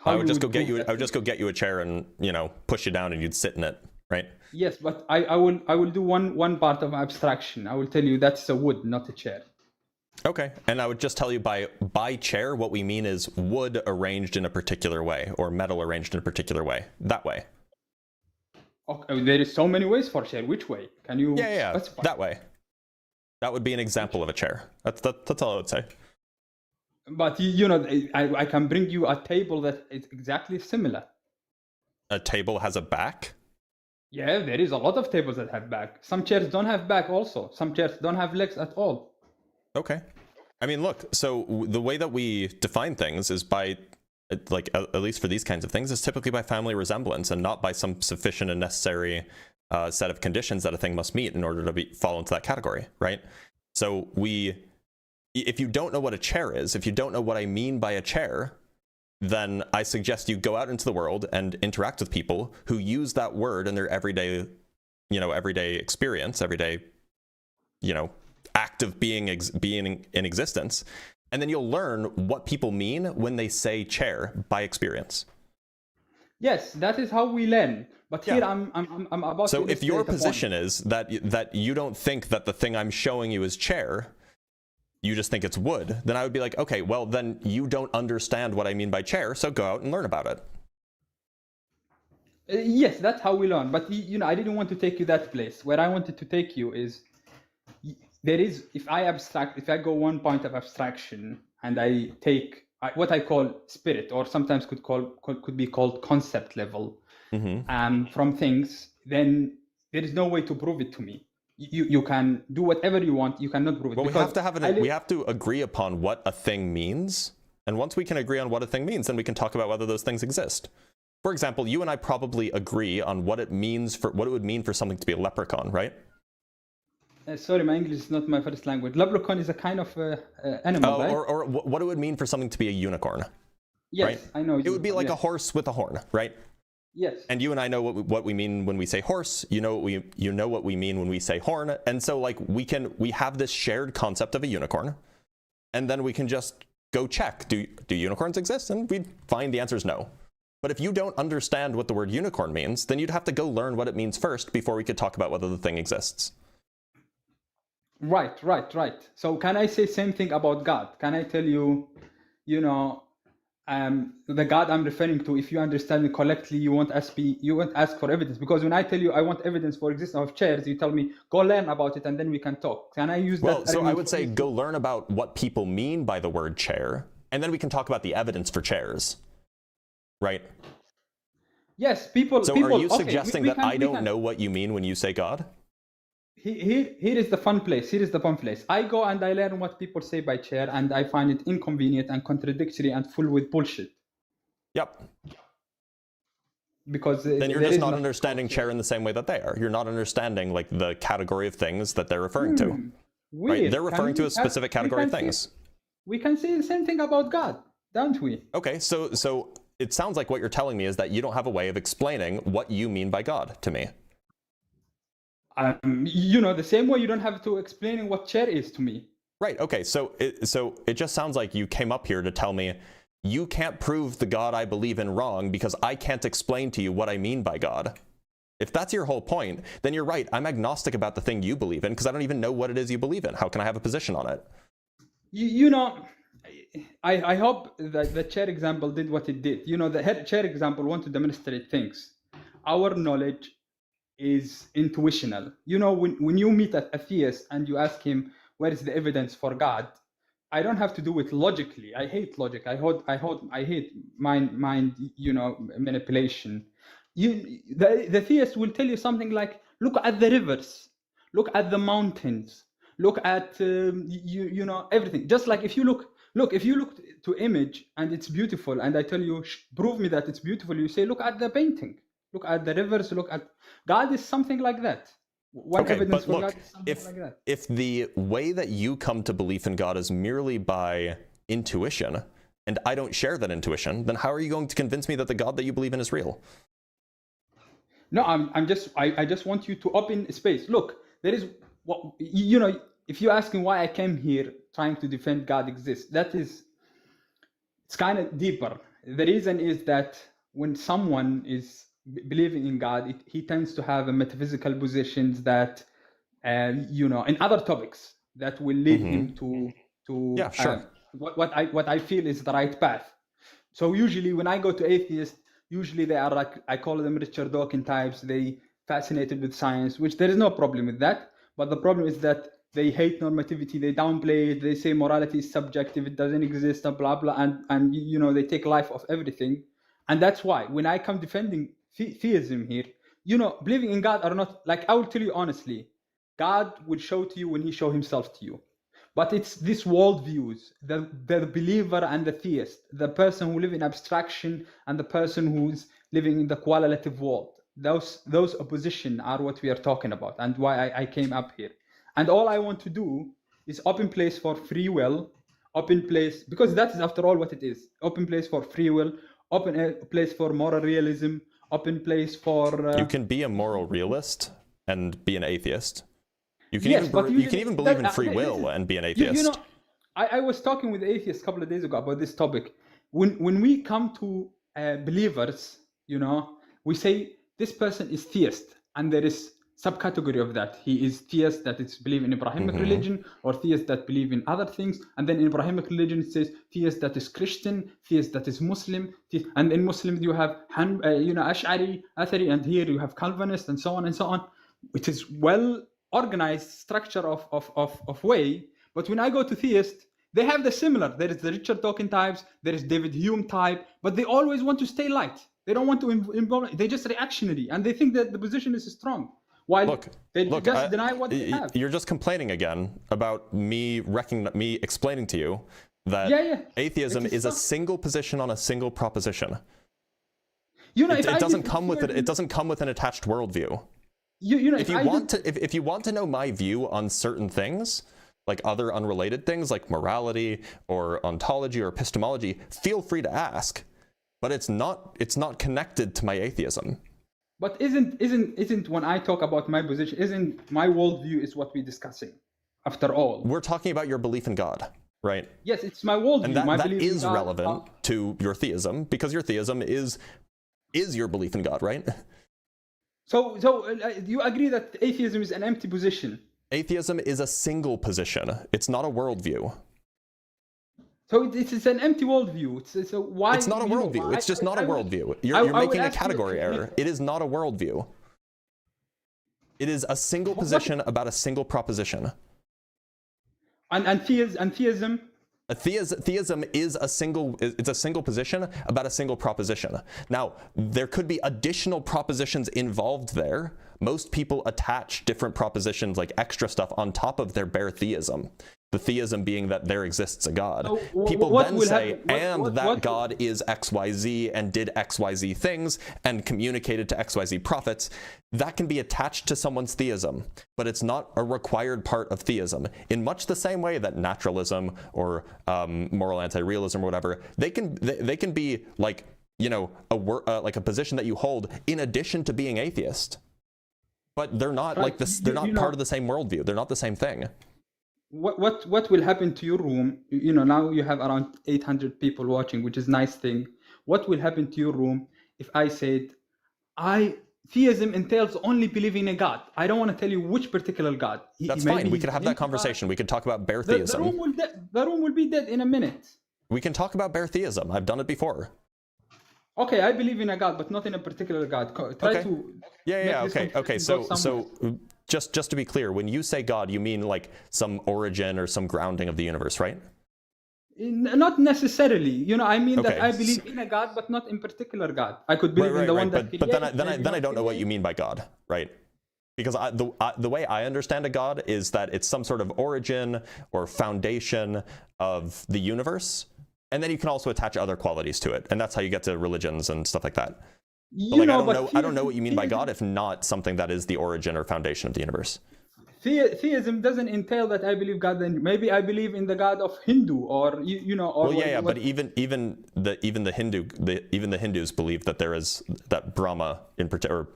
I would just go get you a chair and push you down and you'd sit in it, right? Yes, but I will do one part of abstraction. I will tell you that's a wood, not a chair. Okay, and I would just tell you by chair what we mean is wood arranged in a particular way, or metal arranged in a particular way. That way. Okay, there is so many ways for chair. Which way? Can you? Yeah, that way. That would be an example of a chair. That's all I would say. But I can bring you a table that is exactly similar. A table has a back? Yeah, there is a lot of tables that have back. Some chairs don't have back also. Some chairs don't have legs at all. Okay. I mean, look, so the way that we define things is by, like, at least for these kinds of things, is typically by family resemblance and not by some sufficient and necessary set of conditions that a thing must meet in order to fall into that category, right? So if you don't know what a chair is, if you don't know what I mean by a chair, then I suggest you go out into the world and interact with people who use that word in their everyday experience, everyday, act of being in existence, And then you'll learn what people mean when they say chair by experience. Yes, that is how we learn. But here I'm about so to if your illustrate a position point. is that you don't think that the thing I'm showing you is chair, you just think it's wood, then I would be like, okay, well then you don't understand what I mean by chair, so go out and learn about it. Yes, that's how we learn. But you know, I didn't want to take you that place. Where I wanted to take you is, there is, if I go one point of abstraction and I take what I call spirit, or sometimes could be called concept level, from things, then there is no way to prove it to me. You can do whatever you want, you cannot prove it. Well, we have to agree upon what a thing means, and once we can agree on what a thing means, then we can talk about whether those things exist. For example, you and I probably agree on what it means for what it would mean for something to be a leprechaun, right? Sorry, my English is not my first language. Leprechaun is a kind of animal, right? Or what it would mean for something to be a unicorn. Yes, right? I know. It would be like a horse with a horn, right? Yes. And you and I know what we mean when we say horse. You know what we mean when we say horn. And so like we have this shared concept of a unicorn, and then we can just go check, do unicorns exist? And we'd find the answer is no. But if you don't understand what the word unicorn means, then you'd have to go learn what it means first before we could talk about whether the thing exists. Right. So can I say same thing about God? Can I tell you, the God I'm referring to, if you understand it correctly, you won't ask for evidence, because when I tell you I want evidence for existence of chairs, you tell me go learn about it and then we can talk. Can I use that? Well, so I would say go learn about what people mean by the word chair, and then we can talk about the evidence for chairs. Right? Yes, people. So are you suggesting that I don't know what you mean when you say God? Here is the fun place. I go and I learn what people say by chair, and I find it inconvenient and contradictory and full with bullshit. Yep. Because then you're just not understanding chair in the same way that they are. You're not understanding like the category of things that they're referring to. Right? They're referring to a specific category of things. We can say the same thing about God, don't we? Okay, so it sounds like what you're telling me is that you don't have a way of explaining what you mean by God to me. The same way you don't have to explain what chair is to me. Right, okay, so it just sounds like you came up here to tell me you can't prove the God I believe in wrong because I can't explain to you what I mean by God. If that's your whole point, then you're right. I'm agnostic about the thing you believe in because I don't even know what it is you believe in. How can I have a position on it? I hope that the chair example did what it did. The chair example want to demonstrate things. Our knowledge is intuitional. When you meet an atheist and you ask him, where is the evidence for God? I don't have to do it logically. I hate logic. I hate mind manipulation. The theist will tell you something like, look at the rivers, look at the mountains, look at everything. Just like if you look to image and it's beautiful, and I tell you, prove me that it's beautiful, you say, look at the painting, look at the rivers, look at God is something like that. Evidence for God is something like that. If the way that you come to belief in God is merely by intuition, and I don't share that intuition, then how are you going to convince me that the God that you believe in is real? No, I just want you to open space. Look, there is if you ask me why I came here trying to defend God exists, it's kind of deeper. The reason is that when someone is believing in God, he tends to have a metaphysical positions that, in other topics that will lead him to what I feel is the right path. So usually when I go to atheists, usually they are like, I call them Richard Dawkins types. They fascinated with science, which there is no problem with that. But the problem is that they hate normativity, they downplay it, they say morality is subjective, it doesn't exist, blah, blah, and they take life of everything. And that's why when I come defending theism here, believing in God or not, like I will tell you honestly, God will show to you when he show himself to you. But it's this worldviews, the believer and the theist, the person who live in abstraction and the person who's living in the qualitative world. Those opposition are what we are talking about and why I came up here. And all I want to do is open place for free will, open place, because that is after all what it is, open place for free will, open place for moral realism, open place for... You can be a moral realist and be an atheist. You can even believe in free will and be an atheist. I was talking with atheists a couple of days ago about this topic. When we come to believers, you know, we say this person is theist, and there is subcategory of that. He is theist that is believe in Abrahamic religion, or theist that believe in other things. And then in Abrahamic religion it says theist that is Christian, theist that is Muslim, and in Muslim you have Ash'ari, Athari, and here you have Calvinist, and so on and so on. It is well organized structure of way. But when I go to theist, they have the similar. There is the Richard Dawkins types, there is David Hume type, but they always want to stay light. They don't want to involve. They're just reactionary, and they think that the position is strong. While they just deny what they have. You're just complaining again about me explaining to you that atheism is a single position on a single proposition. You know, it doesn't come with it. It doesn't come with an attached worldview. If you want to know my view on certain things, like other unrelated things like morality or ontology or epistemology, feel free to ask. But it's not connected to my atheism. But isn't when I talk about my position, isn't my worldview is what we're discussing? After all, we're talking about your belief in God, right? Yes, it's my worldview. And that is relevant to your theism, because your theism is your belief in God, right? So you agree that atheism is an empty position? Atheism is a single position. It's not a worldview. So it's an empty worldview. It's not a worldview. It's just not a worldview. You're making a category error. It is not a worldview. It is a single position about a single proposition. And theism? Theism is a single position about a single proposition. Now, there could be additional propositions involved there. Most people attach different propositions, like extra stuff, on top of their bare theism. The theism being that there exists a God. People then say, that God is XYZ and did XYZ things and communicated to XYZ prophets. That can be attached to someone's theism, but it's not a required part of theism. In much the same way that naturalism or moral anti-realism or whatever, they can be like, you know, like a position that you hold in addition to being atheist. But they're not like this. They're not part of the same worldview. They're not the same thing. What will happen to your room? You know, now you have around 800 people watching, which is a nice thing. What will happen to your room if I said, theism entails only believing in a God? I don't want to tell you which particular God. That's fine. We could have that conversation. We could talk about bare theism. The room will be dead in a minute. We can talk about bare theism. I've done it before. Okay, I believe in a God, but not in a particular God. Okay. So just to be clear, when you say God, you mean like some origin or some grounding of the universe, right? Not necessarily. You know, I mean that I believe in a God, but not in particular God. I could believe in the one that created. But then I don't know what you mean by God, right? Because the way I understand a God is that it's some sort of origin or foundation of the universe. And then you can also attach other qualities to it. And that's how you get to religions and stuff like that. But I don't know what you mean by God if not something that is the origin or foundation of the universe. Theism doesn't entail that I believe God, then maybe I believe in the God of Hindu or but even the Hindus believe that there is that Brahma in particular.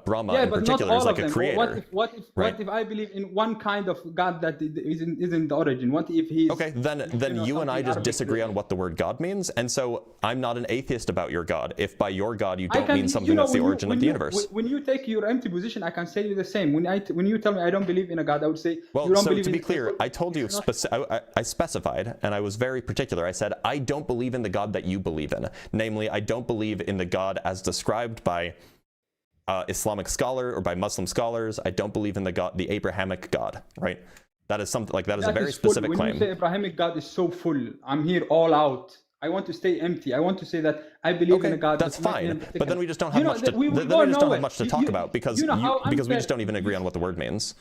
Brahma in particular is like a creator. What if I believe in one kind of God that isn't the origin? What if he's then you and I just disagree on what the word God means, and so I'm not an atheist about your God if by your God you don't mean something that's the origin of the universe. When you take your empty position, I can say the same. When you tell me I don't believe in a God, I would say well. You don't so believe to be clear, I told you I specified, and I was very particular. I said I don't believe in the God that you believe in. Namely, I don't believe in the God as described by Islamic scholar or by Muslim scholars. I don't believe in the Abrahamic God, right? That is something like that is a very specific claim. When you say Abrahamic God is so full, I'm here all out. I want to stay empty. I want to say that I believe in a God. That's fine, but then we just don't have much to talk about because we just don't even agree on what the word means.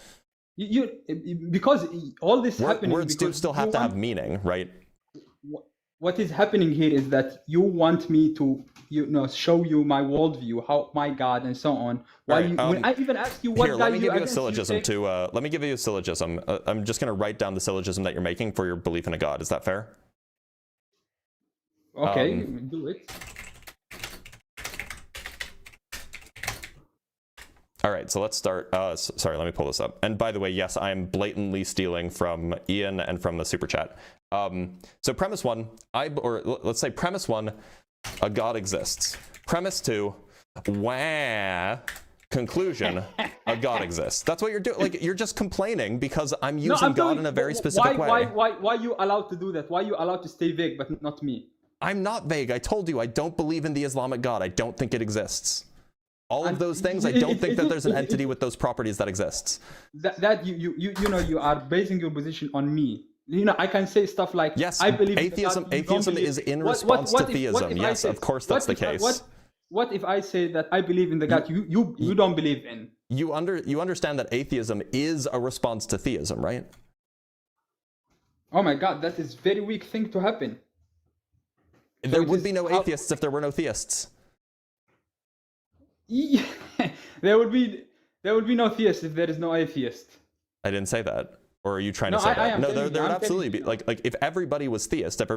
Because all this happening. Words do still have to have meaning, right? What is happening here is that you want me to, show you my worldview, how my God, and so on. When I even ask you what God let me give you a syllogism let me give you a syllogism. I'm just going to write down the syllogism that you're making for your belief in a God. Is that fair? Okay, do it. All right, so let's start. Sorry, let me pull this up. And by the way, yes, I am blatantly stealing from Ian and from the super chat. So premise one, let's say premise one, a God exists. Premise two, conclusion, a God exists. That's what you're doing. Like, you're just complaining because I'm using God in a very specific way. Why are you allowed to do that? Why are you allowed to stay vague, but not me? I'm not vague. I told you I don't believe in the Islamic God. I don't think it exists. All of those things, I don't think that there's an entity with those properties that exists. That you are basing your position on me. I can say stuff like, yes, I believe atheism is in response to theism. Yes, of course that's the case. What if I say that I believe in the God you don't believe in? You understand that atheism is a response to theism, right? Oh my God, that is very weak thing to happen. There would be no atheists if there were no theists. Yeah, there would be no theist if there is no atheist. I didn't say that. Or are you trying to say that? No, there would absolutely be. Like if everybody was theist, if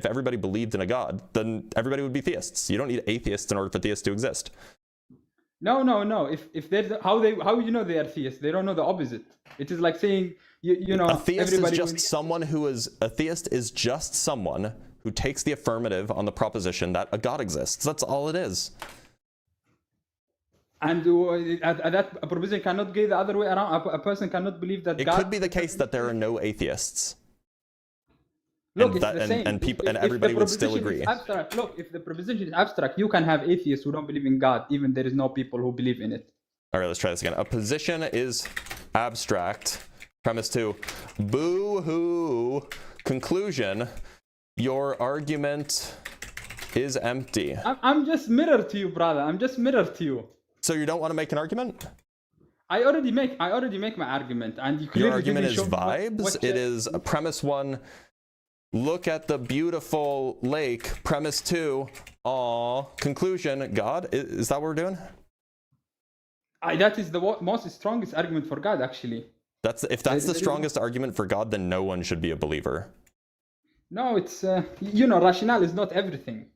everybody believed in a God, then everybody would be theists. You don't need atheists in order for theists to exist. No. If there's how you know they are theists? They don't know the opposite. It is like saying a theist is just someone who is a theist is just someone who takes the affirmative on the proposition that a God exists. That's all it is. And that a proposition cannot go the other way around. A person cannot believe that it could be the case that there are no atheists. Look, and, it's the same. And everybody would still agree. Look, if the proposition is abstract, you can have atheists who don't believe in God, even there is no people who believe in it. All right, let's try this again. A position is abstract. Premise two, boo-hoo. Conclusion, your argument is empty. I'm just mirror to you, brother. I'm just mirror to you. So you don't want to make an argument? I already make my argument, and you clearly your argument is vibes. It is premise one. Look at the beautiful lake. Premise two. Conclusion. God. Is that what we're doing? That is the most strongest argument for God, actually. If that's the strongest argument for God, then no one should be a believer. No, it's rationale is not everything.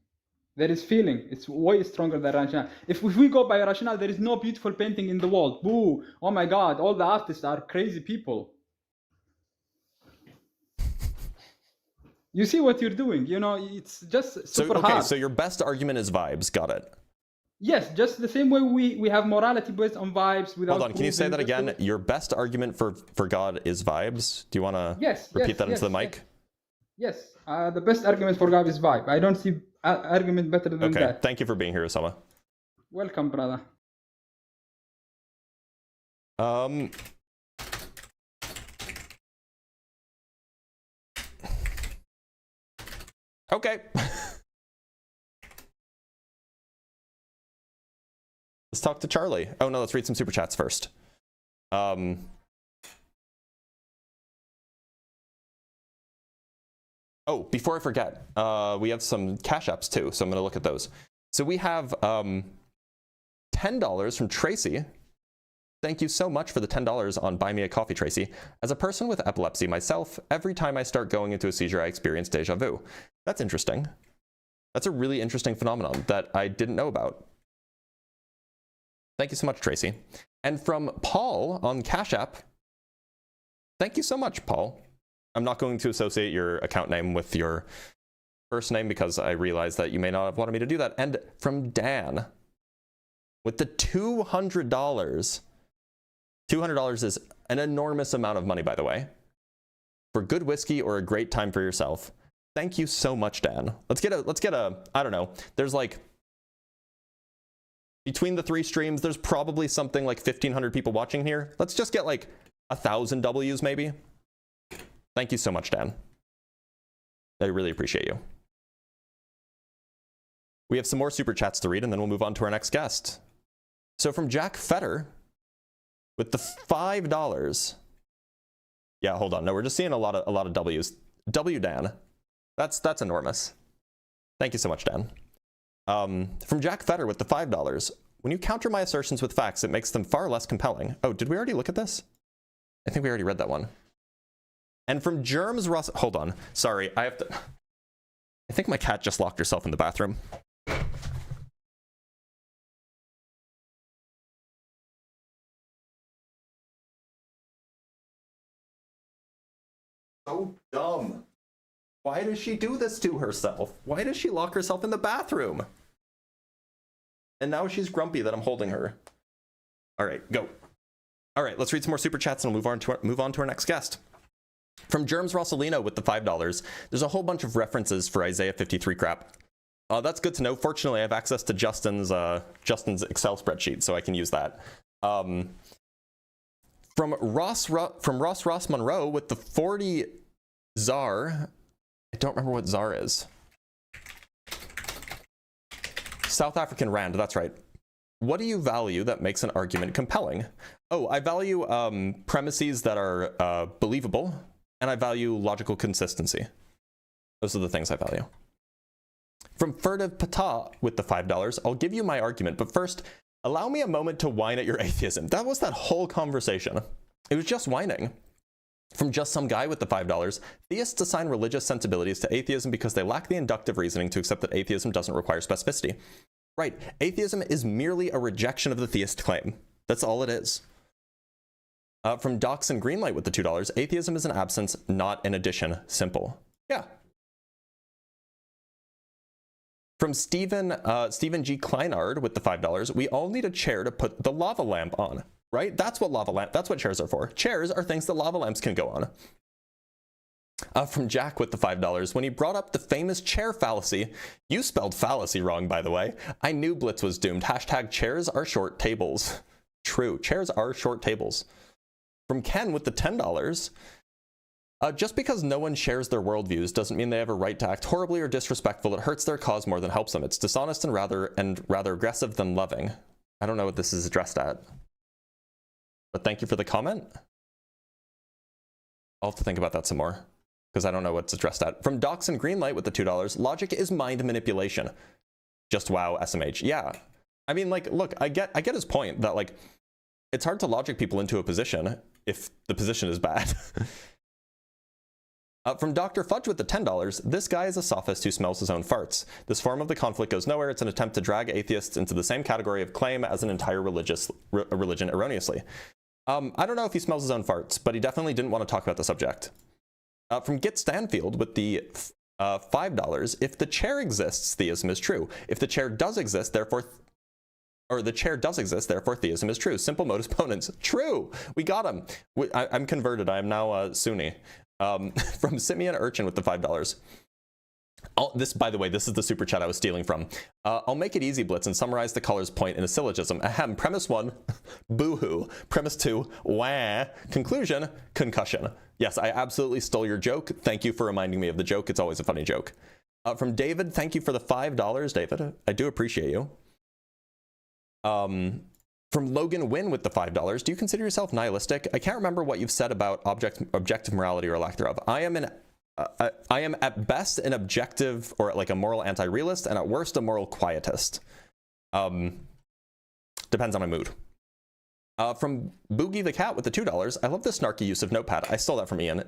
There is feeling. It's way stronger than rationale. If we go by rationale, there is no beautiful painting in the world. Boo! Oh my God! All the artists are crazy people. You see what you're doing? It's just super hard. So your best argument is vibes. Got it. Yes, just the same way we have morality based on vibes. Hold on, can you say that again? Your best argument for God is vibes. Do you want to repeat that into the mic? Yes, the best argument for God is vibe. I don't see argument better than that. Okay, thank you for being here, Osama. Welcome, brother. Okay. Let's talk to Charlie. Oh no, let's read some super chats first. Oh, before I forget, we have some cash apps too, so I'm going to look at those. So we have $10 from Tracy. Thank you so much for the $10 on Buy Me a Coffee, Tracy. As a person with epilepsy myself, every time I start going into a seizure, I experience deja vu. That's interesting. That's a really interesting phenomenon that I didn't know about. Thank you so much, Tracy. And from Paul on Cash App, thank you so much, Paul. I'm not going to associate your account name with your first name because I realize that you may not have wanted me to do that. And from Dan, with the $200. $200 is an enormous amount of money, by the way, for good whiskey or a great time for yourself. Thank you so much, Dan. Let's get a, I don't know. There's like, between the three streams, there's probably something like 1,500 people watching here. Let's just get like 1,000 W's maybe. Thank you so much, Dan. I really appreciate you. We have some more super chats to read, and then we'll move on to our next guest. So from Jack Fetter, with the $5. Yeah, hold on. No, we're just seeing a lot of W's. W Dan. That's enormous. Thank you so much, Dan. From Jack Fetter with the $5. When you counter my assertions with facts, it makes them far less compelling. Oh, did we already look at this? I think we already read that one. And from Germs Ross, hold on. Sorry, I think my cat just locked herself in the bathroom. so dumb. Why does she do this to herself? Why does she lock herself in the bathroom? And now she's grumpy that I'm holding her. All right, go. All right, let's read some more super chats and we'll move on to our next guest. From Germs Rossalino with the $5, there's a whole bunch of references for Isaiah 53 crap. That's good to know. Fortunately, I have access to Justin's Excel spreadsheet, so I can use that. From Ross Monroe with the 40 ZAR. I don't remember what ZAR is. South African Rand, that's right. What do you value that makes an argument compelling? Oh, I value premises that are believable, and I value logical consistency. Those are the things I value. From Furtive Pata with the $5, I'll give you my argument, but first, allow me a moment to whine at your atheism. That was that whole conversation. It was just whining. From Just Some Guy with the $5, theists assign religious sensibilities to atheism because they lack the inductive reasoning to accept that atheism doesn't require specificity. Right, atheism is merely a rejection of the theist claim. That's all it is. From Docs and Greenlight with the $2, atheism is an absence, not an addition. Simple. Yeah. From Stephen G. Kleinard with the $5, we all need a chair to put the lava lamp on. Right? That's what chairs are for. Chairs are things that lava lamps can go on. From Jack with the $5, when he brought up the famous chair fallacy, you spelled fallacy wrong, by the way. I knew Blitz was doomed. Hashtag chairs are short tables. True, chairs are short tables. From Ken with the $10, just because no one shares their worldviews doesn't mean they have a right to act horribly or disrespectful. It hurts their cause more than helps them. It's dishonest and rather aggressive than loving. I don't know what this is addressed at. But thank you for the comment. I'll have to think about that some more, because I don't know what's addressed at. From Docs and Greenlight with the $2, logic is mind manipulation. Just wow, SMH. Yeah. I mean, like, look, I get his point that, like, it's hard to logic people into a position if the position is bad. From Dr. Fudge with the $10, this guy is a sophist who smells his own farts. This form of the conflict goes nowhere. It's an attempt to drag atheists into the same category of claim as an entire religion erroneously. I don't know if he smells his own farts, but he definitely didn't want to talk about the subject. From Git Stanfield with the $5, if the chair exists, theism is true. If the chair does exist, therefore theism is true. Simple modus ponens. True. We got him. I'm converted. I am now Sunni. From Simeon Urchin with the $5. This, by the way, this is the super chat I was stealing from. I'll make it easy, Blitz, and summarize the color's point in a syllogism. Ahem. Premise 1, boo-hoo. Premise 2, wah. Conclusion, concussion. Yes, I absolutely stole your joke. Thank you for reminding me of the joke. It's always a funny joke. From David, thank you for the $5, David. I do appreciate you. From Logan Wynn with the $5, do you consider yourself nihilistic? I can't remember what you've said about objective morality or lack thereof. I am at best an objective or like a moral anti-realist, and at worst a moral quietist. Depends on my mood. From Boogie the Cat with the $2, I love the snarky use of Notepad. I stole that from Ian.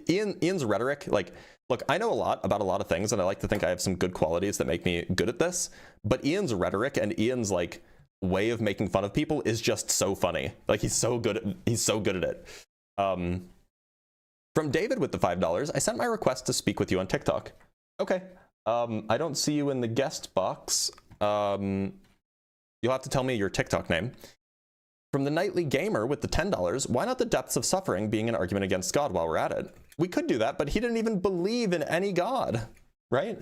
Ian's rhetoric. Like, look, I know a lot about a lot of things, and I like to think I have some good qualities that make me good at this. But Ian's rhetoric and Ian's like way of making fun of people is just so funny. Like, he's so good at it. From David with the $5, I sent my request to speak with you on TikTok. Okay. I don't see you in the guest box. You'll have to tell me your TikTok name. From the Nightly Gamer with the $10, why not the depths of suffering being an argument against God while we're at it? We could do that, but he didn't even believe in any God, right?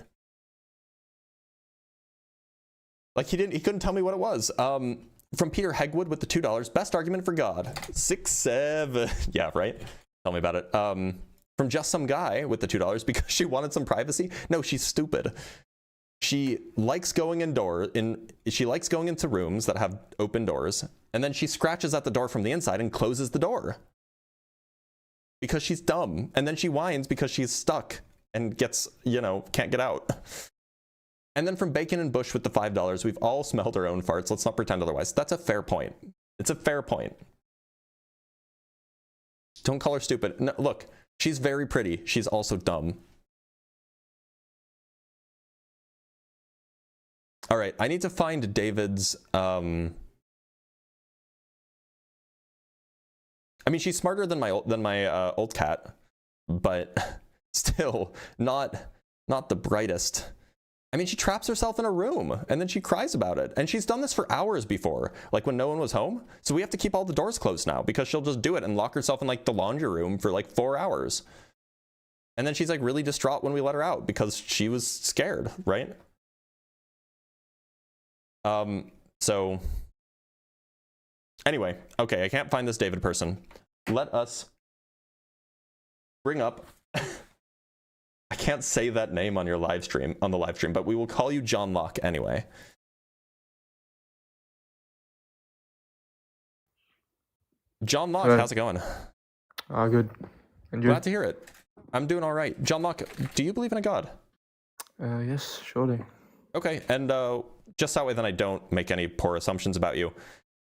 Like, he couldn't tell me what it was. From Peter Hegwood with the $2, best argument for God. 6, 7. Yeah, right? Tell me about it. From Just Some Guy with the $2, because she wanted some privacy. No, she's stupid. She likes going she likes going into rooms that have open doors, and then she scratches at the door from the inside and closes the door. Because she's dumb. And then she whines because she's stuck and gets, can't get out. And then from Bacon and Bush with the $5, we've all smelled our own farts. Let's not pretend otherwise. That's a fair point. It's a fair point. Don't call her stupid. No, look, she's very pretty. She's also dumb. All right, I need to find David's... I mean, she's smarter than my old cat. but still not the brightest. I mean, she traps herself in a room and then she cries about it. And she's done this for hours before, like when no one was home. So we have to keep all the doors closed now because she'll just do it and lock herself in like the laundry room for like 4 hours. And then she's like really distraught when we let her out because she was scared, right? So anyway, okay, I can't find this David person. Let us bring up I can't say that name on your live stream, on the live stream, but we will call you John Locke anyway. John Locke, how's it going? Good. And you? Glad to hear it. I'm doing all right. John Locke, do you believe in a God? Yes, surely. Okay, and just that way then I don't make any poor assumptions about you.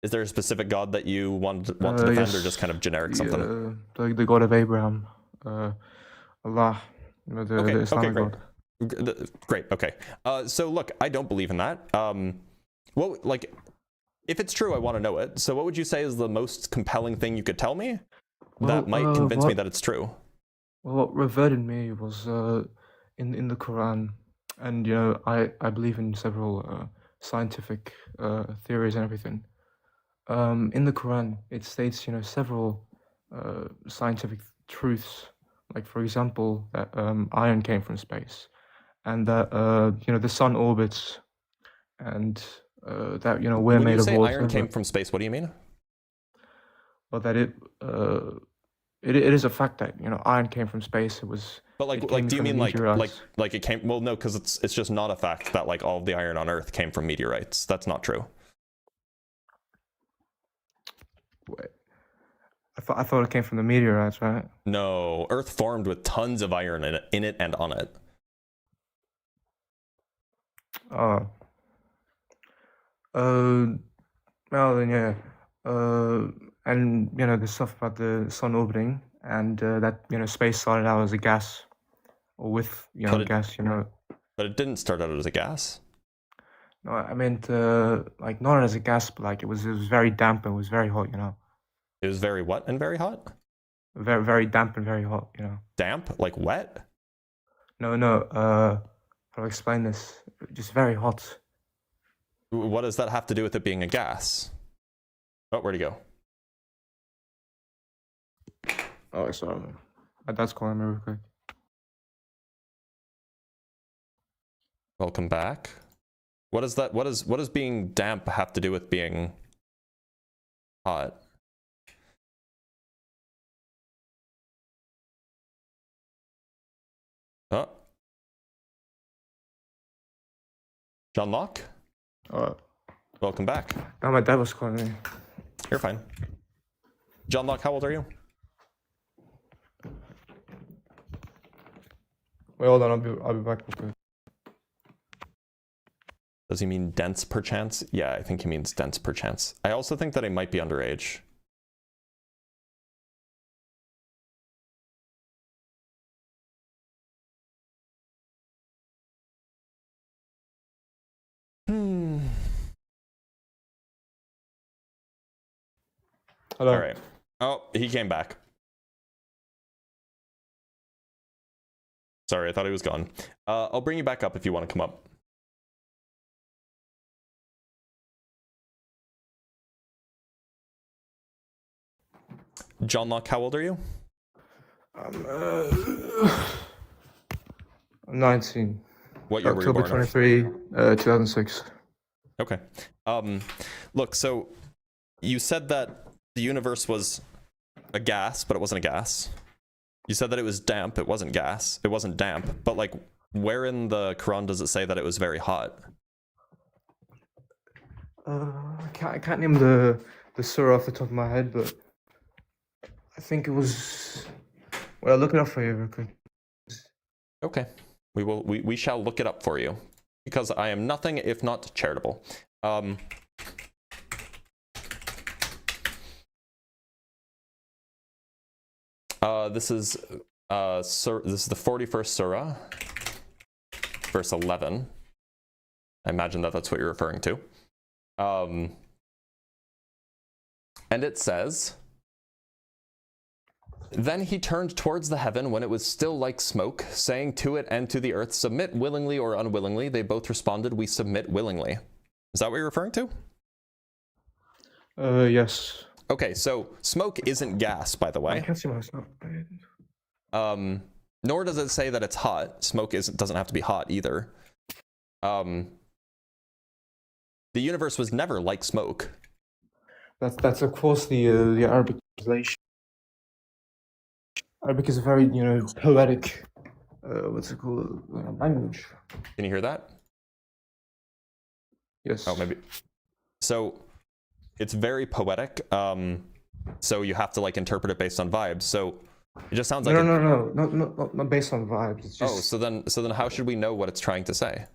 Is there a specific God that you want to defend, yes. or just kind of generic something? The God of Abraham, Allah. The Islamic great. God. Great, okay. So look, I don't believe in that. What, like, if it's true, I want to know it. So what would you say is the most compelling thing you could tell me that might convince me that it's true? Well, what reverted me was in the Quran, and you know, I believe in several scientific theories and everything. In the Quran, it states, you know, several scientific truths. Like, for example, that iron came from space, and that you know, the sun orbits, and that, you know, we're made of water. When you say iron came from space, what do you mean? Well, that it is a fact that, you know, iron came from space. It was. But like do you mean like it came? Well, no, because it's just not a fact that like all of the iron on Earth came from meteorites. That's not true. Wait. I thought it came from the meteorites, right? No, Earth formed with tons of iron in it and on it. Well then, yeah. And you know, the stuff about the sun orbiting, and that, you know, space started out as a gas, or with, you know, gas, you know. But it didn't start out as a gas. No, I meant like not as a gas, but like it was very damp and it was very hot, you know. It was very what and very hot? Very, very damp and very hot, you know. Damp? Like wet? No, I'll explain this. Just very hot. What does that have to do with it being a gas? Oh, where'd he go? Oh, sorry. That's calling me real quick. Welcome back. What is that? What does being damp have to do with being hot? Oh. John Locke? Welcome back. No, my dad was calling me. You're fine. John Locke, how old are you? Wait, hold on, I'll be back real quick. Does he mean dense perchance? Yeah, I think he means dense perchance. I also think that he might be underage. Hello. All right. Oh, he came back. Sorry, I thought he was gone. I'll bring you back up if you want to come up. John Locke, how old are you? I'm 19. What year were you born? October 23, 2006. Okay. Look, so you said that the universe was a gas, but it wasn't a gas. You said that it was damp. It wasn't gas. It wasn't damp. But like, where in the Quran does it say that it was very hot? I can't name the surah off the top of my head, but I think it was. Well, look it up for you real quick. Okay, we shall look it up for you, because I am nothing if not charitable. This is the 41st surah, verse 11. I imagine that that's what you're referring to. And it says, Then he turned towards the heaven when it was still like smoke, saying to it and to the earth, submit willingly or unwillingly. They both responded, we submit willingly. Is that what you're referring to? Yes. Okay, so smoke isn't gas, by the way. I can't see my smoke. Nor does it say that it's hot. Smoke doesn't have to be hot either. The universe was never like smoke. That's of course the Arabic translation. Arabic is a very, poetic, what's it called, language. Can you hear that? Yes. Oh, maybe. So it's very poetic. So you have to like interpret it based on vibes. So it just sounds like No, not based on vibes. It's just... Oh, so then how should we know what it's trying to say?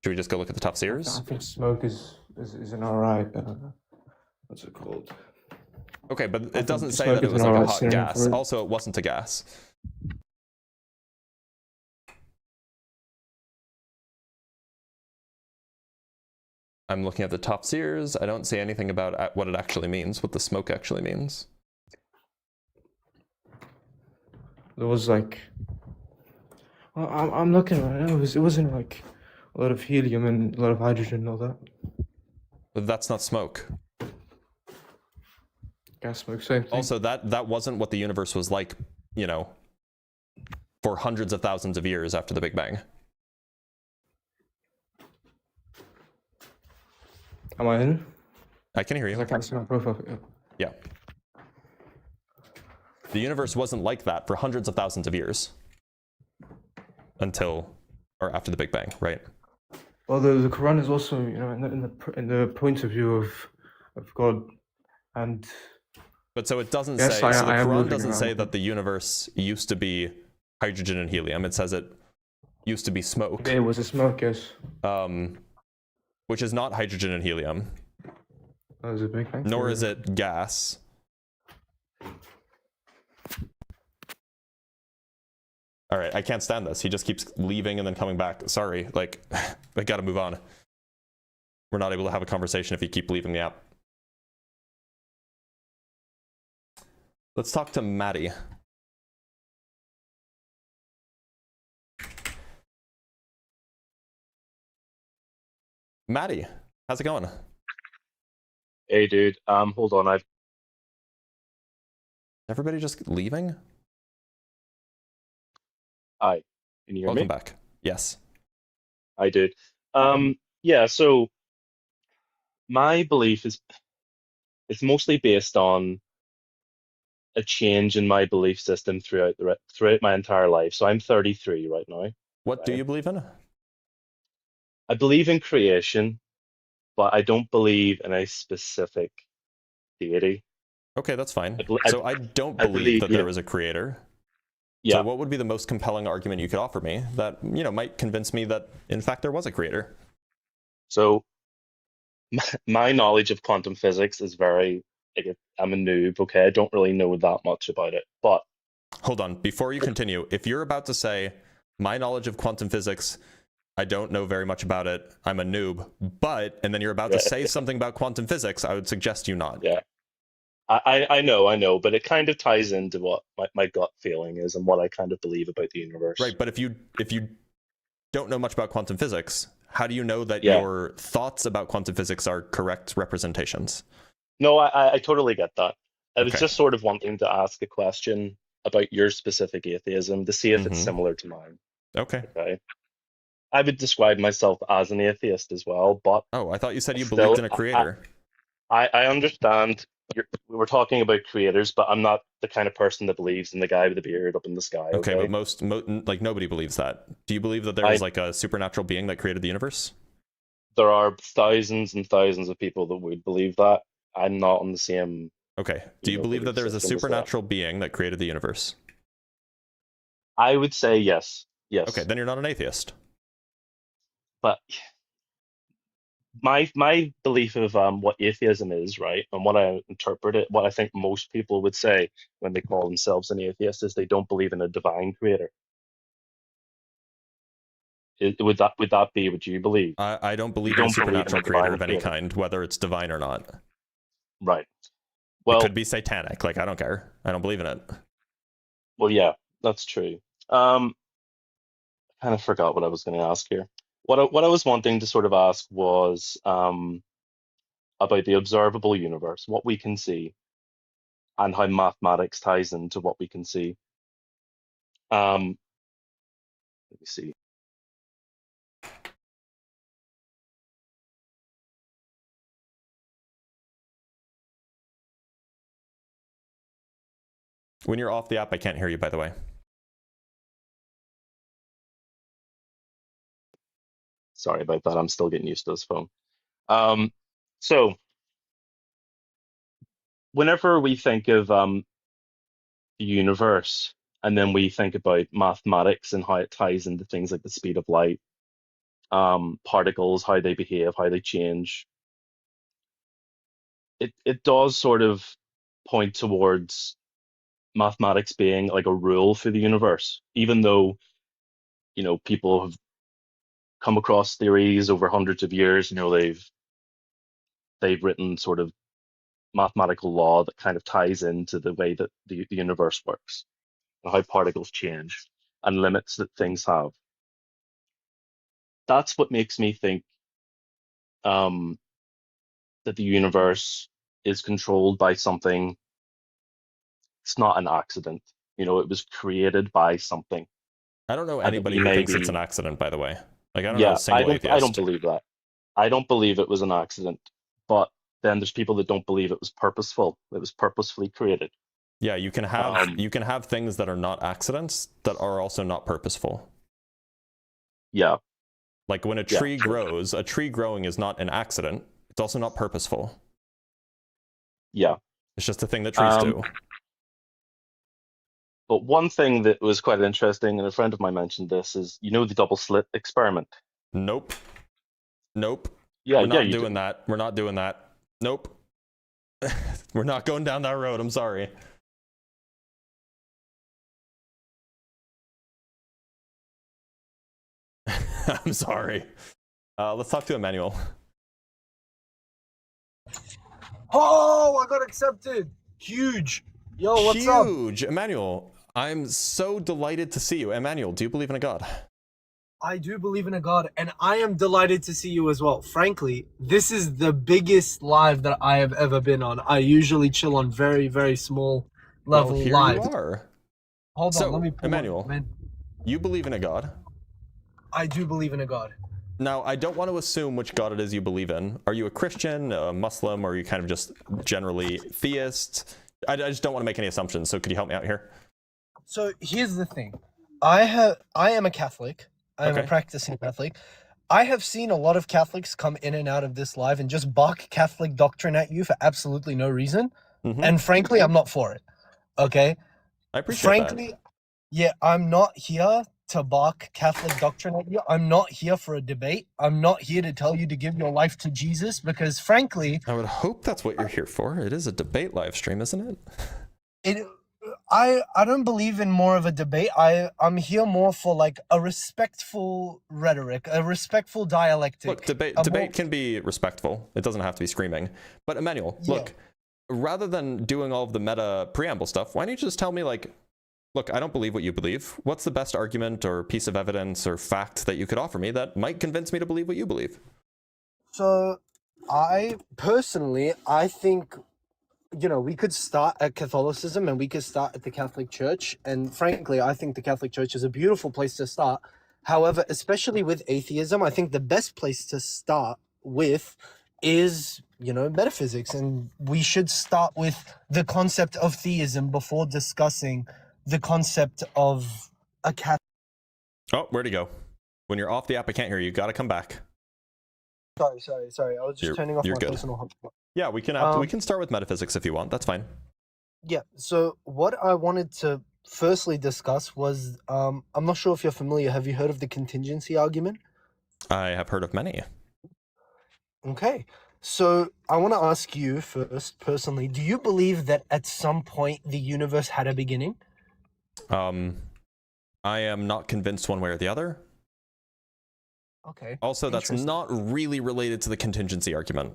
Should we just go look at the tafsirs? I think smoke is an alright. What's it called? Okay, but it doesn't say that it was like a hot gas. Also, it wasn't a gas. I'm looking at the tafsirs. I don't see anything about what it actually means, what the smoke actually means. There was like, well, I'm looking right now. It wasn't like a lot of helium and a lot of hydrogen and all that. But that's not smoke. Gas smoke, same thing. Also, that wasn't what the universe was like, for hundreds of thousands of years after the Big Bang. Am I in? I can hear you. I can't see my profile. Yeah. The universe wasn't like that for hundreds of thousands of years. Until, or after the Big Bang, right? Well, the Quran is also, in the point of view of God, and. But so it doesn't yes, say. So the Quran doesn't around. say that the universe used to be hydrogen and helium. It says it used to be smoke. It was a smoke, yes. Which is not hydrogen and helium. That was a Big Bang. Nor is it gas. All right, I can't stand this. He just keeps leaving and then coming back. Sorry, like, I gotta move on. We're not able to have a conversation if you keep leaving the app. Let's talk to Maddie. Maddie, how's it going? Hey, dude. Hold on. Everybody just leaving? Hi. Can you hear Welcome me? back. Yes. I did. Yeah. So my belief is it's mostly based on a change in my belief system throughout my entire life. So I'm 33 right now. What do you believe in? I believe in creation, but I don't believe in a specific deity. Okay, that's fine. I So I don't believe that there was a creator. Yeah. So what would be the most compelling argument you could offer me that, might convince me that, in fact, there was a creator? So my knowledge of quantum physics is very, I'm a noob, okay? I don't really know that much about it, but... Hold on, before you continue, if you're about to say, my knowledge of quantum physics, I don't know very much about it, I'm a noob, but, and then you're about to say something about quantum physics, I would suggest you not. Yeah. I know, but it kind of ties into what my gut feeling is and what I kind of believe about the universe. Right, but if you don't know much about quantum physics, how do you know that your thoughts about quantum physics are correct representations? No, I totally get that. I was just sort of wanting to ask a question about your specific atheism to see if it's similar to mine. Okay. I would describe myself as an atheist as well, but... Oh, I thought you said you believed in a creator. I understand we were talking about creators, but I'm not the kind of person that believes in the guy with the beard up in the sky. Okay, but like nobody believes that. Do you believe that there is like a supernatural being that created the universe? There are thousands and thousands of people that would believe that. I'm not on the same... Okay. Do you believe that there is a supernatural being that created the universe? I would say yes. Yes. Okay, then you're not an atheist. But my belief of what atheism is, right, and what I interpret it, what I think most people would say when they call themselves an atheist is they don't believe in a divine creator. Would that be what you believe? I don't believe in a supernatural creator of any kind, whether it's divine or not. Right. Well, it could be satanic. Like, I don't care. I don't believe in it. Well, yeah, that's true. Kind of forgot what I was going to ask here. What I was wanting to sort of ask was about the observable universe, what we can see, and how mathematics ties into what we can see. Let me see. When you're off the app, I can't hear you, by the way. Sorry about that. I'm still getting used to this phone. So whenever we think of the universe, and then we think about mathematics and how it ties into things like the speed of light, particles, how they behave, how they change, it does sort of point towards mathematics being like a rule for the universe, even though, you know, people have come across theories over hundreds of years. You know, they've written sort of mathematical law that kind of ties into the way that the universe works and how particles change and limits that things have. That's what makes me think that the universe is controlled by something. It's not an accident. You know, it was created by something. I don't know And anybody we who may thinks be- it's an accident, by the way. Like, I don't know Yeah, a single atheist. I don't believe that. I don't believe it was an accident. But then there's people that don't believe it was purposeful. It was purposefully created. Yeah, you can have things that are not accidents that are also not purposeful. Yeah. Like when a tree grows, a tree growing is not an accident. It's also not purposeful. Yeah. It's just a thing that trees do. But one thing that was quite interesting, and a friend of mine mentioned this, is, you know, the double slit experiment. Nope. Nope. Yeah, We're not you doing that. We're not doing that. Nope. We're not going down that road. I'm sorry. I'm sorry. Let's talk to Emmanuel. Oh, I got accepted. Huge. Yo, what's up? Huge. Emmanuel, I'm so delighted to see you. Emmanuel, do you believe in a God? I do believe in a God, and I am delighted to see you as well. Frankly, this is the biggest live that I have ever been on. I usually chill on very, very small level well, here lives. you are. Hold so, on, let me pull Emmanuel, up, man. You believe in a God? I do believe in a God. Now, I don't want to assume which God it is you believe in. Are you a Christian, a Muslim, or are you kind of just generally theist? I just don't want to make any assumptions, so could you help me out here? So here's the thing. I am a Catholic. I am a practicing Catholic. I have seen a lot of Catholics come in and out of this live and just bark Catholic doctrine at you for absolutely no reason. And frankly, I'm not for it. Okay? I appreciate frankly, that. Yeah, I'm not here to bark Catholic doctrine at you. I'm not here for a debate. I'm not here to tell you to give your life to Jesus because frankly... I would hope that's what you're here for. It is a debate live stream, isn't it? I don't believe in more of a debate. I'm here more for like a respectful rhetoric, a respectful dialectic. Look, debate can be respectful. It doesn't have to be screaming. But Emmanuel, look, rather than doing all of the meta preamble stuff, why don't you just tell me, like, look, I don't believe what you believe. What's the best argument or piece of evidence or fact that you could offer me that might convince me to believe what you believe? So I think, you know, we could start at Catholicism and we could start at the Catholic Church. And frankly, I think the Catholic Church is a beautiful place to start. However, especially with atheism, I think the best place to start with is, you know, metaphysics. And we should start with the concept of theism before discussing the concept of a cat. Oh, where'd he go? When you're off the app, I can't hear you. Got to come back. Sorry. I was just turning off my personal hotspot. Yeah, we can start with metaphysics if you want. That's fine. Yeah. So what I wanted to firstly discuss was, I'm not sure if you're familiar. Have you heard of the contingency argument? I have heard of many. Okay. So I want to ask you first, personally, do you believe that at some point the universe had a beginning? I am not convinced one way or the other. Okay. Also, that's not really related to the contingency argument.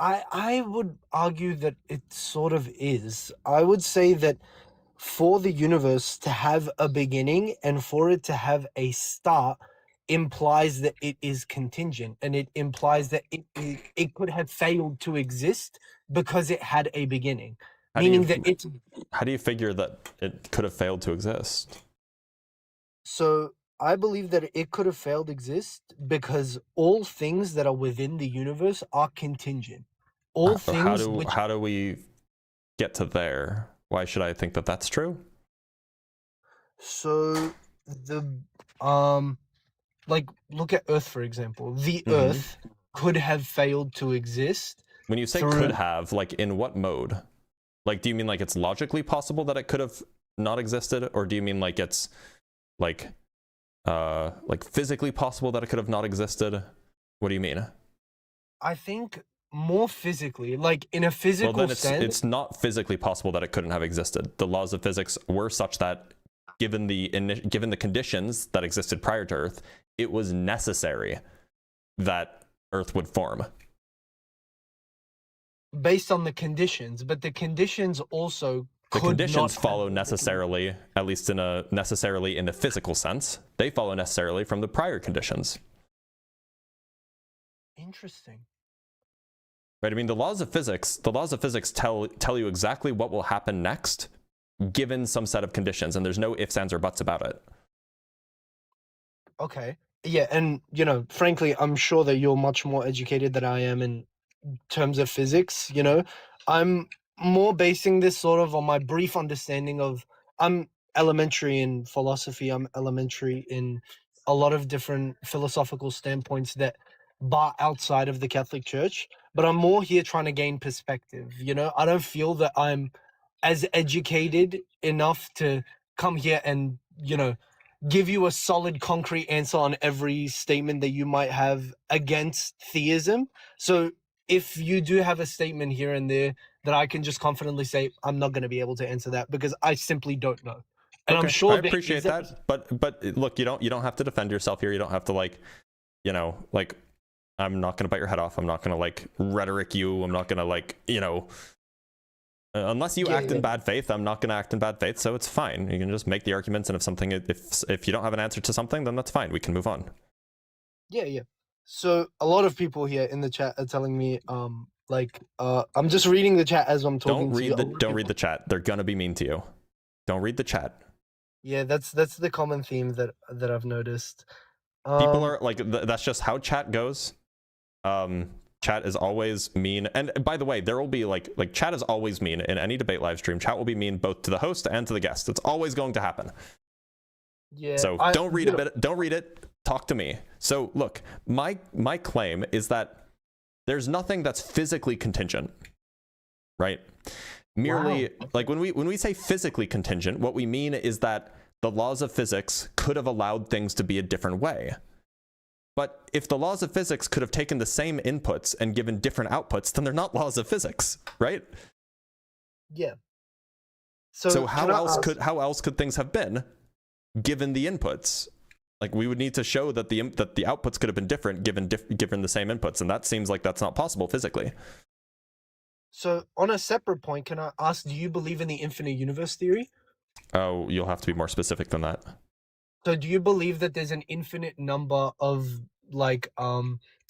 I would argue that it sort of is. I would say that for the universe to have a beginning and for it to have a start implies that it is contingent, and it implies that it could have failed to exist because it had a beginning. How Meaning do you, that it's how do you figure that it could have failed to exist? so I believe that it could have failed to exist because all things that are within the universe are contingent. All things How do we get to there? Why should I think that that's true? So the like look at Earth for example. The Earth could have failed to exist. When you say could have, like in what mode? Like, do you mean like it's logically possible that it could have not existed, or do you mean like it's like physically possible that it could have not existed? What do you mean? I think more physically, like in a physical well, then sense. It's not physically possible that it couldn't have existed. The laws of physics were such that given the conditions that existed prior to Earth, it was necessary that Earth would form. Based on the conditions, but the conditions also the could conditions not follow necessarily, at least in a physical sense. They follow necessarily from the prior conditions. Interesting. Right. I mean, the laws of physics tell you exactly what will happen next, given some set of conditions, and there's no ifs, ands, or buts about it. Okay. Yeah, and you know, frankly, I'm sure that you're much more educated than I am in terms of physics. You know, I'm more basing this sort of on my brief understanding of. I'm elementary in philosophy. I'm elementary in a lot of different philosophical standpoints that bar outside of the Catholic Church. But I'm more here trying to gain perspective. You know, I don't feel that I'm as educated enough to come here and, you know, give you a solid concrete answer on every statement that you might have against theism. So if you do have a statement here and there that I can just confidently say, I'm not going to be able to answer that because I simply don't know. And okay. I'm sure I appreciate that. But look, you don't have to defend yourself here. You don't have to I'm not going to bite your head off. I'm not going to rhetoric you. I'm not going to unless you act in bad faith, I'm not going to act in bad faith. So it's fine. You can just make the arguments. And if you don't have an answer to something, then that's fine. We can move on. Yeah. So a lot of people here in the chat are telling me, I'm just reading the chat as I'm talking to you. Don't read the chat. They're going to be mean to you. Don't read the chat. Yeah, that's the common theme that I've noticed. People are that's just how chat goes. Chat is always mean, and by the way, there will be chat is always mean in any debate live stream. Chat will be mean both to the host and to the guest. It's always going to happen. Yeah. So don't read it. Don't read it. Talk to me. So look, my claim is that there's nothing that's physically contingent, right? Merely when we say physically contingent, what we mean is that the laws of physics could have allowed things to be a different way. But if the laws of physics could have taken the same inputs and given different outputs, then they're not laws of physics, right? Yeah. So how else could things have been given the inputs? We would need to show that the outputs could have been different given the same inputs, and that seems like that's not possible physically. So on a separate point, can I ask, do you believe in the infinite universe theory? Oh, you'll have to be more specific than that. So do you believe that there's an infinite number of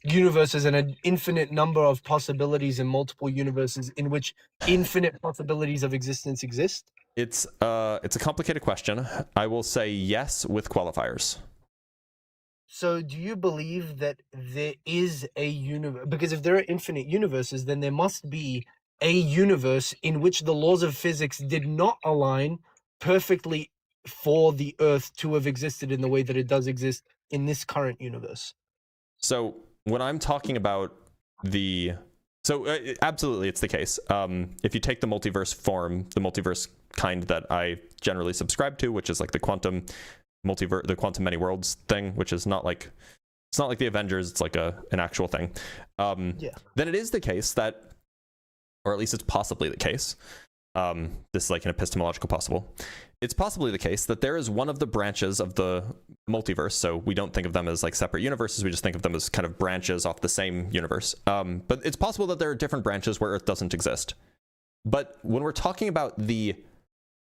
universes and an infinite number of possibilities in multiple universes in which infinite possibilities of existence exist? It's a complicated question. I will say yes with qualifiers. So do you believe that there is a universe? Because if there are infinite universes, then there must be a universe in which the laws of physics did not align perfectly for the Earth to have existed in the way that it does exist in this current universe. So when I'm talking about absolutely, it's the case. If you take the multiverse form, the multiverse kind that I generally subscribe to, which is like the quantum many worlds thing, which is not it's not like the Avengers, it's like an actual thing. Then it is the case that, or at least it's possibly the case. This is like an epistemological possible. It's possibly the case that there is one of the branches of the multiverse. So we don't think of them as separate universes. We just think of them as kind of branches off the same universe. But it's possible that there are different branches where Earth doesn't exist. But when we're talking about the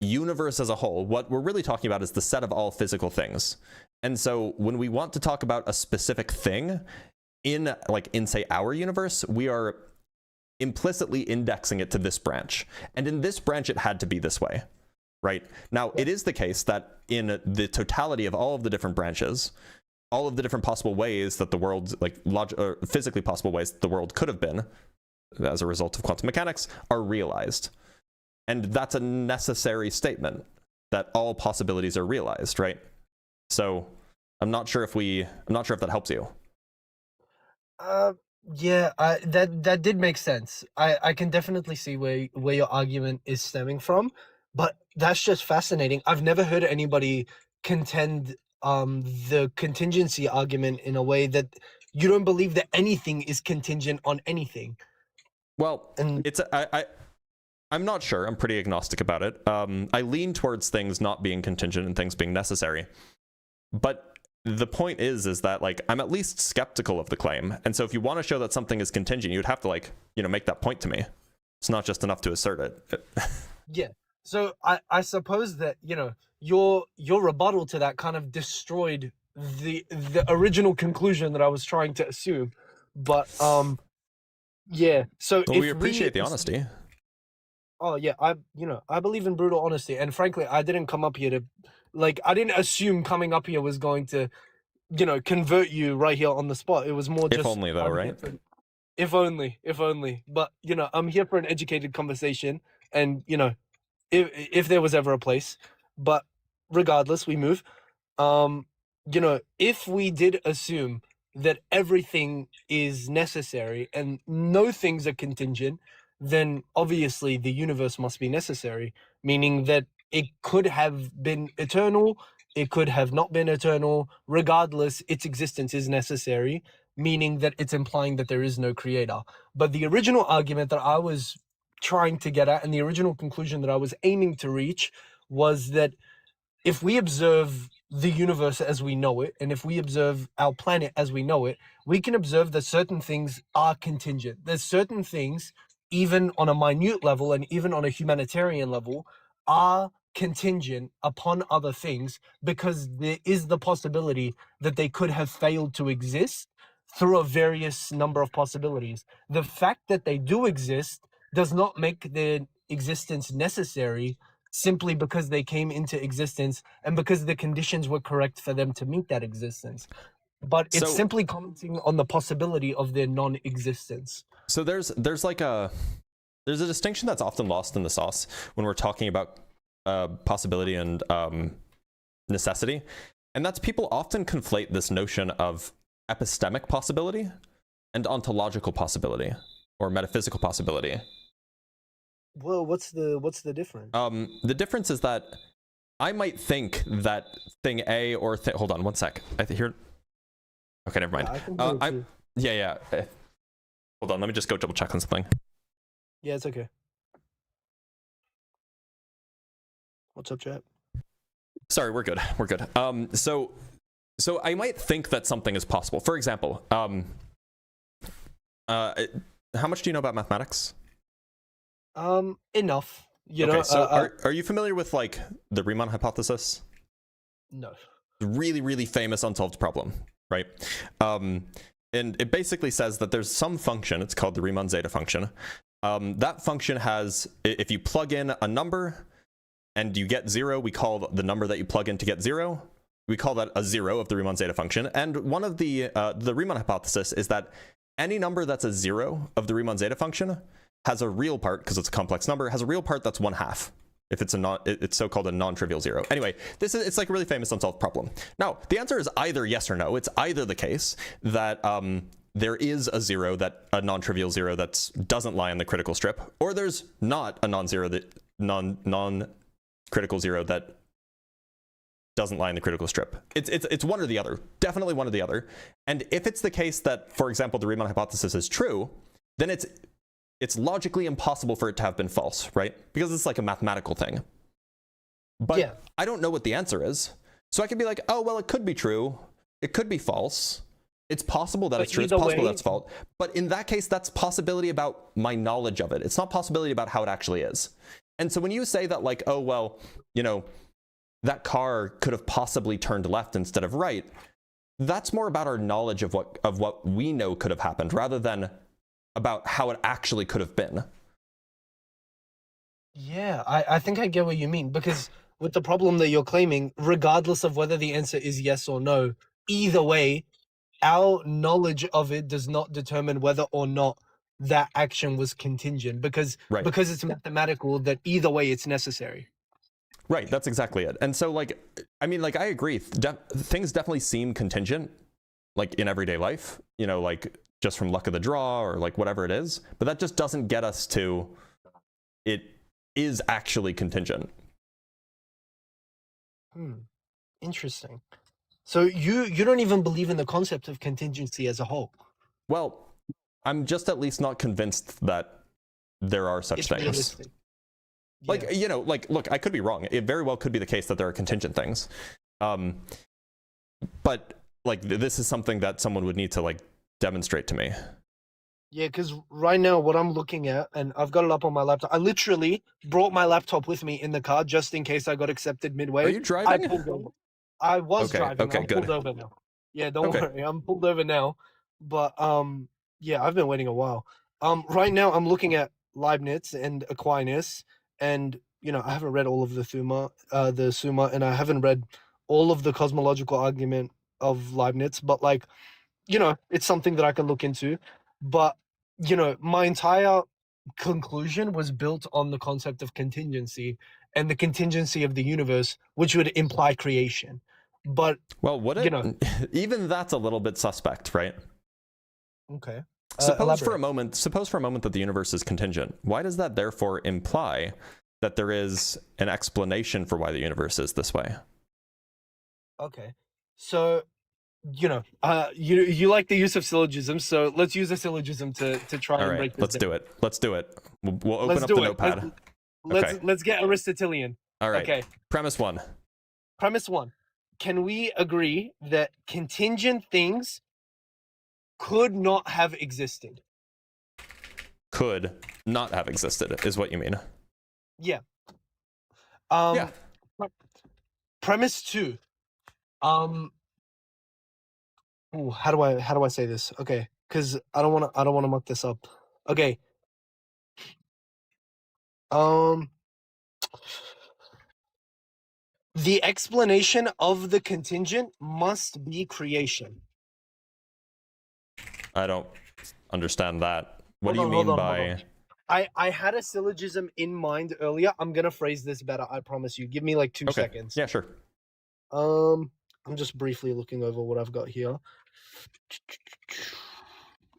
universe as a whole, what we're really talking about is the set of all physical things. And so when we want to talk about a specific thing in say our universe, we are implicitly indexing it to this branch. And in this branch, it had to be this way, right? Now, it is the case that in the totality of all of the different branches, all of the different possible ways that the world, physically possible ways that the world could have been as a result of quantum mechanics, are realized. And that's a necessary statement, that all possibilities are realized, right? So I'm not sure if that helps you. Yeah, that did make sense. I can definitely see where your argument is stemming from, but that's just fascinating. I've never heard anybody contend the contingency argument in a way that you don't believe that anything is contingent on anything. Well, and I'm not sure. I'm pretty agnostic about it. I lean towards things not being contingent and things being necessary. But the point is that I'm at least skeptical of the claim. And so if you want to show that something is contingent, you'd have to make that point to me. It's not just enough to assert it. Yeah. So I suppose that, your rebuttal to that kind of destroyed the original conclusion that I was trying to assume. But yeah. So well, we appreciate the honesty. Oh yeah, I believe in brutal honesty, and frankly, I didn't come up here to, I didn't assume coming up here was going to, convert you right here on the spot. It was more just. If only, though, right? If only. But I'm here for an educated conversation, and if there was ever a place. But regardless, we move. If we did assume that everything is necessary and no things are contingent, then obviously the universe must be necessary, meaning that it could have been eternal, it could have not been eternal. Regardless, its existence is necessary, meaning that it's implying that there is no creator. But the original argument that I was trying to get at, and the original conclusion that I was aiming to reach, was that if we observe the universe as we know it, and if we observe our planet as we know it, we can observe that certain things are contingent. There's certain things, even on a minute level and even on a humanitarian level, are contingent upon other things, because there is the possibility that they could have failed to exist through a various number of possibilities. The fact that they do exist does not make their existence necessary simply because they came into existence and because the conditions were correct for them to meet that existence. But it's simply commenting on the possibility of their non-existence. So there's a distinction that's often lost in the sauce when we're talking about possibility and necessity, and that's people often conflate this notion of epistemic possibility and ontological possibility or metaphysical possibility. Well, what's the difference? The difference is that I might think that thing A or hold on one sec. I hear. Okay, never mind. Yeah. Hold on, let me just go double check on something. Yeah, it's okay. What's up, chat? Sorry, we're good. So I might think that something is possible. For example, how much do you know about mathematics? Enough. Okay, so are you familiar with the Riemann hypothesis? No. Really, really famous unsolved problem, right? And it basically says that there's some function, it's called the Riemann zeta function. That function has, if you plug in a number and you get 0, we call the number that you plug in to get 0, we call that a 0 of the Riemann zeta function. And one of the Riemann hypothesis is that any number that's a 0 of the Riemann zeta function has a real part, because it's a complex number, has a real part that's 1/2. If it's it's so-called a non-trivial 0. Anyway, it's a really famous unsolved problem. Now, the answer is either yes or no. It's either the case that there is a 0, that a non-trivial 0 that doesn't lie in the critical strip, or there's not a non-critical 0 that doesn't lie in the critical strip. It's one or the other. Definitely one or the other. And if it's the case that, for example, the Riemann hypothesis is true, then it's logically impossible for it to have been false, right? Because it's like a mathematical thing. But yeah. I don't know what the answer is. So I could be like, oh, well, it could be true. It could be false. It's possible that it's true. It's possible that's false. But in that case, that's possibility about my knowledge of it. It's not possibility about how it actually is. And so when you say that, like, oh, well, you know, that car could have possibly turned left instead of right, that's more about our knowledge of what we know could have happened rather than about how it actually could have been. Yeah, I think I get what you mean, because with the problem that you're claiming, regardless of whether the answer is yes or no, either way, our knowledge of it does not determine whether or not that action was contingent, because it's mathematical that either way it's necessary. Right, that's exactly it. And so, like, I mean, like, I agree. Things definitely seem contingent, like, in everyday life, you know, like, just from luck of the draw or, like, whatever it is. But that just doesn't get us to it is actually contingent. Interesting. So you don't even believe in the concept of contingency as a whole? Well, I'm just at least not convinced that there are such things. Realistic. Like, you know, like, look, I could be wrong. It very well could be the case that there are contingent things. But, like, this is something that someone would need to, like, demonstrate to me. Yeah, because right now what I'm looking at, and I've got it up on my laptop. I literally brought my laptop with me in the car just in case I got accepted midway. Are you driving? I was Okay, driving. okay, I'm good. pulled over now. Yeah, don't worry. I'm pulled over now. But yeah, I've been waiting a while. Right now I'm looking at Leibniz and Aquinas, and you know, I haven't read all of the Summa, and I haven't read all of the cosmological argument of Leibniz, but like, you know, it's something that I can look into. But, you know, my entire conclusion was built on the concept of contingency and the contingency of the universe, which would imply creation. But, well, what you know, even that's a little bit suspect, right? Okay. Suppose for a moment that the universe is contingent. Why does that therefore imply that there is an explanation for why the universe is this way? Okay. So, you know, you like the use of syllogisms, so let's use a syllogism to try and break this let's down. do it. Let's do it. We'll open up the notepad. Let's get Aristotelian. All right. Okay. Premise one. Premise one. Can we agree that contingent things could not have existed? Could not have existed is what you mean. Yeah. Yeah. Premise two. Ooh, how do I say this? Okay, because I don't want to muck this up. Okay. The explanation of the contingent must be creation. I don't understand that. What do Hold you on, mean hold on, hold by? on. I had a syllogism in mind earlier. I'm gonna phrase this better. I promise you. Give me like 2 seconds. Yeah, sure. I'm just briefly looking over what I've got here.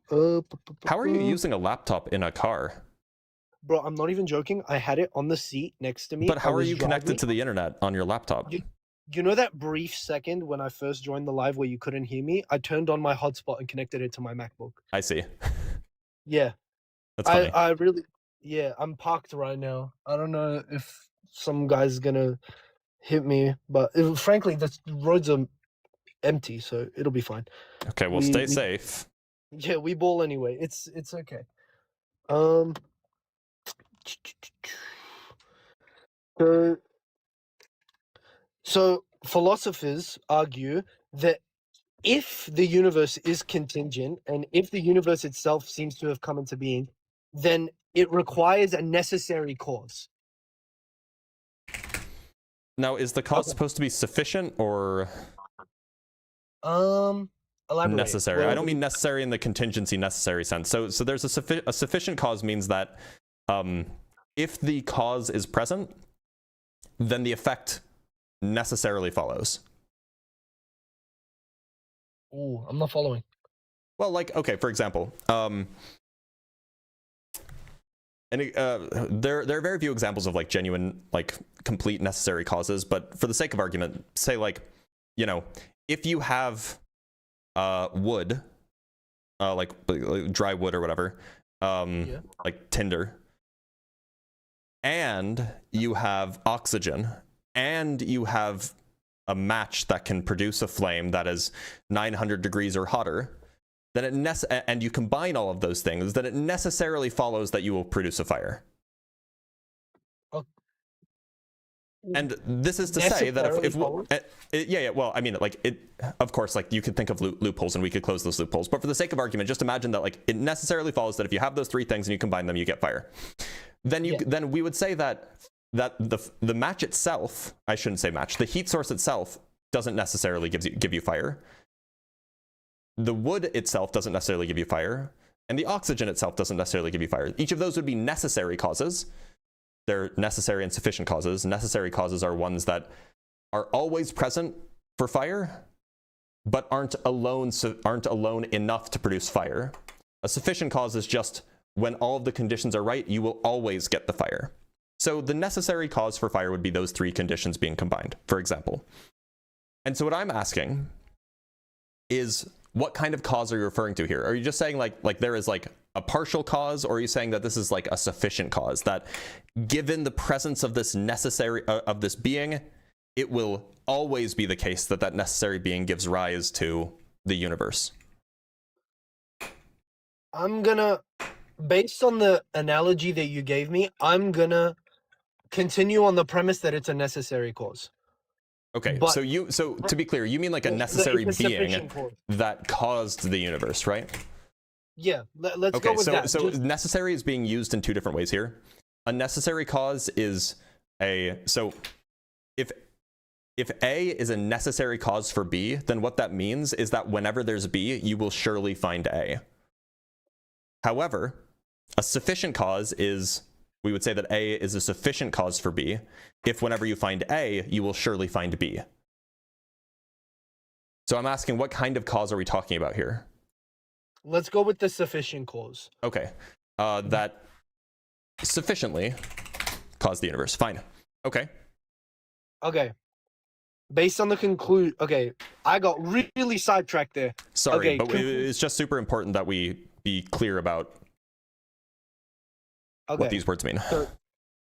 How are you using a laptop in a car? Bro, I'm not even joking. I had it on the seat next to me. But how are you connected to the internet on your laptop? You know that brief second when I first joined the live where you couldn't hear me? I turned on my hotspot and connected it to my MacBook. I see. Yeah. That's funny. I really, yeah, I'm parked right now. I don't know if some guy's gonna hit me, but frankly, the roads are empty, so it'll be fine. Okay, well, stay safe. Yeah, we ball anyway. It's okay. So philosophers argue that if the universe is contingent and if the universe itself seems to have come into being, then it requires a necessary cause. Now, is the cause supposed to be sufficient or elaborate. necessary? I don't mean necessary in the contingency necessary sense. So there's a sufficient cause means that if the cause is present, then the effect necessarily follows. Ooh, I'm not following. Well, like, okay, for example, there are very few examples of like genuine, like complete necessary causes, but for the sake of argument, say like, you know, if you have wood, like dry wood or whatever, like tinder, and you have oxygen, and you have a match that can produce a flame that is 900 degrees or hotter, then and you combine all of those things, then it necessarily follows that you will produce a fire. And this is to say that well, I mean, like it, of course, like you could think of loopholes and we could close those loopholes, but for the sake of argument, just imagine that like it necessarily follows that if you have those three things and you combine them, you get fire. Then then we would say that the match itself, I shouldn't say match, the heat source itself doesn't necessarily give you fire. The wood itself doesn't necessarily give you fire, and the oxygen itself doesn't necessarily give you fire. Each of those would be necessary causes. They're necessary and sufficient causes. Necessary causes are ones that are always present for fire, but aren't alone enough to produce fire. A sufficient cause is just when all of the conditions are right, you will always get the fire. So the necessary cause for fire would be those three conditions being combined, for example. And so what I'm asking is, what kind of cause are you referring to here? Are you just saying like there is like a partial cause, or are you saying that this is like a sufficient cause, that given the presence of this of this being, it will always be the case that that necessary being gives rise to the universe? I'm gonna, based on the analogy that you gave me, I'm gonna continue on the premise that it's a necessary cause. Okay, but so to be clear, you mean like a necessary being that caused the universe, right? Yeah, let's go with that. So necessary is being used in two different ways here. A necessary cause is so if A is a necessary cause for B, then what that means is that whenever there's B, you will surely find A. However, a sufficient cause is, we would say that A is a sufficient cause for B, if whenever you find A, you will surely find B. So I'm asking, what kind of cause are we talking about here? Let's go with the sufficient cause. Okay. That sufficiently caused the universe. Fine. Okay. Okay. Based on the conclusion, okay, I got really sidetracked there. Sorry, okay, but it's just super important that we be clear about what these words mean.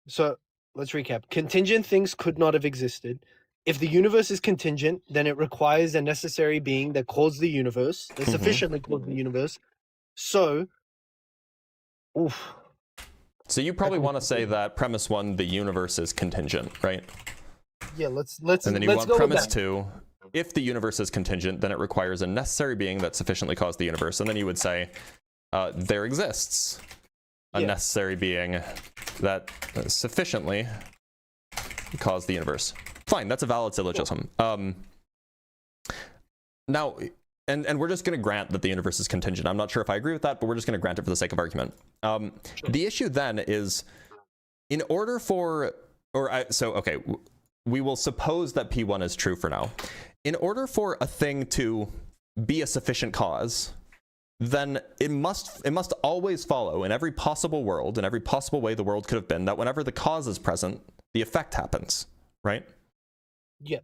So let's recap. Contingent things could not have existed. If the universe is contingent, then it requires a necessary being that caused the universe, that sufficiently caused the universe. So, So you probably want to say that premise one, the universe is contingent, right? Yeah, let's and then you let's want go premise with that. two, if the universe is contingent, then it requires a necessary being that sufficiently caused the universe. And then you would say there exists a necessary being that sufficiently caused the universe. Fine, that's a valid syllogism. Now, and we're just going to grant that the universe is contingent. I'm not sure if I agree with that, but we're just going to grant it for the sake of argument. The issue then is, in order for, okay, we will suppose that P1 is true for now. In order for a thing to be a sufficient cause, then it must always follow in every possible world, in every possible way the world could have been, that whenever the cause is present, the effect happens, right? Yeah.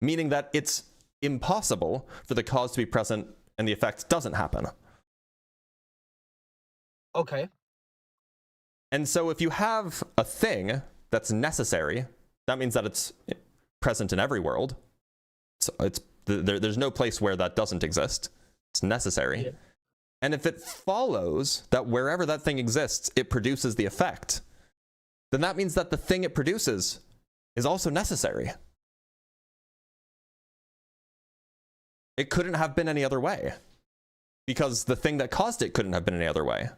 Meaning that it's impossible for the cause to be present and the effect doesn't happen. Okay. And so if you have a thing that's necessary, that means that it's present in every world. So there's no place where that doesn't exist. It's necessary. Yeah. And if it follows that wherever that thing exists, it produces the effect, then that means that the thing it produces is also necessary. It couldn't have been any other way, because the thing that caused it couldn't have been any other way.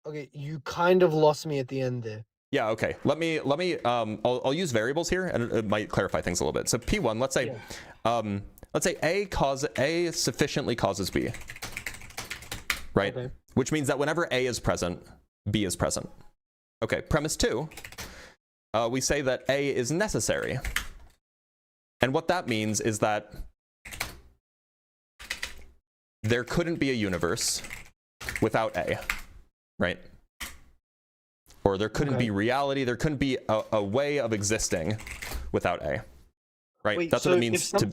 Okay, you kind of lost me at the end there. Yeah, okay. Let me I'll use variables here, and it might clarify things a little bit. So P1, let's say A sufficiently causes B, right? Okay. Which means that whenever A is present, B is present. Okay, premise two, we say that A is necessary. And what that means is that there couldn't be a universe without A, right? Or there couldn't be reality, there couldn't be a way of existing without A, right? Wait, that's so what it means to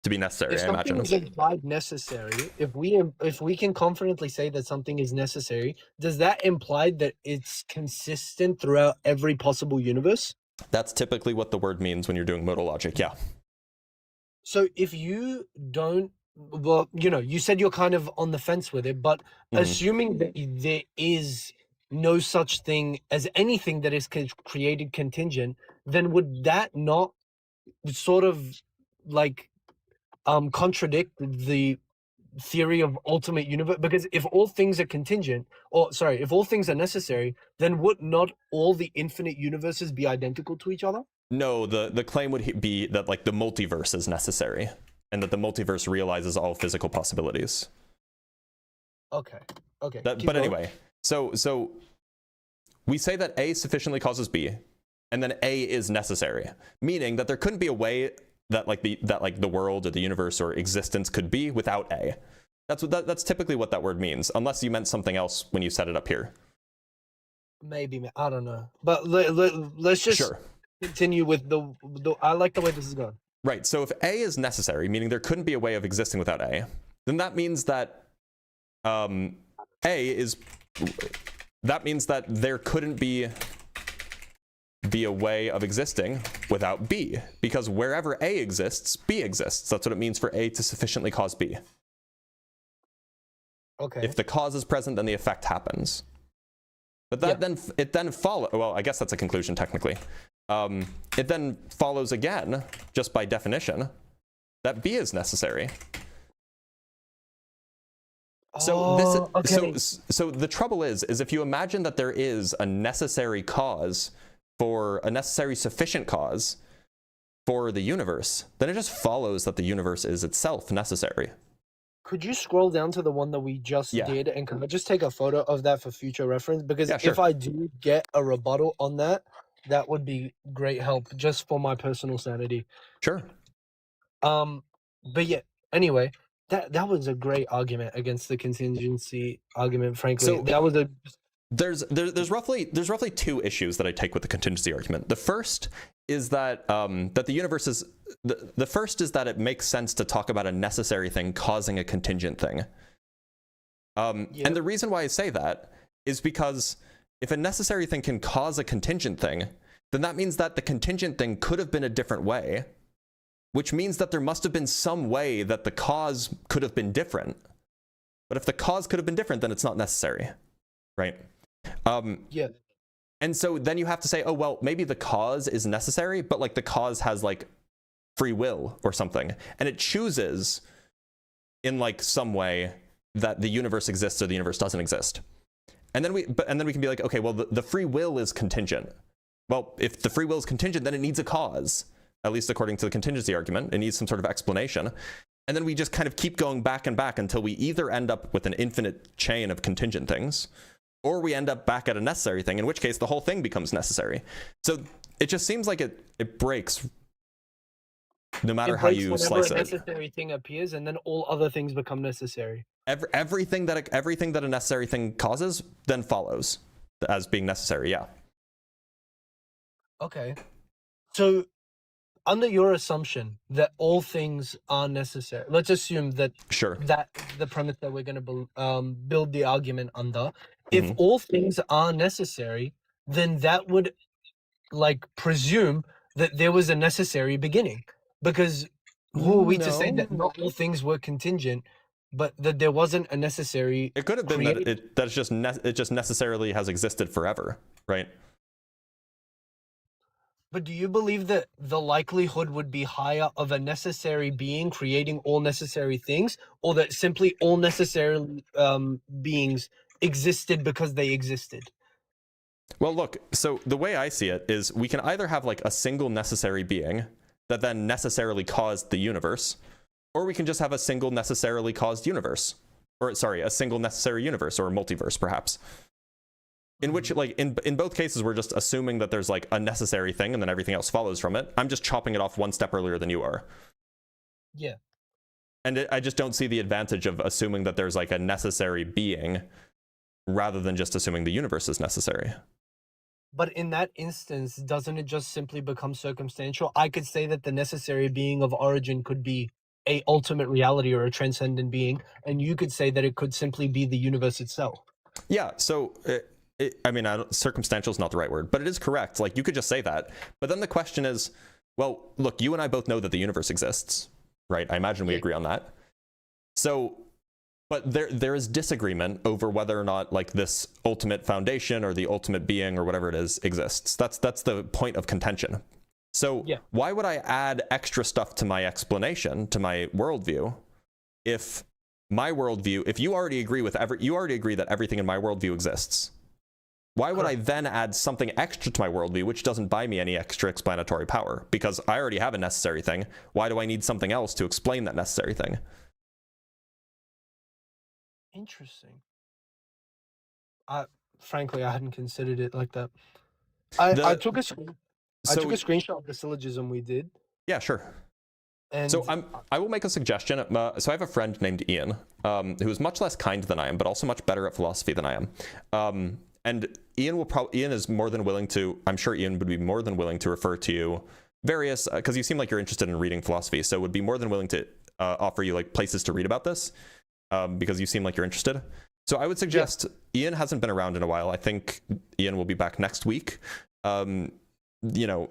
be necessary, I imagine. If something is implied necessary, if we can confidently say that something is necessary, does that imply that it's consistent throughout every possible universe? That's typically what the word means when you're doing modal logic, yeah. So if you don't, well, you know, you said you're kind of on the fence with it, but assuming that there is no such thing as anything that is created contingent, then would that not sort of like contradict the theory of ultimate universe? Because if all things are contingent, or sorry, if all things are necessary, then would not all the infinite universes be identical to each other? No, the claim would be that like the multiverse is necessary, and that the multiverse realizes all physical possibilities. Okay. Okay. But anyway, so we say that A sufficiently causes B, and then A is necessary, meaning that there couldn't be a way that the world or the universe or existence could be without A. That's typically what that word means, unless you meant something else when you set it up here. Maybe, I don't know. But let's just continue with the I like the way this is going. Right. So if A is necessary, meaning there couldn't be a way of existing without A, then that means that that means that there couldn't be a way of existing without B, because wherever A exists, B exists. That's what it means for A to sufficiently cause B. Okay. If the cause is present, then the effect happens. But that then follows. Well, I guess that's a conclusion technically. It then follows again, just by definition, that B is necessary. So so the trouble is if you imagine that there is a necessary cause for a necessary sufficient cause for the universe, then it just follows that the universe is itself necessary. Could you scroll down to the one that we just did, and can I just take a photo of that for future reference? Because if I do get a rebuttal on that, that would be great help just for my personal sanity. Sure. But yeah, anyway, that was a great argument against the contingency argument, frankly. So that was a there's roughly two issues that I take with the contingency argument. The first is that that the universe is the first is that it makes sense to talk about a necessary thing causing a contingent thing. And the reason why I say that is because if a necessary thing can cause a contingent thing, then that means that the contingent thing could have been a different way, which means that there must have been some way that the cause could have been different. But if the cause could have been different, then it's not necessary, right? And so then you have to say, oh, well, maybe the cause is necessary, but like the cause has like free will or something, and it chooses in like some way that the universe exists or the universe doesn't exist. And then we can be like, okay, well, the free will is contingent. Well, if the free will is contingent, then it needs a cause, at least according to the contingency argument. It needs some sort of explanation. And then we just kind of keep going back and back until we either end up with an infinite chain of contingent things, or we end up back at a necessary thing, in which case the whole thing becomes necessary. So it just seems like it breaks no matter how you slice it. A necessary thing appears, and then all other things become necessary. Everything that a necessary thing causes then follows as being necessary. Yeah. Okay. So under your assumption that all things are necessary, let's assume that that the premise that we're going to build the argument under. If all things are necessary, then that would like presume that there was a necessary beginning, because who are we to say that not all things were contingent, but that there wasn't a necessary? It could have been that it just necessarily has existed forever, right? But do you believe that the likelihood would be higher of a necessary being creating all necessary things, or that simply all necessary beings existed because they existed? Well, look, so the way I see it is we can either have like a single necessary being that then necessarily caused the universe, or we can just have a single necessarily caused universe, or sorry, a single necessary universe, or a multiverse perhaps. In which, like, in both cases, we're just assuming that there's like a necessary thing and then everything else follows from it. I'm just chopping it off one step earlier than you are. Yeah. And I just don't see the advantage of assuming that there's like a necessary being rather than just assuming the universe is necessary. But in that instance, doesn't it just simply become circumstantial? I could say that the necessary being of origin could be a ultimate reality or a transcendent being, and you could say that it could simply be the universe itself. Yeah, so I mean, circumstantial is not the right word, but it is correct. Like, you could just say that. But then the question is, well, look, you and I both know that the universe exists, right? I imagine we agree on that. So, But there is disagreement over whether or not like this ultimate foundation or the ultimate being or whatever it is exists. That's the point of contention. So why would I add extra stuff to my explanation, to my worldview, if my worldview, if you already agree with you already agree that everything in my worldview exists? Why would I then add something extra to my worldview, which doesn't buy me any extra explanatory power? Because I already have a necessary thing. Why do I need something else to explain that necessary thing? Interesting. Frankly, I hadn't considered it like that. I took a screenshot of the syllogism we did. Yeah, sure. And so I will make a suggestion. So I have a friend named Ian, who is much less kind than I am, but also much better at philosophy than I am. And Ian is more than willing to, I'm sure Ian would be more than willing to refer to you various, because you seem like you're interested in reading philosophy, so would be more than willing to offer you like places to read about this, because you seem like you're interested. So I would suggest, Ian hasn't been around in a while. I think Ian will be back next week. You know,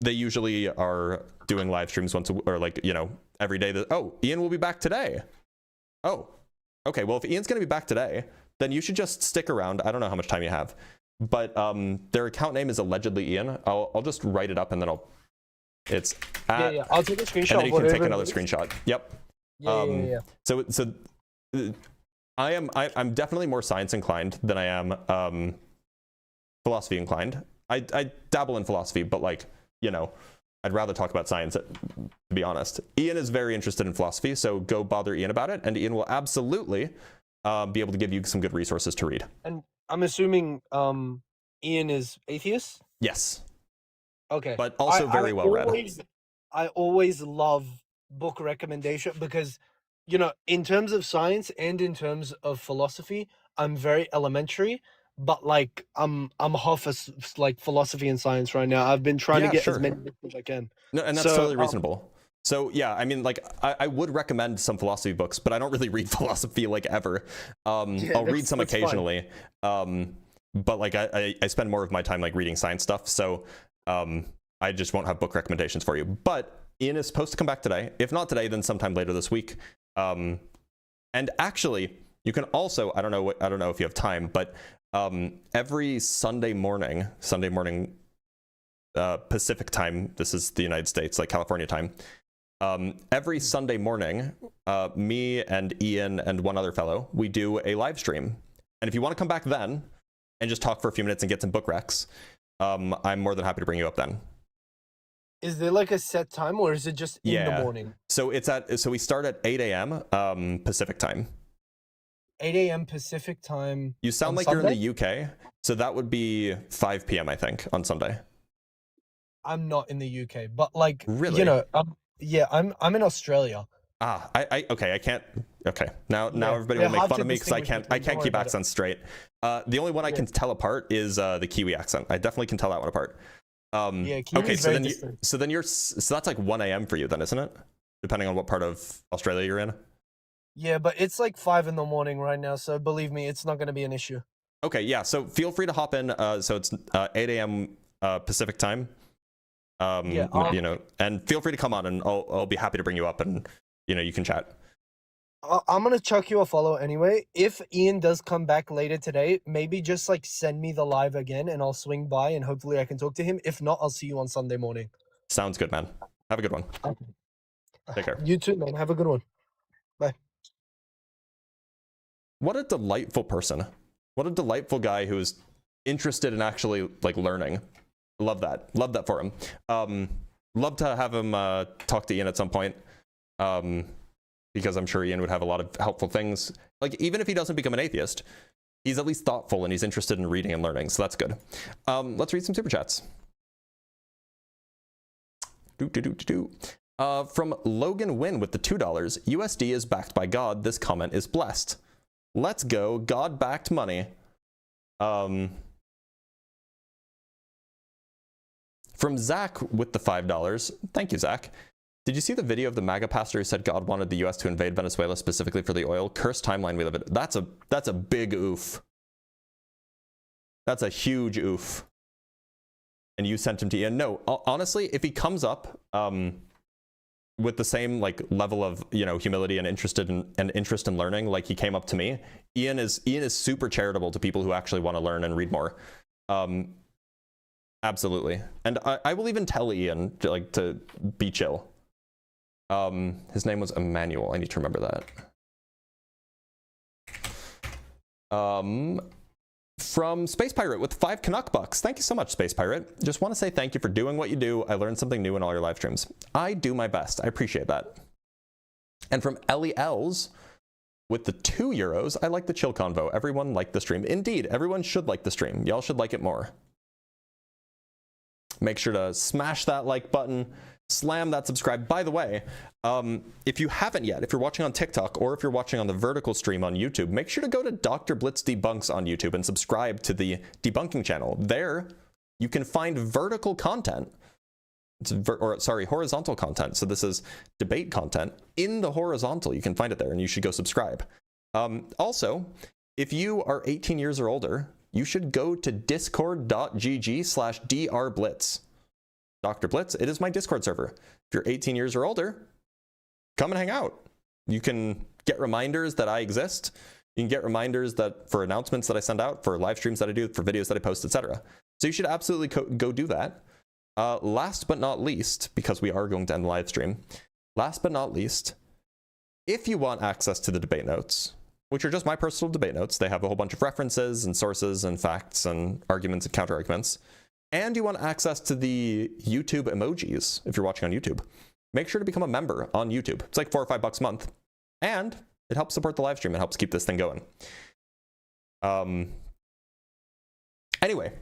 they usually are doing live streams once or like, you know, every day. Ian will be back today. Oh, okay. Well, if Ian's going to be back today, then you should just stick around. I don't know how much time you have, but their account name is allegedly Ian. I'll just write it up and then it's at, I'll take a screenshot. And then you can take another screenshot. Yep. So I'm definitely more science inclined than I am philosophy inclined. I dabble in philosophy, but like, you know, I'd rather talk about science, to be honest. Ian is very interested in philosophy, so go bother Ian about it, and Ian will absolutely be able to give you some good resources to read. And I'm assuming Ian is atheist? Yes. Okay. But also very well read. I always love book recommendation because, you know, in terms of science and in terms of philosophy, I'm very elementary, but like I'm half like philosophy and science right now. I've been trying to get as many books as I can. No, and that's totally reasonable. So yeah, I mean, like I would recommend some philosophy books, but I don't really read philosophy like ever. I'll read some occasionally, but like I spend more of my time like reading science stuff. So I just won't have book recommendations for you. But Ian is supposed to come back today. If not today, then sometime later this week. And actually, you can also, I don't know if you have time, but every Sunday morning Pacific time, this is the United States, like California time, every Sunday morning, me and Ian and one other fellow, we do a live stream. And if you want to come back then and just talk for a few minutes and get some book recs, I'm more than happy to bring you up then. Is there like a set time, or is it just in the morning? So we start at 8 a.m. Pacific time. 8 a.m. Pacific time. You sound like Sunday? You're in the UK, so that would be 5 p.m. I think on Sunday. I'm not in the UK, but like, really? You know, I'm in Australia. Okay, I can't. Okay, now everybody will make fun of me because I can't keep accents straight. The only one I can tell apart is the Kiwi accent. I definitely can tell that one apart. Kiwi okay, is very distinct. so that's like 1 a.m. for you then, isn't it? Depending on what part of Australia you're in. Yeah, but it's like 5 in the morning right now, so believe me, it's not going to be an issue. Okay, yeah. So feel free to hop in. So it's 8 a.m. Pacific time. You know, and feel free to come on, and I'll be happy to bring you up, and you know, you can chat. I'm gonna chuck you a follow anyway. If Ian does come back later today, maybe just like send me the live again, and I'll swing by, and hopefully I can talk to him. If not, I'll see you on Sunday morning. Sounds good, man. Have a good one. Okay. Take care. You too, man. Have a good one. Bye. What a delightful person. What a delightful guy who is interested in actually like learning. Love that for him. Love to have him talk to Ian at some point, because I'm sure Ian would have a lot of helpful things. Like, even if he doesn't become an atheist, he's at least thoughtful and he's interested in reading and learning, so that's good. Let's read some super chats. From Logan Wynn with the $2, USD is backed by God. This comment is blessed. Let's go, God-backed money. From Zach with the $5. Thank you, Zach. Did you see the video of the MAGA pastor who said God wanted the US to invade Venezuela specifically for the oil? Cursed timeline we live in. That's a big oof. That's a huge oof. And you sent him to Ian. No, honestly, if he comes up, with the same like level of, you know, humility and interest in learning, like he came up to me. Ian is super charitable to people who actually want to learn and read more. Absolutely. And I will even tell Ian to be chill. His name was Emmanuel. I need to remember that. From Space Pirate with 5 Canuck bucks. Thank you so much, Space Pirate. Just want to say thank you for doing what you do. I learned something new in all your live streams. I do my best. I appreciate that. And from Ellie Els with the €2. I like the chill convo. Everyone liked the stream. Indeed, everyone should like the stream. Y'all should like it more. Make sure to smash that like button. Slam that subscribe. By the way, if you haven't yet, if you're watching on TikTok or if you're watching on the vertical stream on YouTube, make sure to go to Dr. Blitz Debunks on YouTube and subscribe to the debunking channel. There, you can find vertical content, horizontal content. So this is debate content in the horizontal. You can find it there, and you should go subscribe. Also, if you are 18 years or older, you should go to discord.gg/drblitz. Dr. Blitz, it is my Discord server. If you're 18 years or older, come and hang out. You can get reminders that I exist. You can get reminders that for announcements that I send out, for live streams that I do, for videos that I post, etc. So you should absolutely go do that. Last but not least, because we are going to end the live stream, last but not least, if you want access to the debate notes, which are just my personal debate notes, they have a whole bunch of references and sources and facts and arguments and counter arguments, and you want access to the YouTube emojis if you're watching on YouTube, make sure to become a member on YouTube. It's like $4 or $5 a month, and it helps support the live stream. It helps keep this thing going. Anyway,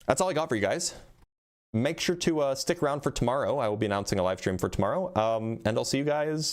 that's all I got for you guys. Make sure to stick around for tomorrow. I will be announcing a live stream for tomorrow, and I'll see you guys